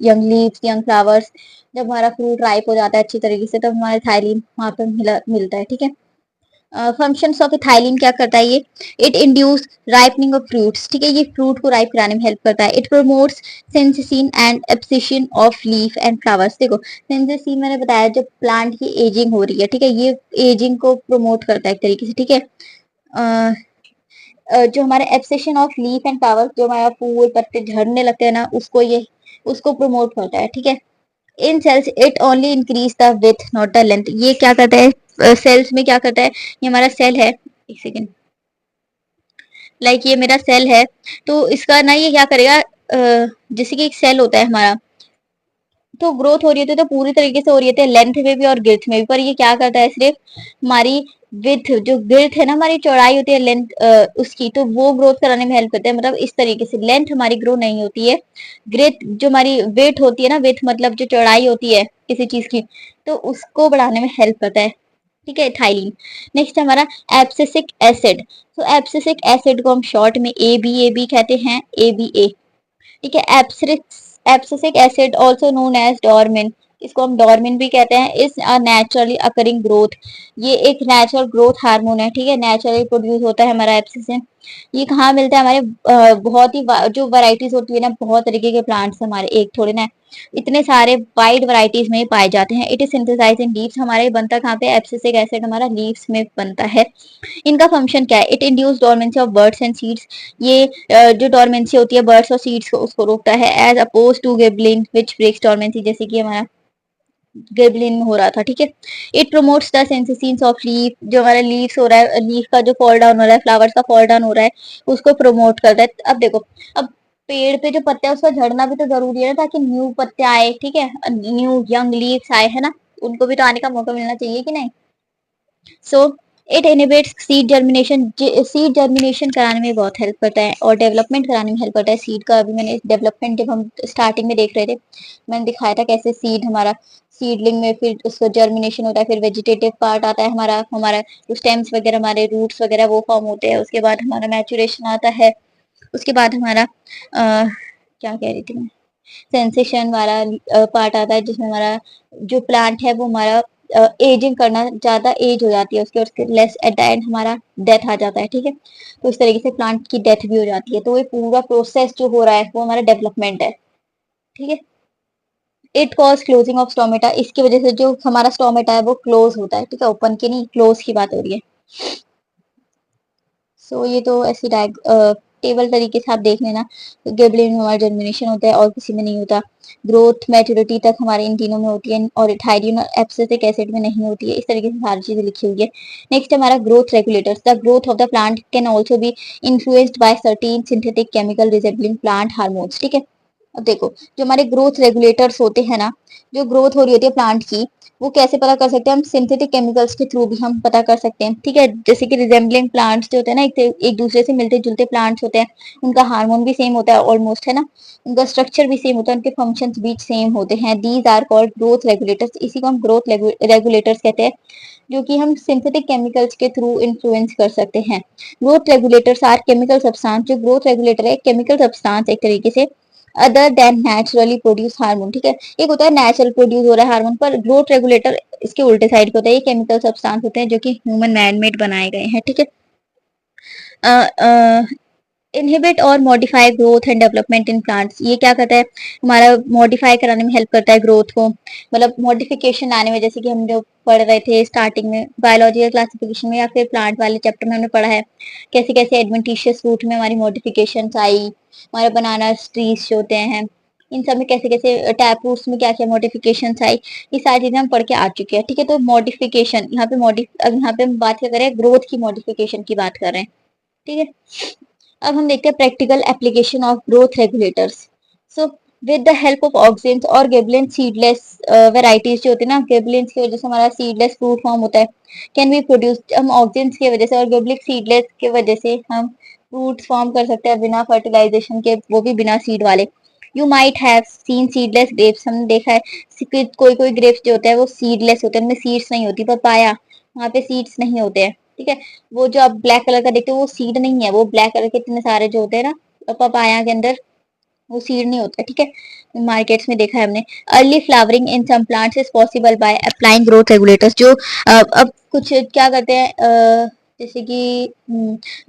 यंग लीव्स, यंग फ्लावर्स, जब हमारा फ्रूट राइप हो जाता है अच्छी तरीके से तब हमारा इथाइलिन वहां पे मिलता है, ठीक है। फंक्शंस ऑफ इथाइलिन क्या करता है, ये it induce ripening of fruits, ठीक है, ये फ्रूट को राइप कराने में हेल्प करता है। It promotes senescence and abscission of leaf and flowers. देखो सेंसेसिन मैंने बताया जब प्लांट की एजिंग हो रही है, ठीक है, ये एजिंग को प्रमोट करता है एक तरीके से, ठीक है। जो हमारे abscission of leaf and flowers, जो हमारा फूल पत्ते झड़ने लगते हैं ना, उसको ये, उसको प्रमोट करता है, ठीक है। In cells it only increase the width not the length. ये क्या करता है सेल्स में, क्या करता है, ये हमारा सेल है, एक सेकेंड, लाइक ये मेरा सेल है, तो इसका ना ये क्या करेगा, जैसे कि एक सेल होता है हमारा, तो ग्रोथ हो रही है तो पूरी तरीके से हो रही है लेंथ में भी और गिर्थ में भी, पर ये क्या करता है सिर्फ हमारी विथ, जो गिर्थ है ना, हमारी चौड़ाई होती है लेंथ उसकी, तो वो ग्रोथ कराने में हेल्प करता है। मतलब इस तरीके से लेंथ हमारी ग्रो नहीं होती है, ग्रेथ जो हमारी वेट होती है ना, वेथ मतलब जो चौड़ाई होती है किसी चीज की, तो उसको बढ़ाने में हेल्प करता है। ठीक है, थाइलिन। नेक्स्ट हमारा एब्सिसिक एसिड। तो एब्सिसिक एसिड को हम शॉर्ट में ए बी कहते हैं, ए। ठीक है, abscisic acid also known as dormin, इसको हम डॉर्मिन भी कहते हैं, is a naturally occurring growth. ये एक नेचुरल ग्रोथ हार्मोन है, ठीक है, नेचुरली प्रोड्यूस होता है हमारा एब्सिसिन। ये कहाँ मिलता है हमारे बहुत ही जो वैरायटीज होती है ना, बहुत तरीके के प्लांट्स हमारे एक थोड़े ना, इतने सारे वाइड वैरायटीज में पाए जाते हैं। It is synthesized in leaves, हमारे बनता कहाँ पे, एब्सिसिक एसिड हमारा लीव्स में बनता है। इनका फंक्शन क्या है, it induce dormancy of birds and seeds. ये जो डोरमेंसी होती है बर्ड्स और सीड्स को, उसको रोकता है, as opposed to gibberellin which breaks dormancy, जैसे कि हमारा गिबलिन में हो रहा था। ठीक है, it promotes the sensations of leaf, जो हमारा लीव्स हो रहा है, लीफ का जो फॉल डाउन हो रहा है, फ्लावर्स का फॉल डाउन हो रहा है, उसको प्रमोट करता है। अब देखो, अब पेड़ पे जो पत्ते है उसका झड़ना भी तो जरूरी है ना, ताकि न्यू पत्ते आए, ठीक है, न्यू यंग लीव्स आए, है ना, उनको भी तो आने का मौका मिलना चाहिए कि नहीं। So it inhibits seed germination, seed germination कराने में बहुत हेल्प करता है और डेवलपमेंट कराने में हेल्प करता है सीड का। अभी मैंने डेवलपमेंट जब हम स्टार्टिंग में देख रहे थे, मैंने दिखाया था कैसे सीड हमारा सीडलिंग में फिर उसका जर्मिनेशन होता है, फिर वेजिटेटिव पार्ट आता है हमारा, हमारा जो स्टेम्स वगैरह, हमारे रूट्स वगैरह वो फॉर्म होते हैं, उसके बाद हमारा मैचुरेशन आता है, उसके बाद हमारा क्या कह रही थी मैं, सेंसेशन वाला पार्ट आता है, जिसमें हमारा जो प्लांट है वो हमारा एजिंग करना, ज्यादा एज हो जाती है उसके, और उसके लेस एट द एंड हमारा डेथ आ जाता है। ठीक है, तो इस तरीके से प्लांट की डेथ भी हो जाती है। तो ये पूरा प्रोसेस जो हो रहा है वो हमारा डेवलपमेंट है। ठीक है, it cause closing of stomata, इसकी वजह से जो हमारा स्टोमेटा है वो क्लोज होता है। ठीक है, ओपन की नहीं, क्लोज की बात हो रही है। सो ये तो ऐसी टेबल तरीके से आप देख लेना, गिबलिन में हमारा जर्मिनेशन होता है और किसी में नहीं होता, ग्रोथ मैच्योरिटी तक हमारे इन तीनों में होती है, और थायरिन और एब्सिसिक एसिड में नहीं होती है। इस तरीके से सारी चीजें लिखी हुई है। नेक्स्ट हमारा growth regulators. The growth of the plant can also be influenced by certain synthetic chemical resembling plant hormones. ठीक है, अब देखो, जो हमारे ग्रोथ रेगुलेटर्स होते हैं ना, जो ग्रोथ हो रही होती है प्लांट की, वो कैसे पता कर सकते हैं हम, सिंथेटिक केमिकल्स के थ्रू भी हम पता कर सकते हैं। ठीक है, जैसे कि रिजेंबलिंग प्लांट्स जो होते हैं ना, एक दूसरे से मिलते जुलते प्लांट्स होते हैं, उनका हार्मोन भी सेम होता है ऑलमोस्ट, है ना, उनका स्ट्रक्चर भी सेम होता है, उनके फंक्शंस भी सेम होते हैं। These are called growth regulators, इसी को हम ग्रोथ रेगुलेटर्स कहते हैं, जो कि हम सिंथेटिक केमिकल्स के थ्रू इन्फ्लुएंस कर सकते हैं। Growth regulators are chemical substance, जो ग्रोथ रेगुलेटर है केमिकल सब्सटेंस एक तरीके से, other than naturally produce hormone. ठीक है, एक होता है नेचुरल प्रोड्यूस हो रहा है हार्मोन, पर ग्रोथ रेगुलेटर इसके उल्टे साइड पे होता है, ये केमिकल सब्सटेंस होते हैं जो कि ह्यूमन मैन मेड बनाए गए हैं। ठीक है, इनहिबिट और modify growth and development in plants, ये क्या करता है, हमारा मॉडिफाई कराने में हेल्प करता है ग्रोथ को, मतलब मॉडिफिकेशन लाने में, जैसे कि हम जो पढ़ रहे थे स्टार्टिंग में बायोलॉजिकल क्लासिफिकेशन में या फिर प्लांट वाले चैप्टर में हमने पढ़ा है, कैसे कैसे एडवेंटिशियस रूट में हमारी मॉडिफिकेशन आई, हमारे बनाना ट्रीज जो होते हैं, इन सब में कैसे कैसे टैप रूट्स में क्या क्या मॉडिफिकेशन आई, ये सारी चीजें हम पढ़ के आ चुके हैं। ठीक है, तो मॉडिफिकेशन यहाँ पे यहाँ पे हम बात क्या करें, ग्रोथ की मॉडिफिकेशन की बात कर रहे हैं। ठीक है, अब हम देखते हैं practical application of growth regulators. So with the help of auxins और गिबलिन सीडलेस वेराइटीज जो होती है ना, गिबलिन की वजह से हमारा सीडलेस फ्रूट फॉर्म होता है, कैन बी प्रोड्यूस, हम ऑक्सिन्स की वजह से और गिबलिक सीडलेस की वजह से हम फ्रूट फॉर्म कर सकते हैं बिना फर्टिलाइजेशन के, वो भी बिना सीड वाले। You might have seen seedless grapes, हमने देखा है कोई कोई ग्रेप्स जो होते हैं वो सीडलेस होते हैं, उनमें सीड्स नहीं होती, पपाया वहाँ पे सीड्स नहीं होते हैं। ठीक है, वो जो आप ब्लैक कलर का देखते हो वो सीड नहीं है, वो ब्लैक कलर के इतने सारे जो होते हैं ना पपाया के अंदर, वो सीड नहीं होता। ठीक है, मार्केट्स में देखा है हमने। Early flowering in some plants is possible by applying growth regulators, जो अब कुछ क्या करते हैं, जैसे कि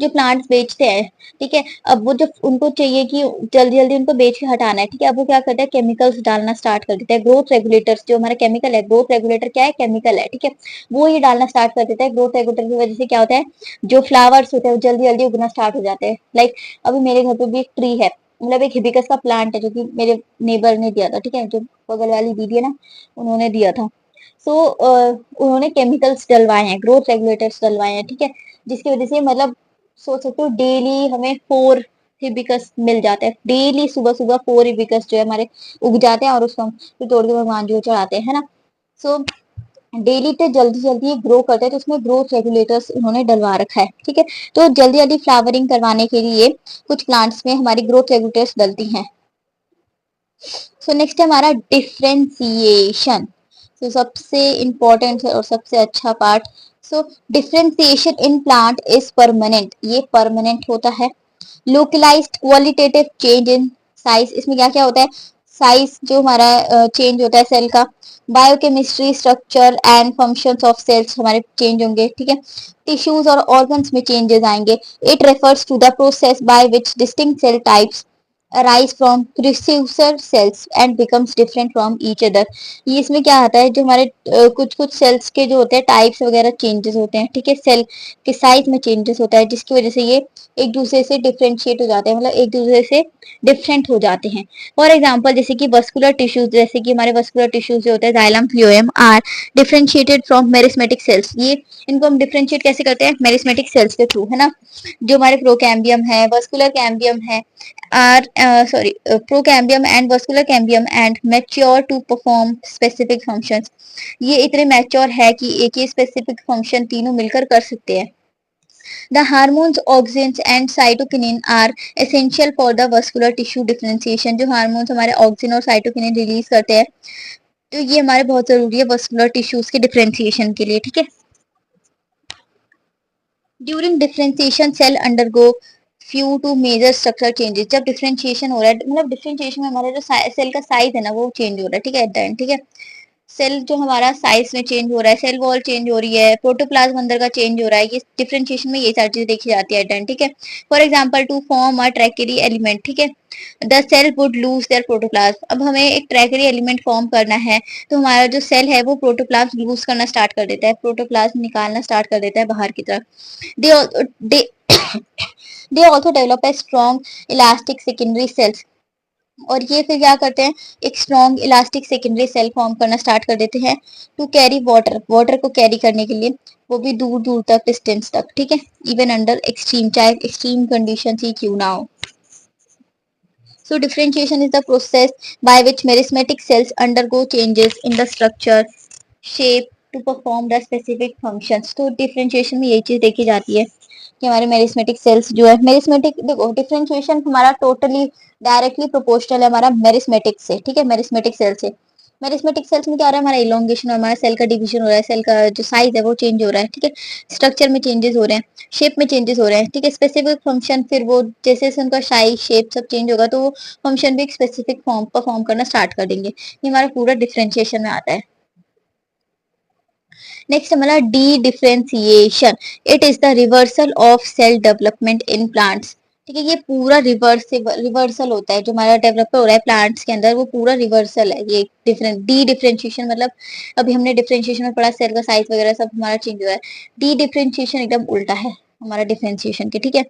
जो प्लांट्स बेचते हैं, ठीक है, अब वो जब उनको चाहिए कि जल्दी जल्दी उनको बेच के हटाना है, ठीक है, अब वो क्या करते हैं, केमिकल्स डालना स्टार्ट कर देते हैं। ग्रोथ रेगुलेटर्स जो हमारा केमिकल है, ग्रोथ रेगुलेटर क्या है, केमिकल है, ठीक है, वो ये डालना स्टार्ट कर देता है। ग्रोथ रेगुलेटर की वजह से क्या होता है, जो फ्लावर्स होते हैं वो जल्दी जल्दी उगना स्टार्ट हो जाते हैं। लाइक अभी मेरे घर पे भी एक ट्री है, मतलब एक हिबिस्कस का प्लांट है जो कि मेरे नेबर ने दिया था, ठीक है, जो बगल वाली दीदी है ना, उन्होंने दिया था। सो उन्होंने केमिकल्स डलवाए हैं, ग्रोथ रेगुलेटर्स डलवाए हैं, ठीक है, जिसकी वजह से मतलब सोच सकते हो डेली हमें 4 हिबिस्कस मिल जाते हैं, डेली सुबह सुबह 4 हिबिस्कस जो है हमारे उग जाते हैं और उसको हम फिर तोड़ के भगवान जी को चढ़ाते हैं, है ना। सो डेली तो जल्दी जल्दी ग्रो करते हैं, तो उसमें ग्रोथ रेगुलेटर्स उन्होंने डलवा रखा है, ठीक है। तो जल्दी जल्दी फ्लावरिंग करवाने के लिए कुछ प्लांट्स में हमारी ग्रोथ रेगुलेटर्स डलती हैं। सो नेक्स्ट है हमारा डिफ्रेंसिएशन। तो सबसे इंपॉर्टेंट और सबसे अच्छा part. So differentiation in plant is permanent, ये परमानेंट होता है। Localized qualitative change in size, इसमें क्या क्या होता है, साइज जो हमारा चेंज होता है सेल का, biochemistry structure and functions of cells हमारे चेंज होंगे, ठीक है। टिश्यूज और ऑर्गन्स में चेंजेस आएंगे। It refers to the process by which distinct cell types arise from precursor cells and becomes different from each other। ये इसमें क्या आता है, जो हमारे कुछ कुछ सेल्स के जो होते हैं टाइप्स वगैरह चेंजेस होते हैं, ठीक है, सेल के साइज में चेंजेस होता है, जिसकी वजह से ये एक दूसरे से डिफ्रेंशिएट हो जाते हैं, मतलब एक दूसरे से डिफरेंट हो जाते हैं। फॉर एग्जाम्पल जैसे कि वस्कुलर टिश्यूज, जैसे कि हमारे वस्कुलर टिश्यूज जो होते हैं xylem phloem are differentiated from meristematic cells. ये इनको हम डिफरेंशिएट कैसे करते हैं, मेरिस्मेटिक सेल्स के थ्रू, है ना। जो हमारे प्रोकैम्बियम है, वस्कुलर कैम्बियम है, are procambium and vascular cambium and mature to perform specific functions. ये इतने मैच्योर है कि एक ही स्पेसिफिक फंक्शन तीनों मिलकर कर सकते हैं। The hormones auxins and cytokinin are essential for the vascular tissue differentiation। जो हार्मोन्स हमारे ऑक्सिन और साइटोकिनिन रिलीज करते हैं, तो ये हमारे बहुत जरूरी है वस्कुलर टिश्यूज के डिफरेंशिएशन के लिए, ठीक है। During differentiation cell undergo few to major structure changes. जब डिफरेंशिएशन हो रहा है, मतलब डिफरेंशिएशन में हमारा जो सेल का साइज है ना वो चेंज हो रहा है, ठीक है, एट द एंड, ठीक है। सेल जो हमारा साइज में चेंज हो रहा है, सेल वॉल चेंज हो रही है, प्रोटोप्लाज्म अंदर का चेंज हो रहा है, ये डिफरेंशिएशन में ये सारी चीजें देखी जाती है एट द एंड, ठीक है। For example to form a tracheary element, ठीक है, the cell would lose their protoplasm. अब हमें एक ट्रैकेरी एलिमेंट फॉर्म करना है, तो हमारा जो सेल है वो प्रोटोप्लाज्म लूज करना स्टार्ट कर देता है, प्रोटोप्लाज्म निकालना स्टार्ट कर देता है बाहर की तरफ। दे they also develop a strong elastic secondary cells। और ये फिर क्या करते हैं, एक strong elastic secondary cell form करना स्टार्ट कर देते हैं टू कैरी वाटर, वाटर को कैरी करने के लिए, वो भी दूर दूर तक, डिस्टेंस तक, ठीक है, इवन अंडर एक्सट्रीम, चाहे एक्सट्रीम कंडीशन ही क्यों ना हो। So differentiation is the process by which merismatic cells undergo changes in the structure, shape to perform the specific functions। तो differentiation में यही चीज देखी जाती है कि हमारे मेरिस्मेटिक सेल्स जो है, मेरिस्मेटिक देखो डिफरेंशिएशन हमारा टोटली डायरेक्टली प्रोपोर्शनल है हमारा मेरिस्मेटिक से, ठीक है, मेरिस्मेटिक सेल से। मेरिस्मेटिक सेल्स में क्या हो रहा है, हमारा इलोंगेशन, हमारा सेल का डिवीजन हो रहा है, सेल का जो साइज है वो चेंज हो रहा है, ठीक है, स्ट्रक्चर में चेंजेस हो रहे हैं, शेप में चेंजेस हो रहे हैं, ठीक है, स्पेसिफिक फंक्शन फिर वो जैसे जैसे उनका साइज शेप सब चेंज होगा तो वो फंक्शन भी एक स्पेसिफिक फॉर्म परफॉर्म करना स्टार्ट कर देंगे। ये हमारा पूरा डिफरेंशिएशन में आता है। नेक्स्ट हमारा dedifferentiation. It is the reversal of cell development in plants, ठीक है, ये पूरा रिवर्सल होता है जो हमारा डेवलप हो रहा है प्लांट्स के अंदर, वो पूरा रिवर्सल है ये डिफरेंट डी डिफरेंशिएशन। मतलब अभी हमने डिफरेंशिएशन में पढ़ा सेल का साइज वगैरह सब हमारा चेंज हुआ है, डी डिफरेंशिएशन एकदम उल्टा है हमारा डिफरेंशिएशन के, ठीक है।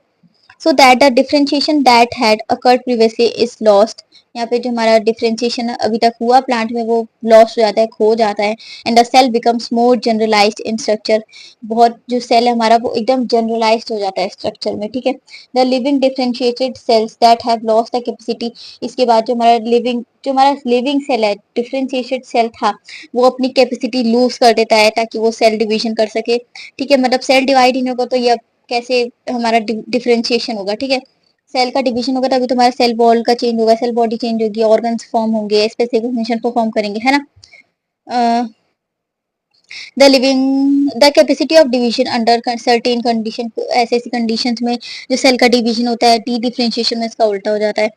so that the differentiation that had occurred previously is lost। यहाँ पे जो हमारा डिफरेंशिएशन अभी तक हुआ प्लांट में वो लॉस हो जाता है, खो जाता है। And the cell becomes more generalized in structure, बहुत जो सेल है हमारा वो एकदम जनरलाइज्ड हो जाता है स्ट्रक्चर में, ठीक है। The living differentiated sales that have lost the capacity. इसके बाद जो हमारा लिविंग सेल है, डिफरेंशिएटेड सेल था, वो अपनी कैपेसिटी लूज कर देता है ताकि वो सेल डिवीजन कर सके, ठीक है। मतलब सेल डिवाइड ही नहीं होगा तो ये कैसे हमारा डिफरेंशिएशन होगा, ठीक है। सेल का डिवीजन होगा तभी तुम्हारा सेल वॉल का चेंज होगा, सेल बॉडी चेंज होगी, ऑर्गन्स फॉर्म होंगे, स्पेसिफिक फंक्शन परफॉर्म करेंगे, है ना। The living the capacity of division under certain condition, ऐसे ऐसी कंडीशंस में जो सेल का डिवीजन होता है डी डिफरेंशिएशन में इसका उल्टा हो जाता है।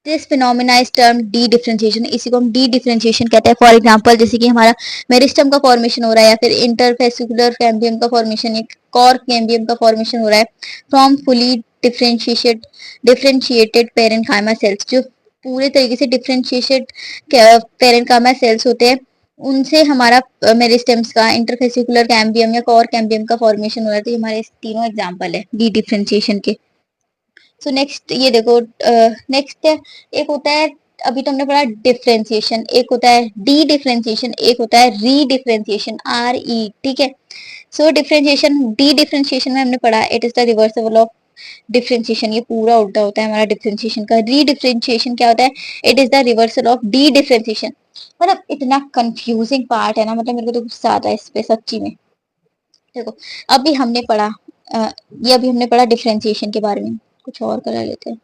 This phenomena is term D differentiation, इसी को हम डी डिफरेंशिएशन कहते हैं। फॉर एग्जांपल जैसे कि हमारा मेरिस्टम का फॉर्मेशन हो रहा है या फिर इंटरफेसिकुलर कैम्बियम का फॉर्मेशन, एक कॉर कैम्बियम का फॉर्मेशन हो रहा है from fully differentiated parenchyma cells. जो पूरे तरीके से डिफरेंशिएटेड पेरेन्काइमा सेल्स होते हैं उनसे हमारा मेरिस्टेम्स का, इंटरफेसिकुलर कैम्बियम या कोर कैम्बियम का फॉर्मेशन हो रहा है। तो ये हमारे तीनों एग्जांपल है डी डिफरेंशिएशन के। सो नेक्स्ट ये देखो, नेक्स्ट एक होता है, अभी तो हमने पढ़ा डिफरेंशिएशन, एक होता है डी डिफरेंशिएशन, एक होता है री डिफरेंशिएशन, आर ई, ठीक है। सो डिफरेंशिएशन, डी डिफरेंशिएशन में हमने पढ़ा it is the reversal of differentiation, ये पूरा उल्टा होता है हमारा डिफरेंशिएशन का। री डिफरेंशिएशन क्या होता है, it is the reversal of D differentiation. मतलब इतना कंफ्यूजिंग पार्ट है ना, मतलब मेरे को तो गुस्सा आता है इस पे सच्ची में। देखो अभी हमने पढ़ा, ये अभी हमने पढ़ा डिफरेंशिएशन के बारे में, कुछ और करा लेते हैं।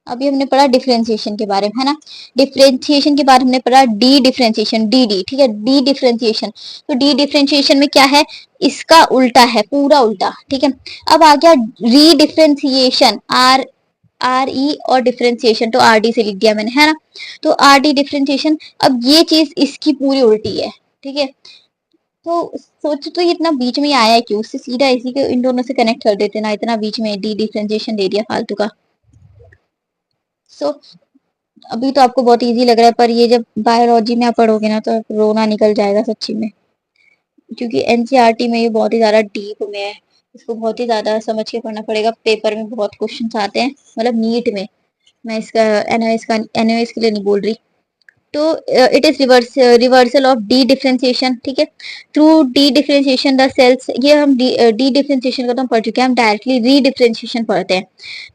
अभी हमने पढ़ा डिफरेंशिएशन के बारे में, है ना। डिफरेंशिएशन के बाद हमने पढ़ा डी डिफरेंशिएशन, डी डी, ठीक है, डी डिफरेंशिएशन। तो डी डिफरेंशिएशन में क्या है, इसका उल्टा है, पूरा उल्टा, ठीक है। अब आ गया री डिफरेंशिएशन, आर, आर ई और डिफरेंशिएशन तो आर डी से लिख दिया मैंने, है ना। तो आर डी डिफरेंशिएशन, अब ये चीज इसकी पूरी उल्टी है, ठीक है। तो सोचो तो ये इतना बीच में ही आया है क्यों, उससे सीधा इसी के इन दोनों से कनेक्ट कर देते ना, इतना बीच में डी डिफरेंशिएशन दे दिया फालतू का। सो अभी तो आपको बहुत इजी लग रहा है, पर ये जब बायोलॉजी में आप पढ़ोगे ना तो रोना निकल जाएगा सच्ची में, क्योंकि एनसीईआरटी में ये बहुत ही ज्यादा डीप में है, इसको बहुत ही ज्यादा समझ के पढ़ना पड़ेगा। पेपर में बहुत क्वेश्चन आते हैं, मतलब नीट में। मैं इसका एनओएस के लिए नहीं बोल रही। तो it is reversal of dedifferentiation, ठीक है। Through dedifferentiation the cells, ये हम डी डिफरेंशिएशन का तो हम पढ़ चुके हैं, हम डायरेक्टली री डिफरेंशिएशन पढ़ते हैं।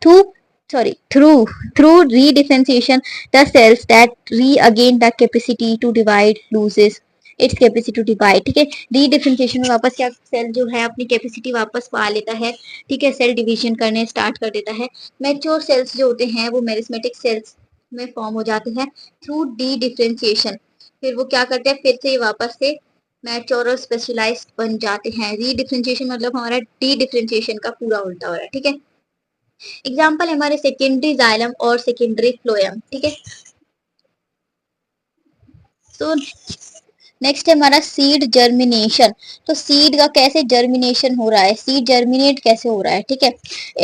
Through sorry through redifferentiation the cells that regain the capacity to divide loses its capacity to divide, ठीक है। रीडिफरेंशिएशन में वापस क्या, सेल जो है अपनी कैपेसिटी वापस पा लेता है, ठीक है, सेल डिवीजन करने स्टार्ट कर देता है। मैच्योर सेल्स जो होते हैं वो मेरिस्मेटिक सेल्स में फॉर्म हो जाते हैं थ्रू डी डिफरेंशिएशन। फिर वो क्या करते हैं, फिर से वापस से मैच्योर और स्पेशलाइज्ड बन जाते हैं। रीडिफरेंशिएशन मतलब हमारा डी डिफरेंशिएशन का पूरा उल्टा हो रहा है, ठीक है। एग्जाम्पल है हमारे सेकेंडरी जाइलम और सेकेंडरी फ्लोएम, ठीक है। तो नेक्स्ट है हमारा सीड जर्मिनेशन। तो सीड का कैसे जर्मिनेशन हो रहा है, सीड जर्मिनेट कैसे हो रहा है, ठीक है।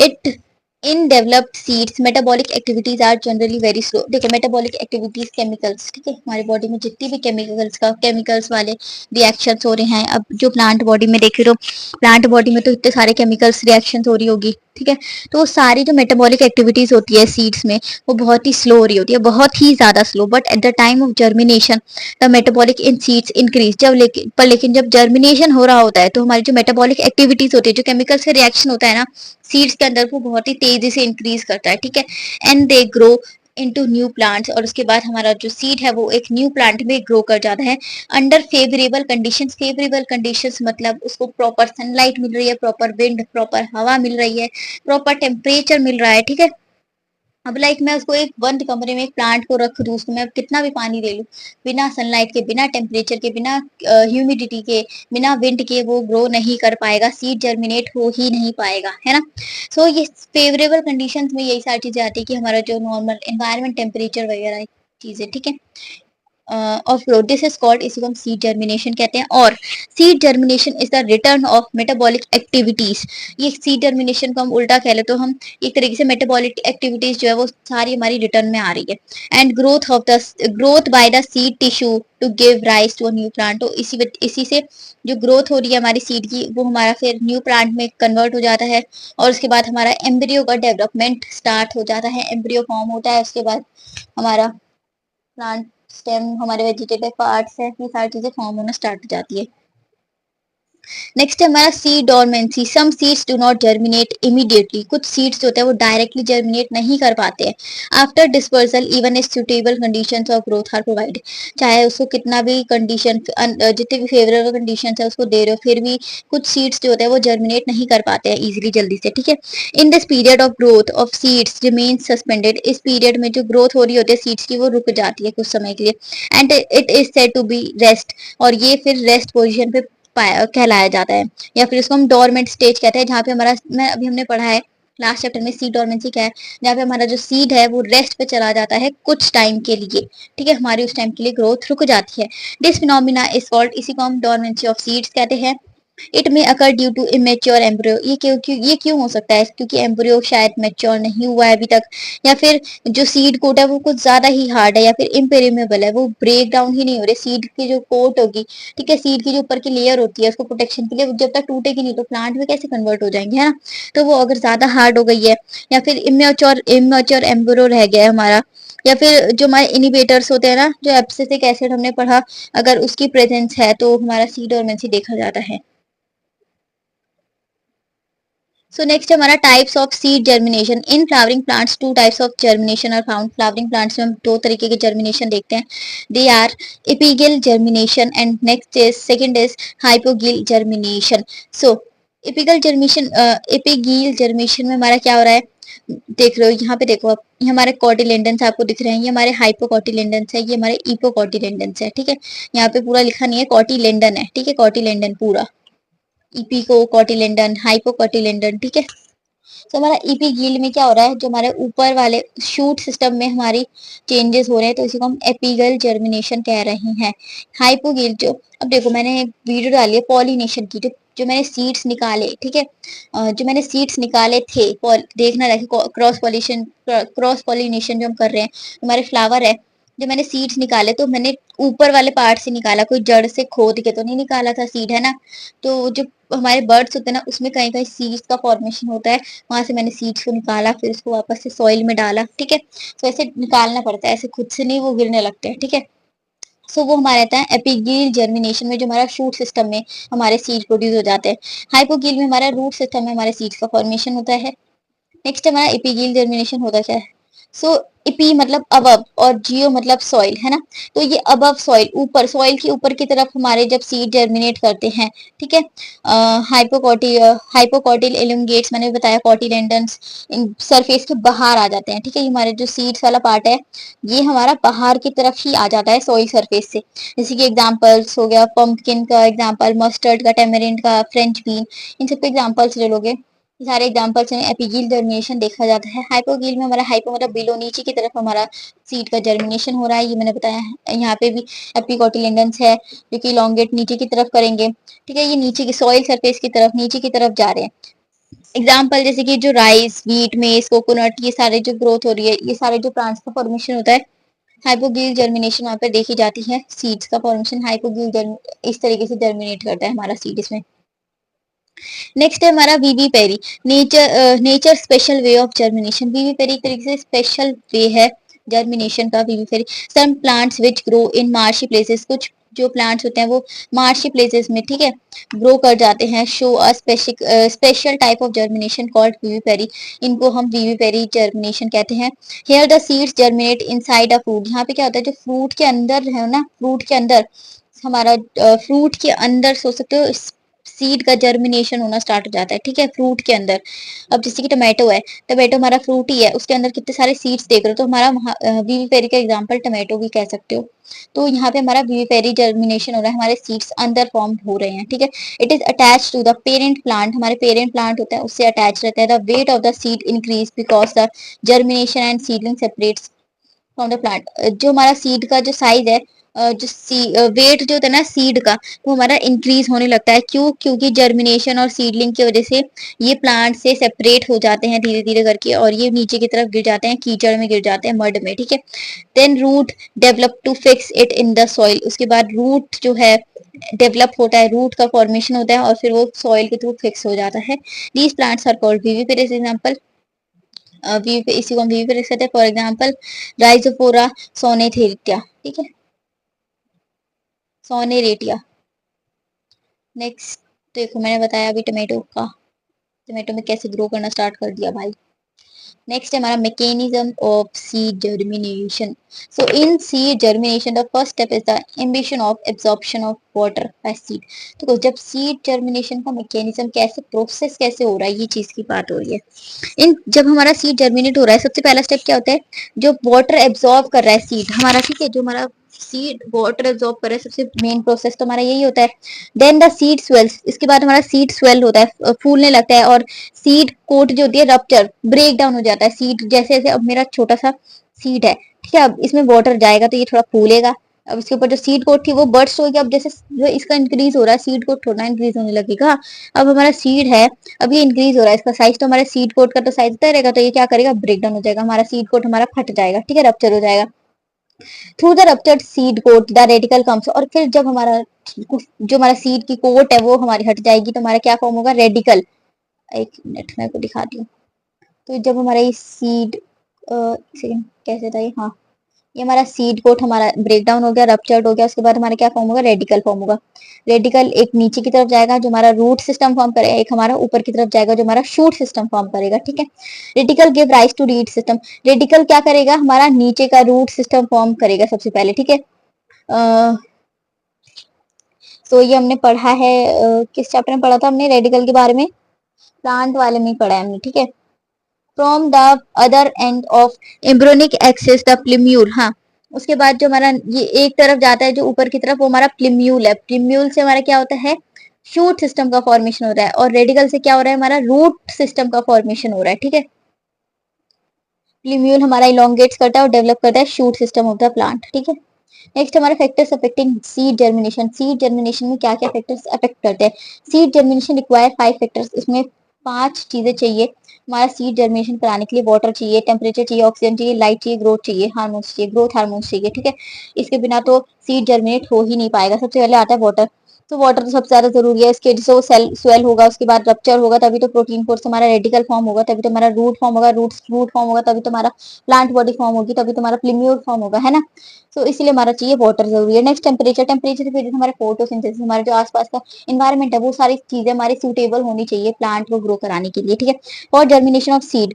It in developed seeds metabolic activities are generally very slow. देखिए मेटाबॉलिक एक्टिविटीज केमिकल्स, ठीक है, हमारे बॉडी में जितनी भी केमिकल्स वाले रिएक्शंस हो रहे हैं, अब जो प्लांट बॉडी में देख रहे हो, प्लांट बॉडी में तो इतने सारे केमिकल्स रिएक्शंस हो रही होगी, ठीक है। तो वो सारी जो मेटाबॉलिक एक्टिविटीज होती है सीड्स में, वो बहुत ही स्लो हो रही होती है, बहुत ही ज्यादा slow. But at the time of germination the metabolic in seeds increase. लेकिन जब जर्मिनेशन हो रहा होता है तो हमारी जो मेटाबॉलिक एक्टिविटीज होती है, जो केमिकल से रिएक्शन होता है ना सीड्स के अंदर, वो बहुत ही तेजी से इंक्रीज करता है, ठीक है। And they grow into new plants, और उसके बाद हमारा जो सीड है वो एक न्यू प्लांट में ग्रो कर जाता है under favourable conditions. Favourable conditions मतलब उसको प्रॉपर सनलाइट मिल रही है, प्रॉपर विंड, प्रॉपर हवा मिल रही है, प्रॉपर टेम्परेचर मिल रहा है, ठीक है। अब लाइक मैं उसको एक बंद कमरे में एक प्लांट को रख दूं, उसको मैं कितना भी पानी दे लूं, बिना सनलाइट के, बिना टेम्परेचर के, बिना ह्यूमिडिटी के, बिना विंड के वो ग्रो नहीं कर पाएगा, सीड जर्मिनेट हो ही नहीं पाएगा, है ना। सो ये फेवरेबल कंडीशंस में यही सारी चीजें आती है कि हमारा जो नॉर्मल एनवायरमेंट टेम्परेचर वगैरह चीजें, ठीक है, of growth, this is called, इसी को हम सीड जर्मिनेशन कहते हैं। और seed germination is the return of metabolic activities. ये सीड जर्मिनेशन को हम उल्टा कह ले तो हम एक तरीके से मेटाबॉलिक एक्टिविटीज जो है वो सारी हमारी रिटर्न में आ रही है। And growth by the seed tissue to give rise to a new plant. तो इसी से जो ग्रोथ हो रही है हमारी सीड की, वो हमारा फिर न्यू प्लांट में कन्वर्ट हो जाता है, और उसके बाद हमारा एम्ब्रियो का डेवलपमेंट स्टार्ट हो जाता है, एम्ब्रियो फॉर्म होता है, उसके बाद हमारा प्लांट स्टेम, हमारे वेजिटेटिव पार्ट्स है, ये सारी चीजें फॉर्म होना स्टार्ट हो जाती है। नेक्स्ट है हमारा seed dormancy. Some seeds do not germinate immediately. कुछ सीड्स होते हैं वो डायरेक्टली जर्मिनेट नहीं कर पाते हैं। After dispersal even is suitable conditions of growth are provided. चाहे उसको कितना भी कंडीशन, जितने भी फेवरेबल कंडीशंस है उसको दे रहे हो, फिर भी कुछ सीड्स जो होते हैं वो जर्मिनेट नहीं कर पाते हैं इजीली, जल्दी से, ठीक है। In this period of growth of seeds remain suspended. इस पीरियड में जो ग्रोथ हो रही होती है सीड्स की, वो रुक जाती है कुछ समय के लिए। And it is said to be rest, और ये फिर रेस्ट पोजिशन पे कहलाया जाता है, या फिर उसको हम डोरमेंट स्टेज कहते हैं, जहाँ पे हमारा, मैं अभी हमने पढ़ा है लास्ट चैप्टर में सीड डोरमेंसी क्या है, जहाँ पे हमारा जो सीड है वो रेस्ट पे चला जाता है कुछ टाइम के लिए, ठीक है, हमारी उस टाइम के लिए ग्रोथ रुक जाती है। दिस फिनोमिना इज कॉल्ड, इसी को हम डोरमेंसी ऑफ सीड्स कहते हैं। इट में occur due to immature embryo, ये क्यों हो सकता है, क्योंकि एम्ब्रियो शायद मेच्योर नहीं हुआ है अभी तक, या फिर जो सीड कोट है वो कुछ ज्यादा ही हार्ड है, या फिर इम्पेरिमेबल है, वो ब्रेक डाउन ही नहीं हो रही। सीड की जो कोट होगी, ठीक है, सीड की जो ऊपर की लेयर होती है उसको प्रोटेक्शन के लिए, जब तक टूटेगी नहीं तो प्लांट में कैसे कन्वर्ट हो जाएंगे, है ना। तो वो अगर ज्यादा हार्ड हो गई है, या फिर इमेच्योर एम्ब्रियो रह गया है हमारा, या फिर जो हमारे इनिवेटर्स होते हैं ना, जो एब्सिसिक एसिड हमने पढ़ा, अगर उसकी प्रेजेंस है तो हमारा सीड डोरमेंसी देखा जाता है। सो नेक्स्ट हमारा types of seed germination in flowering plants. Two types of germination are found. Flowering plants में हम दो तरीके के जर्मिनेशन देखते हैं। They are epigeal germination and next is second is hypogeal germination. So epigeal germination, epigeal germination में हमारा क्या हो रहा है, देख रहे हो यहाँ पे, देखो आप, ये हमारे कॉटिलेंडन्स आपको दिख रहे हैं, ये हमारे हाइपोकॉटिलेंडन्स है, ये हमारे इपोकॉटिलेंडन्स है, ठीक है। यहाँ पे पूरा लिखा नहीं है, कॉटिलेंडन है, ठीक है, कॉटिलेंडन पूरा, इपिको कॉटिलेंडन, हाइपोकॉटिलेंडन, ठीक है। तो हमारा इपीगील में क्या हो रहा है, जो हमारे ऊपर वाले शूट सिस्टम में हमारी चेंजेस हो रहे हैं, तो इसी को हम एपिगल जर्मिनेशन कह रहे हैं। हाइपोगील जो, अब देखो मैंने वीडियो डाली है पॉलिनेशन की, जो मैंने सीड्स निकाले, ठीक है, जो मैंने सीड्स निकाले थे, देखना रखे क्रॉस पॉलिनेशन जो हम कर रहे हैं, हमारे फ्लावर है, जो मैंने सीड्स निकाले तो मैंने ऊपर वाले पार्ट से निकाला, कोई जड़ से खोद के तो नहीं निकाला था सीड, है ना। तो जो हमारे बर्ड्स होते हैं ना, उसमें कहीं कहीं सीड्स का फॉर्मेशन होता है, वहां से मैंने सीड्स को निकाला, फिर उसको वापस से सॉइल में डाला, ठीक है। तो ऐसे निकालना पड़ता है, ऐसे खुद से नहीं वो गिरने लगते हैं, ठीक है। सो वो हमारा रहता है एपिगील जर्मिनेशन में, जो हमारा शूट सिस्टम में हमारे सीड प्रोड्यूस हो जाते हैं। हाइपोगील में हमारा रूट सिस्टम में हमारे सीड्स का फॉर्मेशन होता है। नेक्स्ट हमारा एपिगील जर्मिनेशन होता क्या है। सो इपी मतलब अबव और जियो मतलब सॉइल, है ना। तो ये अबव सॉइल, ऊपर सॉइल की ऊपर की तरफ हमारे जब सीड जर्मिनेट करते हैं, ठीक है, हाइपोकॉटिल एलुंगेट्स, मैंने बताया कॉटिलेंडन्स सरफेस के बाहर आ जाते हैं, ठीक है। ये हमारे जो सीड्स वाला पार्ट है, ये हमारा बाहर की तरफ ही आ जाता है सॉइल सरफेस से। जैसे कि एग्जांपल्स हो गया पंपकिन का एग्जांपल, मस्टर्ड का, टेमेरिंड का, फ्रेंच बीन, इन सब के एग्जांपल्स ले लोगे, ये सारे एग्जांपल्स हैं। एपिगील जर्मिनेशन देखा जाता है। हाइपोगील में हमारा हाइपो मतलब बिलो, नीचे की तरफ हमारा सीड का जर्मिनेशन हो रहा है, ये मैंने बताया है। यहाँ पे भी एपिकोटिलेंडन्स है जो कि लॉन्गेट नीचे की तरफ करेंगे, ठीक है, ये नीचे की सॉइल सरफेस की तरफ, नीचे की तरफ जा रहे हैं। एग्जाम्पल जैसे कि जो राइस, व्हीट, मेज, कोकोनट, ये सारे जो ग्रोथ हो रही है, ये सारे जो प्लांट्स का फॉर्मेशन होता है, हाइपोगील जर्मिनेशन वहां पर देखी जाती है। सीड्स का फॉर्मेशन हाइपोगील इस तरीके से जर्मिनेट करता है हमारा सीड इसमें। नेक्स्ट है हमारा vivipary, nature special way of germination. Vivipary एक तरीके से स्पेशल वे है जर्मिनेशन का। Vivipary, some plants which grow in marshy places, कुछ जो प्लांट्स होते हैं वो मार्शी प्लेसेस में, ठीक है, ग्रो कर जाते हैं। Show a special type of germination called vivipary, इनको हम वीवी पेरी जर्मिनेशन कहते हैं। Here the seeds germinate inside a fruit, यहाँ पे क्या होता है, जो फ्रूट के अंदर है ना, फ्रूट के अंदर हमारा, फ्रूट के अंदर सोच सकते हो सीड का जर्मिनेशन होना स्टार्ट हो जाता है, ठीक है, फ्रूट के अंदर। अब जैसे कि टमाटो है, टमाटो हमारा फ्रूट ही है, उसके अंदर कितने सारे सीड्स देख रहे हो, तो हमारा वीवी पेरी का एग्जांपल टमाटो भी कह सकते हो। तो यहाँ पे हमारा वीवी पेरी जर्मिनेशन हो रहा है, हमारे सीड्स अंदर फॉर्म हो रहे हैं, ठीक है। It is attach to the parent plant, हमारे पेरेंट प्लांट होता है उससे अटैच रहता है। The weight of the seed increase because the germination and seedling separates from the plant. जो हमारा सीड का जो साइज है, जो वेट जो होता है ना सीड का, वो हमारा इंक्रीज होने लगता है। क्यों, क्योंकि जर्मिनेशन और सीडलिंग की वजह से ये प्लांट से सेपरेट हो जाते हैं धीरे धीरे करके, और ये नीचे की तरफ गिर जाते हैं, कीचड़ में गिर जाते हैं, मड में, ठीक है। Then root develop to fix it in the soil, उसके बाद रूट जो है डेवलप होता है, रूट का फॉर्मेशन होता है, और फिर वो सॉइल के थ्रू फिक्स हो जाता है। These plants are called vivipary. Example इसी को हम वीवी पेरी कहते हैं। फॉर एग्जांपल राइजोफोरा सोनेथेरिया, ठीक है, सोनेरेटिया। नेक्स्ट देखो मैंने बताया अभी टमाटो का, टमाटो में कैसे ग्रो करना स्टार्ट कर दिया भाई। नेक्स्ट है हमारा mechanism of seed germination. So in seed germination the first step is the ambition of absorption of water bye seed. तो जब सीड जर्मिनेशन का मैकेनिज्म कैसे, प्रोसेस कैसे हो रहा है, ये चीज की बात हो रही है। इन जब हमारा सीड जर्मिनेट हो रहा है, सबसे पहला स्टेप क्या होता है, जो वाटर एब्जॉर्ब कर रहा है सीड हमारा, ठीक है, जो हमारा सीड वाटर एब्जॉर्ब कर रहा है, सबसे मेन प्रोसेस तो हमारा यही होता है। देन द सीड स्वेल्स, इसके बाद हमारा सीड स्वेल होता है, फूलने लगता है, और सीड कोट जो होती है रप्चर, ब्रेक डाउन हो जाता है सीड। जैसे जैसे अब मेरा छोटा सा सीड है, ठीक है, अब इसमें वाटर जाएगा तो ये थोड़ा फूलेगा, अब इसके ऊपर जो सीड कोट थी वो बर्स्ट हो गया। अब जैसे जो इसका इंक्रीज हो रहा है, सीड कोट थोड़ा इंक्रीज होने लगेगा। अब हमारा सीड है, अब ये इंक्रीज हो रहा है, इसका साइज तो हमारा सीड कोट का तो साइज इतना रहेगा, तो ये क्या करेगा, ब्रेक डाउन हो जाएगा, हमारा सीड कोट हमारा फट जाएगा, ठीक है, रप्चर हो जाएगा। Through the ruptured seed coat the radicle comes, और फिर जब हमारा जो हमारा सीड की कोट है वो हमारी हट जाएगी तो हमारा क्या फॉर्म होगा, रेडिकल। एक मिनट मैं आपको दिखाती हूँ। तो जब हमारा ये सीड कैसे था ये, हाँ, ये हमारा सीड कोट हमारा ब्रेक डाउन हो गया, रप्चर्ड हो गया, उसके बाद हमारा क्या फॉर्म होगा, रेडिकल फॉर्म होगा। रेडिकल एक नीचे की तरफ जाएगा जो हमारा रूट सिस्टम फॉर्म करेगा, एक हमारा ऊपर की तरफ जाएगा जो हमारा शूट सिस्टम फॉर्म करेगा, ठीक है। Radicle give rise to root system, radicle क्या करेगा, हमारा नीचे का रूट सिस्टम फॉर्म करेगा सबसे पहले, ठीक है। तो ये हमने पढ़ा है, किस चैप्टर में पढ़ा था हमने रेडिकल के बारे में, प्लांट वाले में पढ़ा है हमने, ठीक है। From the other end of embryonic axis the plumule, हाँ, उसके बाद जो हमारा ये एक तरफ जाता है जो ऊपर की तरफ, वो हमारा प्लिम्यूल है। प्लिम्यूल से हमारा क्या होता है, शूट सिस्टम का फॉर्मेशन हो रहा है, और रेडिकल से क्या हो रहा है, हमारा रूट सिस्टम का फॉर्मेशन हो रहा है, ठीक है। प्लिम्यूल हमारा इलोंगेट्स करता है और डेवलप करता है shoot system of the plant, ठीक है। नेक्स्ट हमारा factors affecting seed germination, seed germination में क्या क्या फैक्टर्स अफेक्ट करते हैं। सीड जर्मिनेशन रिक्वायर 5 फैक्टर्स, इसमें 5 चीजें चाहिए हमारा सीड जर्मिनेशन कराने के लिए। वाटर चाहिए, टेम्परेचर चाहिए, ऑक्सीजन चाहिए, लाइट चाहिए, ग्रोथ चाहिए, हार्मोन्स चाहिए, ग्रोथ हार्मोन्स चाहिए, ठीक है। इसके बिना तो सीड जर्मिनेट हो ही नहीं पाएगा। सबसे पहले आता है वाटर, तो वाटर तो सबसे ज्यादा जरूरी है, इसके जैसे वो सेल स्वेल होगा, उसके बाद रप्चर होगा, तभी तो प्रोटीन कोर्स हमारा रेडिकल फॉर्म होगा, तभी तो हमारा रूट फॉर्म होगा, रूट फॉर्म होगा, तभी तो हमारा प्लांट बॉडी फॉर्म होगी, तभी तो हमारा प्लिम्यूल फॉर्म होगा, है ना। तो इसलिए हमारा चाहिए वाटर जरूरी है। नेक्स्ट टेम्परेचर, टेम्परेचर फिर हमारे फोटोसिंथेसिस, हमारे जो आसपास का इन्वायरमेंट है, वो सारी चीजें हमारी सूटेबल होनी चाहिए प्लांट को ग्रो कराने के लिए, ठीक है। For germination of seed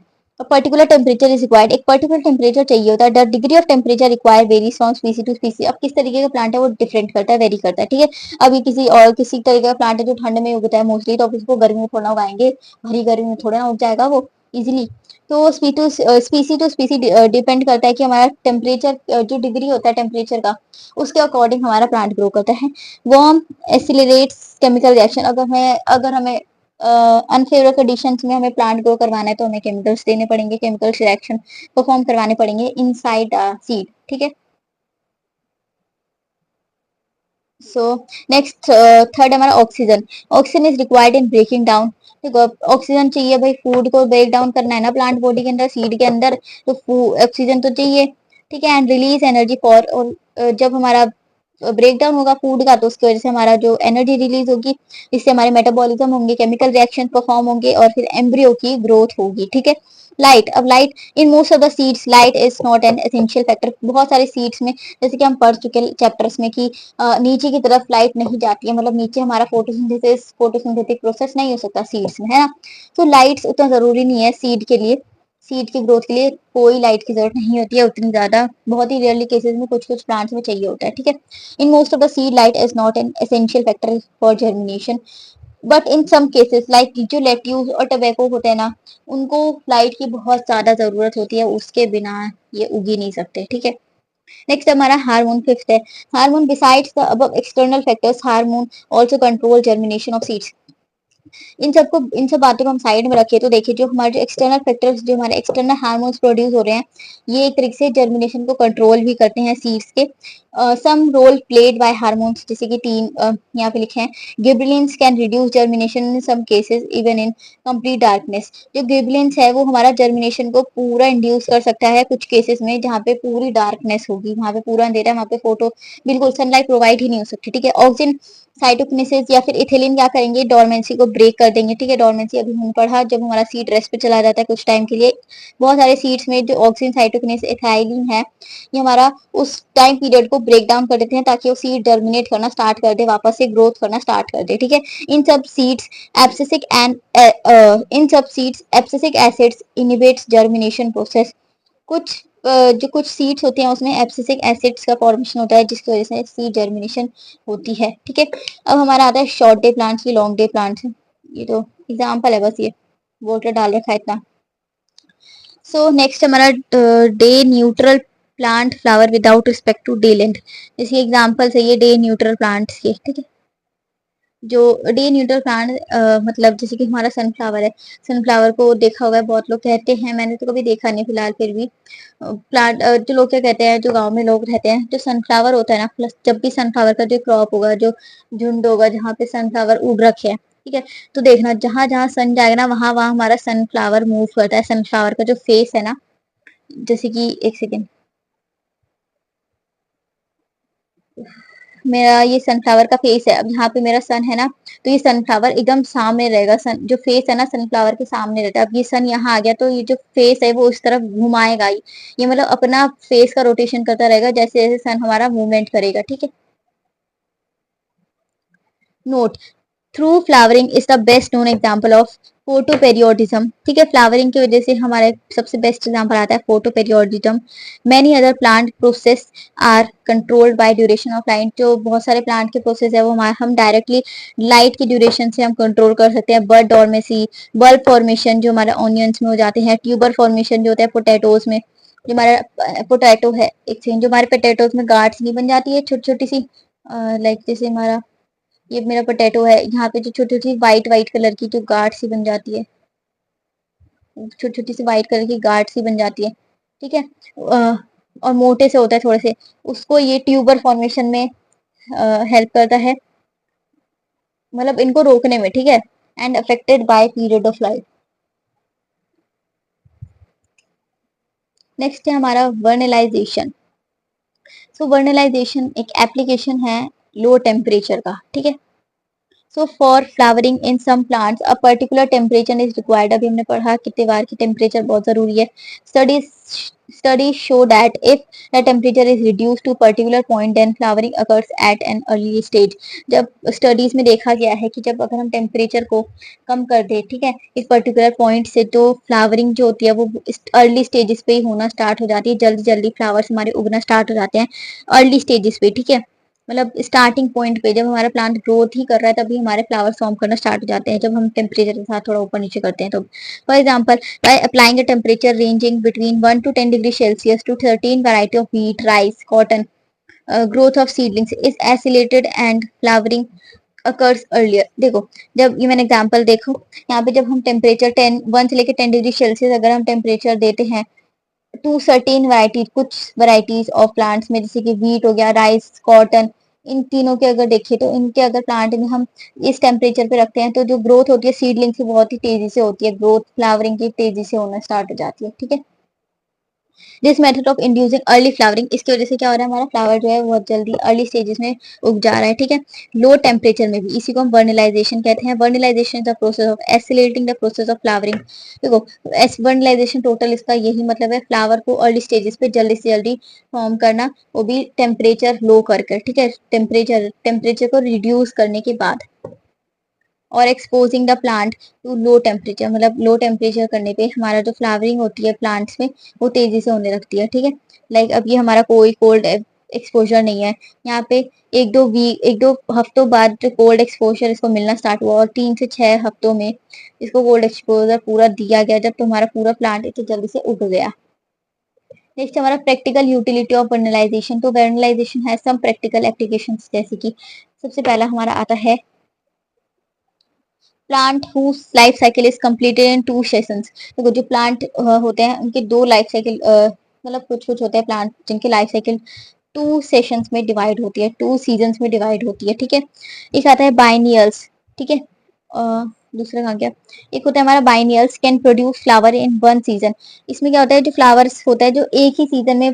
particular temperature is required, एक पर्टिकुलर टेम्परेचर चाहिए होता है। The degree of temperature require varies from species to species, अब किस तरीके का प्लांट है वो डिफरेंट करता है, वेरी करता है, ठीक है। अभी किसी तरीके का प्लांट है जो ठंड में उगता है मोस्टली, तो उसको गर्मी में थोड़ा उगाएंगे, भरी गर्मी में थोड़ा ना उग जाएगा वो इजिली। तो स्पीसी टू स्पीसी डिपेंड करता है कि हमारा टेम्परेचर जो डिग्री होता है टेम्परेचर का, उसके अकॉर्डिंग हमारा प्लांट ग्रो करता है। वार्म एसिलरेट्स केमिकल रिएक्शन, अगर हमें अनफेवरेबल कंडीशंस में हमें प्लांट ग्रो करवाना है तो हमें केमिकल्स देने पड़ेंगे, केमिकल्स रिएक्शन परफॉर्म करवाने पड़ेंगे इनसाइड सीड, ठीक है। सो नेक्स्ट थर्ड हमारा oxygen, oxygen is required in breaking down, देखो ऑक्सीजन चाहिए भाई, फूड को ब्रेक डाउन करना है ना प्लांट बॉडी के अंदर, सीड के अंदर, तो ऑक्सीजन तो चाहिए, ठीक है। एंड रिलीज एनर्जी फॉर, और जब हमारा ब्रेक डाउन होगा फूड का तो उसकी वजह से हमारा जो एनर्जी रिलीज होगी, इससे हमारे मेटाबॉलिज्म होंगे, केमिकल रिएक्शन परफॉर्म होंगे, और फिर एम्ब्रियो की ग्रोथ होगी, ठीक है। लाइट, अब light in most of the seeds light is not an essential factor, बहुत सारे सीड्स में जैसे कि हम पढ़ चुके चैप्टर्स में कि नीचे की तरफ लाइट नहीं जाती है, मतलब नीचे हमारा फोटोसिंथेटिक प्रोसेस नहीं हो सकता सीड्स में, है ना। तो लाइट्स उतना जरूरी नहीं है सीड के लिए, सीड की ग्रोथ के लिए कोई लाइट की जरूरत नहीं होती है उतनी ज्यादा, बहुत ही रेयरली केसेस में कुछ कुछ प्लांट्स में चाहिए होता है, ठीक है। In most of the seed light is not an essential factor for germination, but in some cases like जो लेट्यूस और टबैको होते हैं ना, उनको लाइट की बहुत ज्यादा जरूरत होती है, उसके बिना ये उग ही नहीं सकते, ठीक है। नेक्स्ट हमारा हार्मोन, फिफ्थ है। Hormone besides the above external factors, hormone also control germination of seeds. इन सब बातों को हम साइड में रखें तो देखिए जो हमारे जो एक्सटर्नल फैक्टर्स, जो हमारे एक्सटर्नल हार्मोन्स प्रोड्यूस हो रहे हैं, ये एक तरीके से जर्मिनेशन को कंट्रोल भी करते हैं सीड्स के। Some role played by hormones, जैसे कि तीन यहाँ पे लिखे हैं। Gibberellins can reduce germination in some cases even in complete darkness, जो गिबरेलिंस है वो हमारा जर्मिनेशन को पूरा इंड्यूस कर सकता है कुछ केसेस में, जहाँ पे पूरी डार्कनेस होगी, वहां पे पूरा अंधेरा है, वहां पे फोटो बिल्कुल सनलाइट प्रोवाइड ही नहीं हो सकती, ठीक है। ऑक्सीजन साइटोकिनेसिस या फिर इथिलीन क्या करेंगे, डोरमेंसी को ब्रेक कर देंगे, ठीक है। डोरमेंसी अभी हमने पढ़ा, जब हमारा सीड रेस्ट पे चला जाता है कुछ टाइम के लिए, बहुत सारे सीड्स में जो ऑक्सीजन साइटोकिनेसिस इथाइलिन है, ये हमारा उस टाइम पीरियड को ब्रेक डाउन कर देते हैं ताकि वो सीड जर्मिनेट करना स्टार्ट कर दे, वापस से ग्रोथ करना स्टार्ट कर दे, ठीक है। इन सब सीड्स एब्सिसिक एंड इन सब seeds abscisic acids inhibits germination process, कुछ जो कुछ सीड्स होती हैं उसमें एब्सिसिक एसिड्स का फॉर्मेशन होता है जिसकी वजह से सीड जर्मिनेशन होती है, ठीक है। अब हमारा आता है शॉर्ट डे प्लांट्स की लॉन्ग डे प्लांट्स, ये तो एग्जांपल है बस, ये वोटर डाल रखा है इतना। सो नेक्स्ट हमारा day neutral plant flower without respect to day length, जैसे एग्जांपल्स है ये डे न्यूट्रल प्लांट्स के, ठीक है। जो डे न्यूट्रल प्लांट मतलब जैसे कि हमारा सनफ्लावर है, सनफ्लावर को देखा होगा बहुत लोग कहते हैं, मैंने तो कभी देखा नहीं फिलहाल, फिर भी प्लांट जो लोग क्या कहते हैं, जो गांव में लोग रहते हैं, जो सनफ्लावर होता है ना, प्लस जब भी सनफ्लावर का जो क्रॉप होगा, जो झुंड होगा जहाँ पे सनफ्लावर उग रखे हैं, ठीक है, तो देखना जहां जहां सन जाएगा ना, वहां वहां हमारा सनफ्लावर मूव करता है, सनफ्लावर का जो फेस है ना, जैसे कि एक सेकेंड, मेरा ये सनफ्लावर का फेस है, अब यहाँ पे मेरा सन है ना, तो ये सनफ्लावर एकदम सामने रहेगा, सन जो फेस है ना सनफ्लावर के सामने रहता है, अब ये सन यहाँ आ गया तो ये जो फेस है वो उस तरफ घुमाएगा ही, ये मतलब अपना फेस का रोटेशन करता रहेगा जैसे जैसे सन हमारा मूवमेंट करेगा, ठीक है। Note, through flowering is the best known example of photoperiodism, ठीक है, फ्लावरिंग की वजह से हमारे सबसे बेस्ट एग्जाम्पल आता है photoperiodism. Many other plant process are controlled by duration of light, जो बहुत सारे प्लांट के प्रोसेस है वो हम डायरेक्टली लाइट की ड्यूरेशन से हम कंट्रोल कर सकते हैं। बर्ड डॉर्मेसी, बल्ब फॉर्मेशन जो हमारे ऑनियंस में हो जाते हैं, ट्यूबर फॉर्मेशन जो होता है पोटैटोज में, जो हमारा पोटैटो है, एक सेकंड, जो हमारे पोटैटोज में गार्ड्स नहीं बन जाती है छोटी छोटी सी, लाइक जैसे हमारा ये मेरा पोटैटो है, यहाँ पे जो छोटी छोटी व्हाइट व्हाइट कलर की जो गार्ड सी बन जाती है, छोटी छोटी सी व्हाइट कलर की गार्ड सी बन जाती है, ठीक है, और मोटे से होता है थोड़े से, उसको ये ट्यूबर फॉर्मेशन में हेल्प करता है, मतलब इनको रोकने में, ठीक है, and affected by period of life. Next है हमारा वर्नलाइजेशन। सो वर्नलाइजेशन एक एप्लीकेशन है लो टेम्परेचर का, ठीक है। So for flowering in some plants a particular temperature is required, अभी हमने पढ़ा कितने बार की टेम्परेचर बहुत जरूरी है। Studies studies show that if the temperature is reduce to particular point then flowering occurs at an early stage. जब studies में देखा गया है कि जब अगर हम टेम्परेचर को कम कर दे, ठीक है, एक पर्टिकुलर पॉइंट से, तो फ्लावरिंग जो होती है वो अर्ली स्टेजेस पे ही होना स्टार्ट हो जाती है, जल्दी जल्दी फ्लावर्स हमारे उगना स्टार्ट हो जाते हैं अर्ली स्टेजेस पे, ठीक है, मतलब स्टार्टिंग पॉइंट पे जब हमारा प्लांट ग्रोथ ही कर रहा है तभी हमारे फ्लावर्स फॉर्म करना स्टार्ट हो जाते हैं, जब हम टेम्परेचर के साथ थोड़ा ऊपर नीचे करते हैं तो। For example, by applying a temperature ranging between 1 to 10 degree Celsius to 13 variety of wheat, rice, cotton, growth of seedlings is accelerated and flowering occurs earlier. देखो, जब ये मैंने एग्जांपल देखो, यहाँ पे जब हम टेम्परेचर 1 से लेकर 10 डिग्री सेल्सियस अगर हम टेम्परेचर देते हैं टू सर्टेन वैरायटी, कुछ वैरायटीज ऑफ प्लांट्स में, जैसे कि वीट हो गया, राइस, कॉटन, इन तीनों के अगर देखें तो इनके अगर प्लांट में हम इस टेम्परेचर पे रखते हैं तो जो ग्रोथ होती है सीडलिंग की बहुत ही तेजी से होती है, ग्रोथ फ्लावरिंग की तेजी से होना स्टार्ट हो जाती है, ठीक है। This method of inducing early flowering, इसकी वजह से क्या हो रहा है, हमारा फ्लावर जो है बहुत जल्दी अर्ली स्टेजेस में उग जा रहा है, ठीक है, लो टेम्परेचर में भी, इसी को हम वर्नलाइजेशन कहते हैं। Vernalization is the process of oscillating the process of flowering. देखो, वर्नलाइजेशन टोटल इसका यही मतलब है, फ्लावर को अर्ली स्टेजेस पे जल्दी से जल्दी फॉर्म करना, वो भी टेम्परेचर लो करके, ठीक है, टेम्परेचर को रिड्यूस करने के बाद, और exposing the plant to low temperature, मतलब लो टेम्परेचर करने पे हमारा जो फ्लावरिंग होती है प्लांट्स में वो तेजी से होने लगती है, ठीक है। लाइक अब ये हमारा कोई कोल्ड एक्सपोजर नहीं है, यहाँ पे एक दो हफ्तों बाद जो कोल्ड एक्सपोजर इसको मिलना स्टार्ट हुआ और 3 से 6 हफ्तों में इसको कोल्ड एक्सपोजर पूरा दिया गया, जब तुम्हारा पूरा प्लांट इतनी जल्दी से उग गया। नेक्स्ट हमारा प्रैक्टिकल यूटिलिटी ऑफ वर्नलाइजेशन। तो वर्नलाइजेशन है सम प्रैक्टिकल एप्लीकेशंस, जैसे कि सबसे पहला हमारा आता है plant whose life cycle is completed in 2 sessions. देखो, जो प्लांट होते हैं उनके 2 लाइफ साइकिल, मतलब कुछ कुछ होते हैं प्लांट जिनकी लाइफ साइकिल 2 सेशंस में डिवाइड होती है, 2 सीजन्स में डिवाइड होती है, ठीक है। एक आता है बाइनियल्स, ठीक है, दूसरा कहाँ गया, एक होता है हमारा biennials can produce flower in 1 season. इसमें क्या होता है, जो फ्लावर्स होता है जो एक ही सीजन में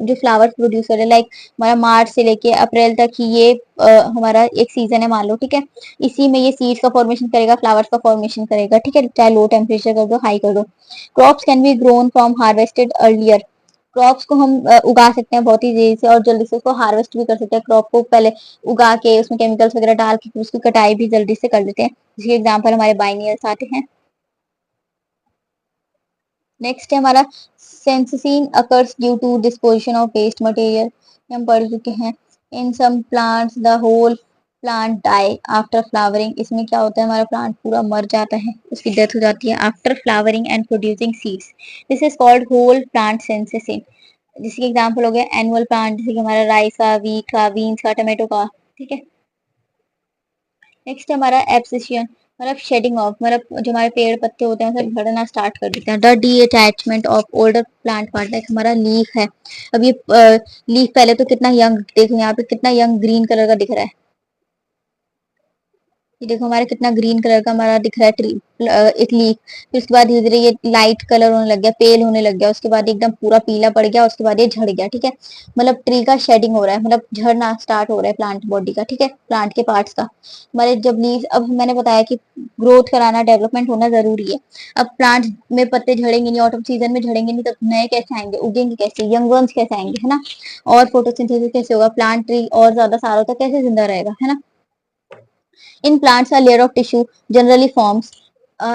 जो फ्लावर्स प्रोड्यूस हो रहे हैं, लाइक हमारा मार्च से लेके अप्रैल तक ही ये हमारा एक सीजन है मान लो, ठीक है, इसी में ये सीड्स का फॉर्मेशन करेगा, फ्लावर्स का फॉर्मेशन करेगा, ठीक है, चाहे लो टेम्परेचर कर दो हाई कर दो। Crops can be grown from harvested earlier, crops को हम उगा सकते हैं बहुत ही तेजी से और जल्दी से उसको हार्वेस्ट भी कर सकते हैं, क्रॉप को पहले उगा के उसमें केमिकल्स वगैरह डाल के उसकी कटाई भी जल्दी से कर देते हैं, जिसके एग्जाम्पल हमारे बाइनियल्स आते हैं। नेक्स्ट है हमारा senescence occurs due to disposition of waste material, हम पढ़ चुके हैं। In some plants the whole plant die after flowering, इसमें क्या होता है, हमारा प्लांट पूरा मर जाता है, उसकी डेथ हो जाती है after flowering and producing seeds, this is called whole plant senescence. जिसके एग्जाम्पल हो गया एनुअल प्लांट, जैसे कि हमारा राइस का, वीट का, बीन्स का, टमाटो का, ठीक है। नेक्स्ट हमारा एब्सिशन, मतलब शेडिंग ऑफ, मतलब जो हमारे पेड़ पत्ते होते हैं सब झड़ना स्टार्ट कर देते हैं। The D attachment of older plant part, like हमारा लीफ है, अब ये लीफ पहले तो कितना यंग, देखो यहाँ पे कितना यंग ग्रीन कलर का दिख रहा है, ये देखो हमारा कितना ग्रीन कलर का हमारा दिख रहा है ट्री, एक लीफ। फिर उसके बाद धीरे धीरे ये लाइट कलर होने लग गया, पेल होने लग गया, उसके बाद एकदम पूरा पीला पड़ गया, उसके बाद ये झड़ गया, ठीक है। मतलब ट्री का शेडिंग हो रहा है, मतलब झड़ना स्टार्ट हो रहा है प्लांट बॉडी का, ठीक है, प्लांट के पार्ट्स का। हमारे जब लीव, अब मैंने बताया कि ग्रोथ कराना, डेवलपमेंट होना जरूरी है। अब प्लांट में पत्ते झड़ेंगे नहीं, ऑटम सीजन में झड़ेंगे नहीं, तो नए कैसे आएंगे, उगेंगे कैसे, यंग वंस कैसे आएंगे, है ना। और फोटोसिंथेसिस कैसे होगा, प्लांट ट्री और ज्यादा सालों तक कैसे जिंदा रहेगा, है ना। In plants, a layer of tissue generally forms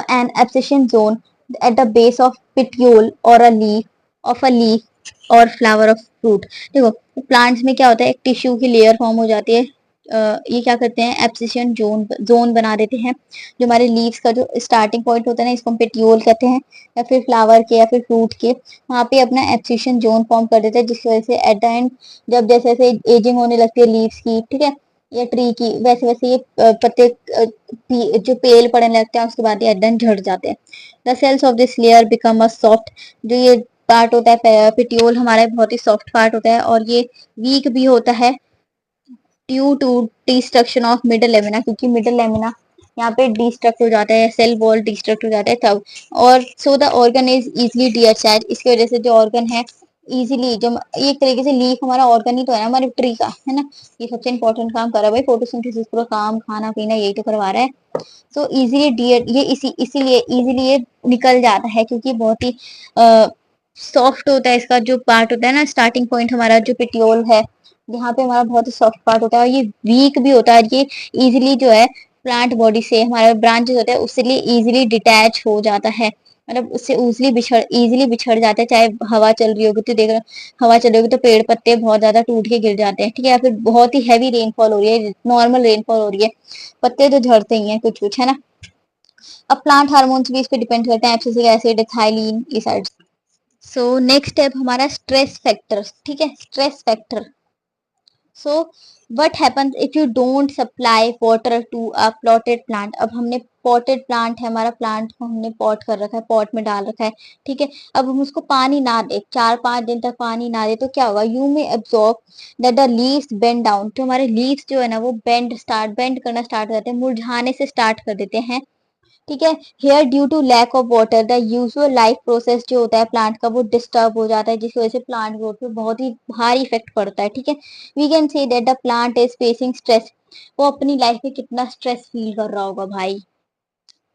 an abscission zone at the base of petiole or a leaf or flower of fruit. देखो प्लांट्स में क्या होता है, एक टिश्यू की लेयर फॉर्म हो जाती है, ये क्या करते हैं, एब्सिशन जोन बना देते हैं। जो हमारे लीव्स का जो स्टार्टिंग पॉइंट होता है ना, इसको हम पेटियोल कहते हैं, या फिर फ्लावर के या फिर फ्रूट के, वहां पे अपना एब्सिशन जोन फॉर्म कर देते हैं, जिसकी वजह से एट द एंड जब जैसे जैसे एजिंग होने लगती है लीव्स की, ठीक है, या ट्री की, वैसे वैसे ये पत्ते जो पेल पड़ने लगते हैं, उसके बाद ये एकदम झड़ जाते हैं। The cells of this layer become a soft, जो ये पार्ट होता है पिटियोल हमारा बहुत ही सॉफ्ट पार्ट होता है, और ये वीक भी होता है due to destruction of middle lamina, क्योंकि मिडल लेमिना यहाँ पे डिस्ट्रक्ट हो जाता है, सेल वॉल डिस्ट्रक्ट हो जाता है तब। और so the organ is easily detach, इसकी वजह से जो ऑर्गन है इजीली, जो एक तरीके से लीफ हमारा ऑर्गन ही तो है ना हमारे ट्री का, है ना। ये सबसे इंपॉर्टेंट काम कर रहा है भाई, फोटोसिंथेसिस पूरा काम, खाना पीना यही तो करवा रहा है। सो इजीली डियर, ये इसीलिए इजीली ये निकल जाता है, क्योंकि बहुत ही सॉफ्ट होता है इसका जो पार्ट होता है ना, स्टार्टिंग पॉइंट हमारा जो पिटियोल है, यहाँ पे हमारा बहुत ही सॉफ्ट पार्ट होता है, और ये वीक भी होता है, ये इजीली जो है प्लांट बॉडी से हमारा ब्रांचेस होते हैं उससे लिए इजीली डिटैच हो जाता है, मतलब उससे इजीली बिछड़ जाता है, चाहे हवा चल रही होगी तो देख रहे, हवा चल रही होगी तो पेड़ पत्ते बहुत ज्यादा टूट के गिर जाते हैं, ठीक है, या फिर बहुत ही हैवी रेनफॉल हो रही है, नॉर्मल रेनफॉल हो रही है, पत्ते तो झड़ते ही हैं कुछ कुछ, है ना। अब प्लांट हार्मोन्स भी इस पे डिपेंड करते हैं, एब्सिसिक एसिड, थाइलीन, ये साइड। सो नेक्स्ट स्टेप हमारा स्ट्रेस फैक्टर, ठीक है, stress factor. So what happens if you don't supply water to a potted plant, अब हमने पॉटेड प्लांट है हमारा, प्लांट को हमने पॉट कर रखा है, पॉट में डाल रखा है, ठीक है, अब हम उसको पानी ना दे, 4-5 दिन तक पानी ना दे, तो क्या होगा, यू में absorb that the leaves bend down, तो हमारे लीव्स जो है ना वो बेंड करना स्टार्ट कर देते हैं, मुरझाने से स्टार्ट कर देते हैं, ठीक है। Here due to lack of water the usual life process जो होता है प्लांट का वो डिस्टर्ब हो जाता है, जिसकी वजह से प्लांट ग्रोथ पे बहुत ही भारी इफेक्ट पड़ता है, ठीक है। We can say that the plant is facing stress, वो अपनी लाइफ में कितना स्ट्रेस फील कर रहा होगा भाई।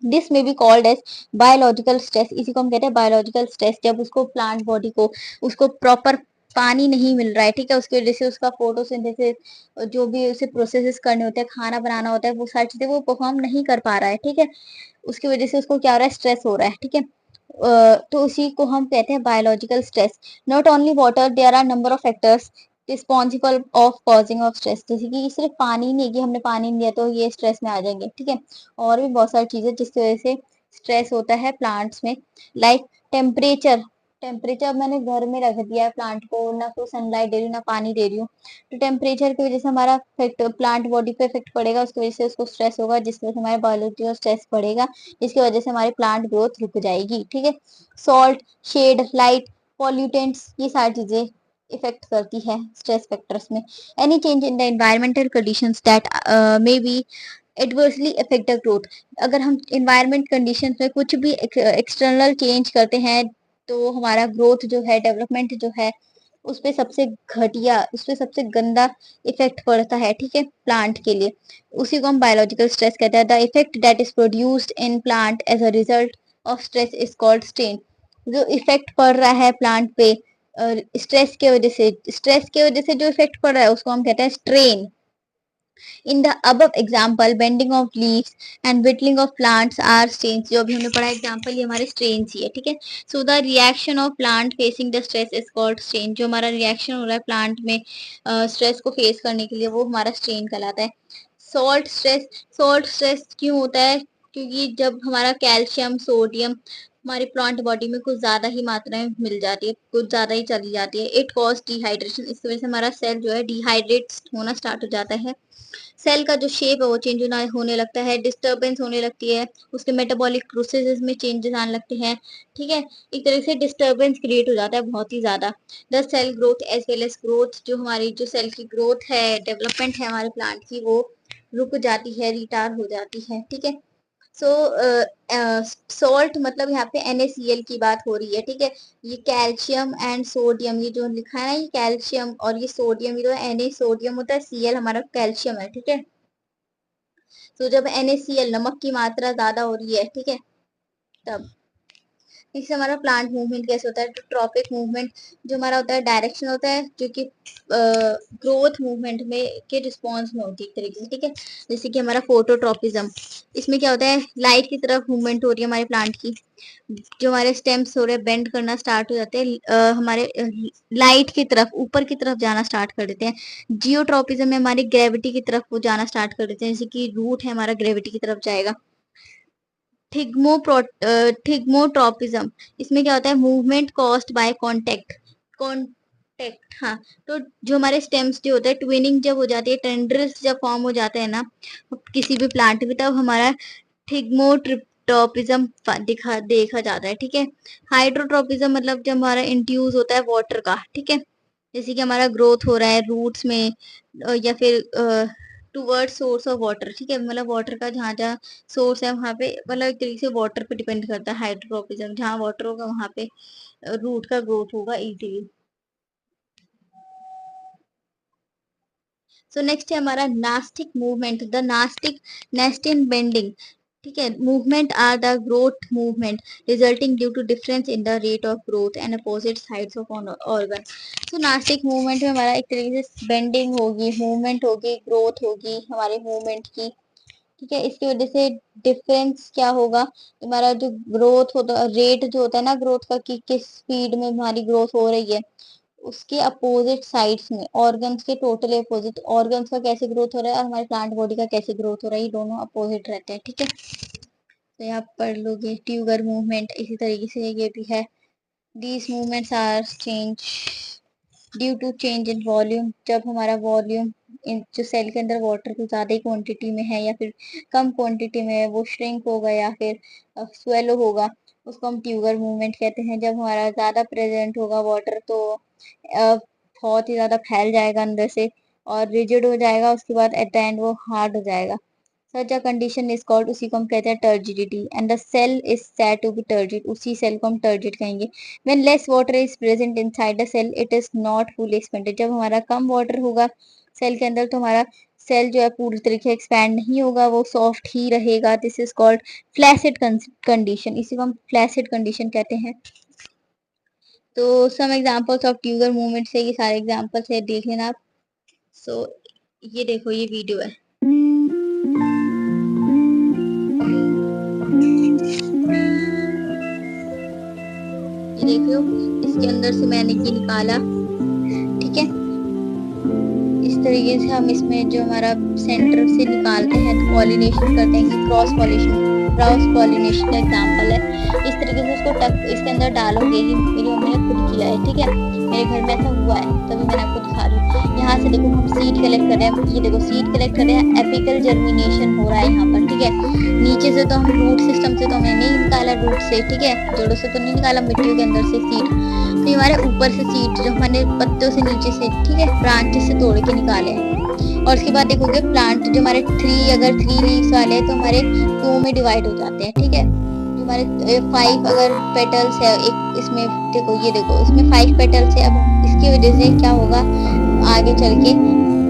This may be called as biological stress, इसी को हम कहते हैं बायोलॉजिकल स्ट्रेस, जब उसको प्लांट बॉडी को उसको प्रॉपर पानी नहीं मिल रहा है, ठीक है, उसकी वजह से उसका फोटोसिंथेसिस जो भी उसे प्रोसेसेस करने होते हैं, खाना बनाना होता है, वो सारी चीजें वो परफॉर्म नहीं कर पा रहा है, ठीक है, उसकी वजह से उसको क्या हो रहा है, स्ट्रेस हो रहा है, ठीक है। तो उसी को हम कहते हैं biological stress. Not only water, there are number of factors responsible of causing of stress, जैसे कि सिर्फ पानी नहीं है कि हमने पानी नहीं दिया तो ये स्ट्रेस में आ जाएंगे, ठीक है, और भी बहुत सारी चीजें जिसकी वजह से स्ट्रेस होता है प्लांट्स में, लाइक टेम्परेचर। टेम्परेचर मैंने घर में रख दिया है प्लांट को, ना कोई सनलाइट दे रही हूँ ना पानी दे रही हूँ, तो टेम्परेचर की वजह से हमारा प्लांट बॉडी पे इफेक्ट पड़ेगा, उसकी वजह से उसको स्ट्रेस होगा, जिसकी वजह से हमारे बायोलॉजी का स्ट्रेस बढ़ेगा, जिसकी वजह से हमारी प्लांट ग्रोथ रुक जाएगी, ठीक है। सॉल्ट, शेड, लाइट, पॉल्यूटेंट्स, ये सारी चीजें इफेक्ट करती है स्ट्रेस फैक्टर्स में। Any change in the environmental conditions that may be adversely affect the growth, अगर हम इन्वायरमेंट कंडीशंस में कुछ भी एक्सटर्नल चेंज करते हैं, तो हमारा ग्रोथ जो है, डेवलपमेंट जो है, उस पे सबसे घटिया, उस पे सबसे गंदा इफेक्ट पड़ता है, ठीक है, प्लांट के लिए। उसी को हम बायोलॉजिकल स्ट्रेस कहते हैं। The effect that is produced in plant as a result of stress is called strain, जो इफेक्ट पड़ रहा है प्लांट पे स्ट्रेस के वजह से जो इफेक्ट पड़ रहा है उसको हम कहते हैं strain. In the above example bending of leaves and whittling of plants are strains, जो अभी हमने पढ़ा एग्जांपल, ये हमारे strains ही है, ठीक है। So the reaction of plant facing the stress is called strain, जो हमारा रिएक्शन हो रहा है प्लांट में स्ट्रेस को फेस करने के लिए, वो हमारा स्ट्रेन कहलाता है। सॉल्ट स्ट्रेस क्यों होता है, क्योंकि जब हमारा कैल्शियम, सोडियम हमारी प्लांट बॉडी में कुछ ज्यादा ही मात्रा में मिल जाती है, कुछ ज्यादा ही चली जाती है। इट कॉज डिहाइड्रेशन, इसकी वजह से हमारा सेल जो है डिहाइड्रेट होना स्टार्ट हो जाता है। सेल का जो शेप है वो चेंज होने लगता है, डिस्टरबेंस होने लगती है, उसके मेटाबॉलिक प्रोसेसेस में चेंजेस आने लगते हैं। ठीक है, एक तरह से डिस्टरबेंस क्रिएट हो जाता है बहुत ही ज्यादा। The cell growth as well as growth, जो हमारी जो सेल की ग्रोथ है, डेवलपमेंट है हमारे प्लांट की, वो रुक जाती है, रिटार्ड हो जाती है। ठीक है, सो सॉल्ट मतलब यहाँ पे NaCl की बात हो रही है। ठीक है, ये कैल्शियम एंड सोडियम, ये जो लिखा है ना, ये कैल्शियम और ये सोडियम, ये तो Na सोडियम होता है, Cl हमारा कैल्शियम है। ठीक है, तो जब NaCl नमक की मात्रा ज्यादा हो रही है, ठीक है, तब इससे हमारा प्लांट मूवमेंट कैसे होता है, तो ट्रॉपिक मूवमेंट जो हमारा होता है, डायरेक्शन होता है जो कि ग्रोथ मूवमेंट में के रिस्पॉन्स में होती है एक तरीके से। ठीक है, जैसे कि हमारा फोटोट्रॉपिज्म, इसमें क्या होता है, लाइट की तरफ मूवमेंट हो रही है हमारे प्लांट की, जो हमारे स्टेम्स हो रहे हैं बेंड करना स्टार्ट हो जाते हैं, हमारे लाइट की तरफ, ऊपर की तरफ जाना स्टार्ट कर देते हैं। जियोट्रॉपिज्म में हमारी ग्रेविटी की तरफ वो जाना स्टार्ट कर देते हैं, जैसे कि रूट है हमारा ग्रेविटी की तरफ जाएगा। थिग्मोट्रोपिज्म, इसमें क्या होता है, मूवमेंट कॉज्ड बाय कांटेक्ट। हाँ, तो जो हमारे स्टेम्स जो होते हैं, ट्विनिंग जब हो जाती है, टेंड्रिल्स जब फॉर्म हो जाते हैं ना किसी भी प्लांट में, तब हमारा थिग्मोट्रोपिज्म देखा जाता है। ठीक है, हाइड्रोट्रोपिज्म मतलब जब हमारा इंड्यूस होता है वाटर का। ठीक है, जैसे कि हमारा ग्रोथ हो रहा है रूट्स में, या फिर टूवर्ड सोर्स ऑफ वाटर। ठीक है, मतलब वाटर का जहाँ जहाँ सोर्स है वहां पे, मतलब एक तरीके से वाटर पे डिपेंड करता है हाइड्रोट्रोपिज्म, जहाँ वाटर होगा वहां पे रूट का ग्रोथ होगा इजीली। सो नेक्स्ट है हमारा nastic movement, the nastic nest in bending. ठीक है, movement are the growth movement resulting due to difference in the rate of growth and opposite sides of organ. तो नास्टिक मूवमेंट में हमारा एक तरीके से बेंडिंग होगी, मूवमेंट होगी, ग्रोथ होगी हमारे मूवमेंट की। ठीक है, इसकी वजह से डिफरेंस क्या होगा, हमारा जो ग्रोथ होता रेट जो होता है ना ग्रोथ का, कि किस स्पीड में हमारी ग्रोथ हो रही है, उसके अपोजिट साइड्स में ऑर्गन्स के टोटली अपोजिट, ऑर्गन्स का कैसे ग्रोथ हो रहा है और हमारे प्लांट बॉडी का कैसे ग्रोथ हो रहा है, ये दोनों अपोजिट रहते हैं। ठीक है, तो यहाँ पढ़ लोगे ट्यूगर मूवमेंट, इसी तरीके से ये भी है। These movements are change due to change in volume, जब हमारा वॉल्यूम जो सेल के अंदर वाटर को ज्यादा ही क्वांटिटी में है या फिर कम क्वांटिटी में है, वो श्रिंक होगा या फिर स्वेलो होगा, उसको हम ट्यूगर मूवमेंट कहते हैं। जब हमारा ज्यादा प्रेजेंट होगा वाटर, तो बहुत ही ज्यादा फैल जाएगा अंदर से और रिजिड हो जाएगा, उसके बाद एट द एंड वो हार्ड हो जाएगा। Such a condition is called, उसी को हम कहते हैं turgidity, and the cell is said to be turgid, उसी सेल को हम टर्जिड कहेंगे। When less water is present inside the cell, it is not fully expanded, जब हमारा कम वाटर होगा सेल के अंदर, तो हमारा सेल जो है पूरी तरीके से एक्सपैंड नहीं होगा, वो सॉफ्ट ही रहेगा। This is called flaccid condition, इसी को हम फ्लैसिड कंडीशन कहते हैं। तो सम एग्जांपल्स ऑफ ट्यूगर मूवमेंट से, ये सारे एग्जांपल्स है, देख लेना आप। सो ये देखो, ये वीडियो है, ये देख लो, इसके अंदर से मैंने ये निकाला। ठीक है, इस तरीके से हम इसमें जो हमारा सेंटर से निकालते हैं, तो पॉलिनेशन करते हैं, कि क्रॉस पॉलिनेशन का एग्जांपल है। इस तरीके से उसको टक इसके अंदर डालोगे, ये मेरी मम्मी ने खुद किया है। ठीक है, मेरे घर में ऐसा हुआ है, तभी मैंने आपको दिखा रही हूँ। यहाँ से देखो हम सीड कलेक्ट कर रहे हैं, ये देखो सीड कलेक्ट कर रहे हैं, एपिकल जर्मिनेशन हो रहा है यहाँ पर। ठीक है, नीचे से तो हम रूट सिस्टम से तो हमने नहीं निकाला, रूट से, ठीक है, जड़ों से तो नहीं निकाला, मिट्टियों के अंदर से सीड, तो ये हमारे ऊपर से सीड जो हमने पत्तों से नीचे से, ठीक है, ब्रांचेस से तोड़ के निकाले हैं। और उसके बाद देखोगे प्लांट जो हमारे अगर 3 लीव्स वाले हैं, तो हमारे 2 में डिवाइड हो जाते हैं। ठीक है, जो हमारे 5 अगर पेटल्स है एक इसमें, देखो ये देखो, इसमें 5 पेटल्स है। अब इसकी वजह से क्या होगा आगे चल के,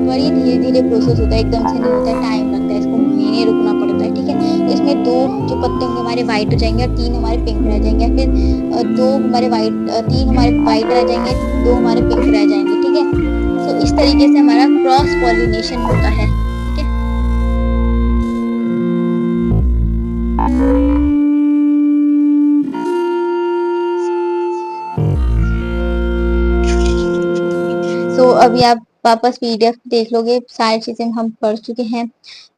बड़ी धीरे धीरे प्रोसेस होता है, एकदम से नहीं होता है, टाइम लगता है, इसको महीने रुकना पड़ता है। ठीक है, तो इसमें 2 जो पत्ते होंगे हमारे व्हाइट हो जाएंगे और 3 हमारे पिंक रह जाएंगे, फिर 2 हमारे व्हाइट, 3 हमारे व्हाइट रह जाएंगे, 2 हमारे पिंक रह जाएंगे। ठीक है, तो इस तरीके से हमारा क्रॉस पॉलिनेशन होता है। ठीक है, सो अभी आप वापस PDF देख लोगे, सारी चीजें हम पढ़ चुके हैं।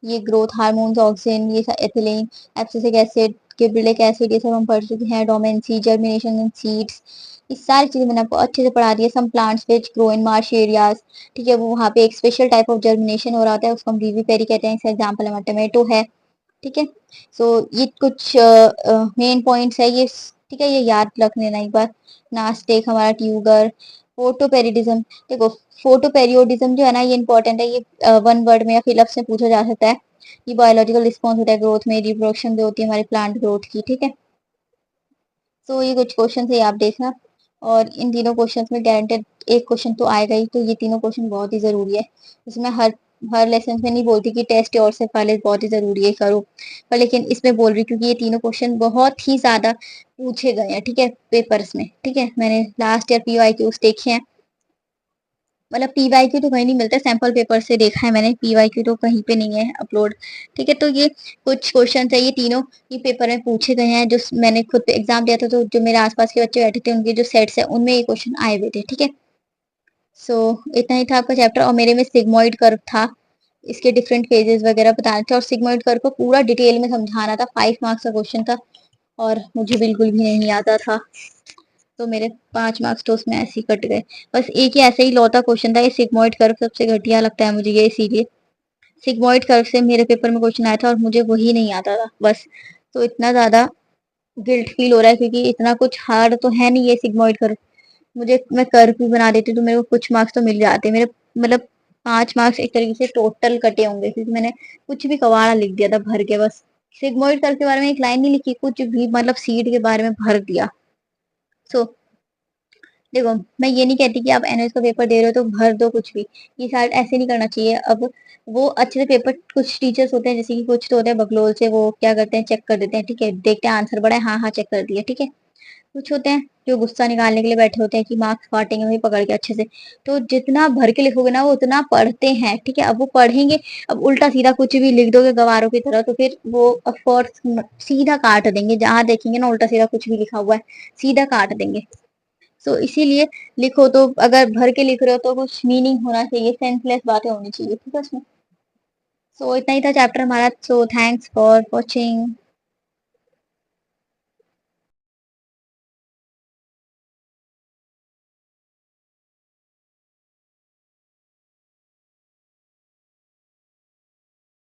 ये ग्रोथ हार्मोन्स, ऑक्सीजन, ये ethylene, abscisic acid, gibberellic acid ये सब हम पढ़ चुके हैं, डोमेंसी, जर्मिनेशन इन सीड्स, ये सारी चीजें मैंने आपको अच्छे से पढ़ा दी है। Some plants which grow in marsh areas, ठीक है, वो वहाँ पे एक स्पेशल टाइप ऑफ जर्मिनेशन हो रहा होता है, उसको हम विविपेरी कहते हैं। इसका एग्जाम्पल हमारा टमाटो है, ठीक है। सो ये कुछ मेन पॉइंट्स है ये, ठीक है, ये याद रख लेना एक बार। नास्टेक हमारा ट्यूगर, फोटोपेरिडिज्म, देखो फोटोपेरियोडिज्म जो है ना ये इंपॉर्टेंट है, ये वन वर्ड में या फिलअप से पूछा जा सकता है। ये बायोलॉजिकल रिस्पॉन्स होता है ग्रोथ में, रिप्रोडक्शन जो होती है हमारी प्लांट ग्रोथ की, ठीक है। तो ये कुछ क्वेश्चन है, आप देखना। और इन तीनों क्वेश्चंस में गारंटेड एक क्वेश्चन तो आएगा ही, तो ये तीनों क्वेश्चन बहुत ही जरूरी है। इसमें हर हर लेसन में नहीं बोलती कि टेस्ट और से पहले बहुत ही जरूरी है करो, पर लेकिन इसमें बोल रही क्योंकि ये तीनों क्वेश्चन बहुत ही ज्यादा पूछे गए हैं, ठीक है, पेपर्स में, ठीक है। मैंने लास्ट ईयर PYQs देखे हैं, मतलब PYQ तो कहीं नहीं मिलता, सैंपल पेपर से देखा है मैंने, PYQ तो कहीं पे नहीं है अपलोड, ठीक है। तो ये कुछ क्वेश्चन है, ये तीनों ये पेपर में पूछे गए हैं, जो मैंने खुद एग्जाम दिया था, तो जो मेरे आसपास के बच्चे बैठे थे उनके जो सेट्स है उनमें ये क्वेश्चन आए हुए थे, ठीक है। सो इतना ही था आपका चैप्टर, और मेरे में सिग्मोइड कर्व था, इसके डिफरेंट फेजेस वगैरह बताने थे, और सिग्मोइड कर्व को पूरा डिटेल में समझाना था। 5 मार्क्स का क्वेश्चन था और मुझे बिल्कुल भी नहीं आता था, तो मेरे 5 मार्क्स तो उसमें ऐसे ही कट गए। बस एक ही ऐसे ही लौता क्वेश्चन था, ये सिग्मोइड कर्व सबसे घटिया लगता है मुझे ये, इसीलिए सिग्मोइड कर्व से मेरे पेपर में क्वेश्चन आया था और मुझे वही नहीं आता था बस। तो इतना ज्यादा गिल्ट फील हो रहा है क्योंकि इतना कुछ हार्ड तो है नहीं ये सिग्मोइड कर्व, मुझे मैं कर्व भी बना देती तो मेरे को कुछ मार्क्स तो मिल जाते मेरे, मतलब 5 मार्क्स एक तरीके से टोटल कटे होंगे, क्योंकि मैंने कुछ भी कवाड़ा लिख दिया था भर के बस। सिग्मोइड कर्व के बारे में एक लाइन नहीं लिखी, कुछ भी मतलब सीड के बारे में भर दिया। सो देखो, मैं ये नहीं कहती कि आप NS का पेपर दे रहे हो तो भर दो कुछ भी, ये शायद ऐसे नहीं करना चाहिए। अब वो अच्छे से पेपर, कुछ टीचर्स होते हैं जैसे कि कुछ तो होते हैं बकलोल से, वो क्या करते हैं चेक कर देते हैं, ठीक है, देखते हैं आंसर बड़ा है, हाँ हाँ चेक कर दिया, ठीक है। कुछ होते हैं जो गुस्सा निकालने के लिए बैठे होते हैं कि मार्क्स काटेंगे वही पकड़ के अच्छे से, तो जितना भर के लिखोगे ना वो उतना पढ़ते हैं, ठीक है। अब वो पढ़ेंगे, अब उल्टा सीधा कुछ भी लिख दोगे गवारों की तरह तो फिर वो ऑफकोर्स सीधा काट देंगे, जहां देखेंगे ना उल्टा सीधा कुछ भी लिखा हुआ है सीधा काट देंगे। सो इसीलिए लिखो तो अगर भर के लिख रहे हो तो कुछ मीनिंग होना चाहिए, सेंसलेस बातें होनी चाहिए, ठीक है उसमें। सो इतना ही था चैप्टर हमारा, सो थैंक्स फॉर वॉचिंग।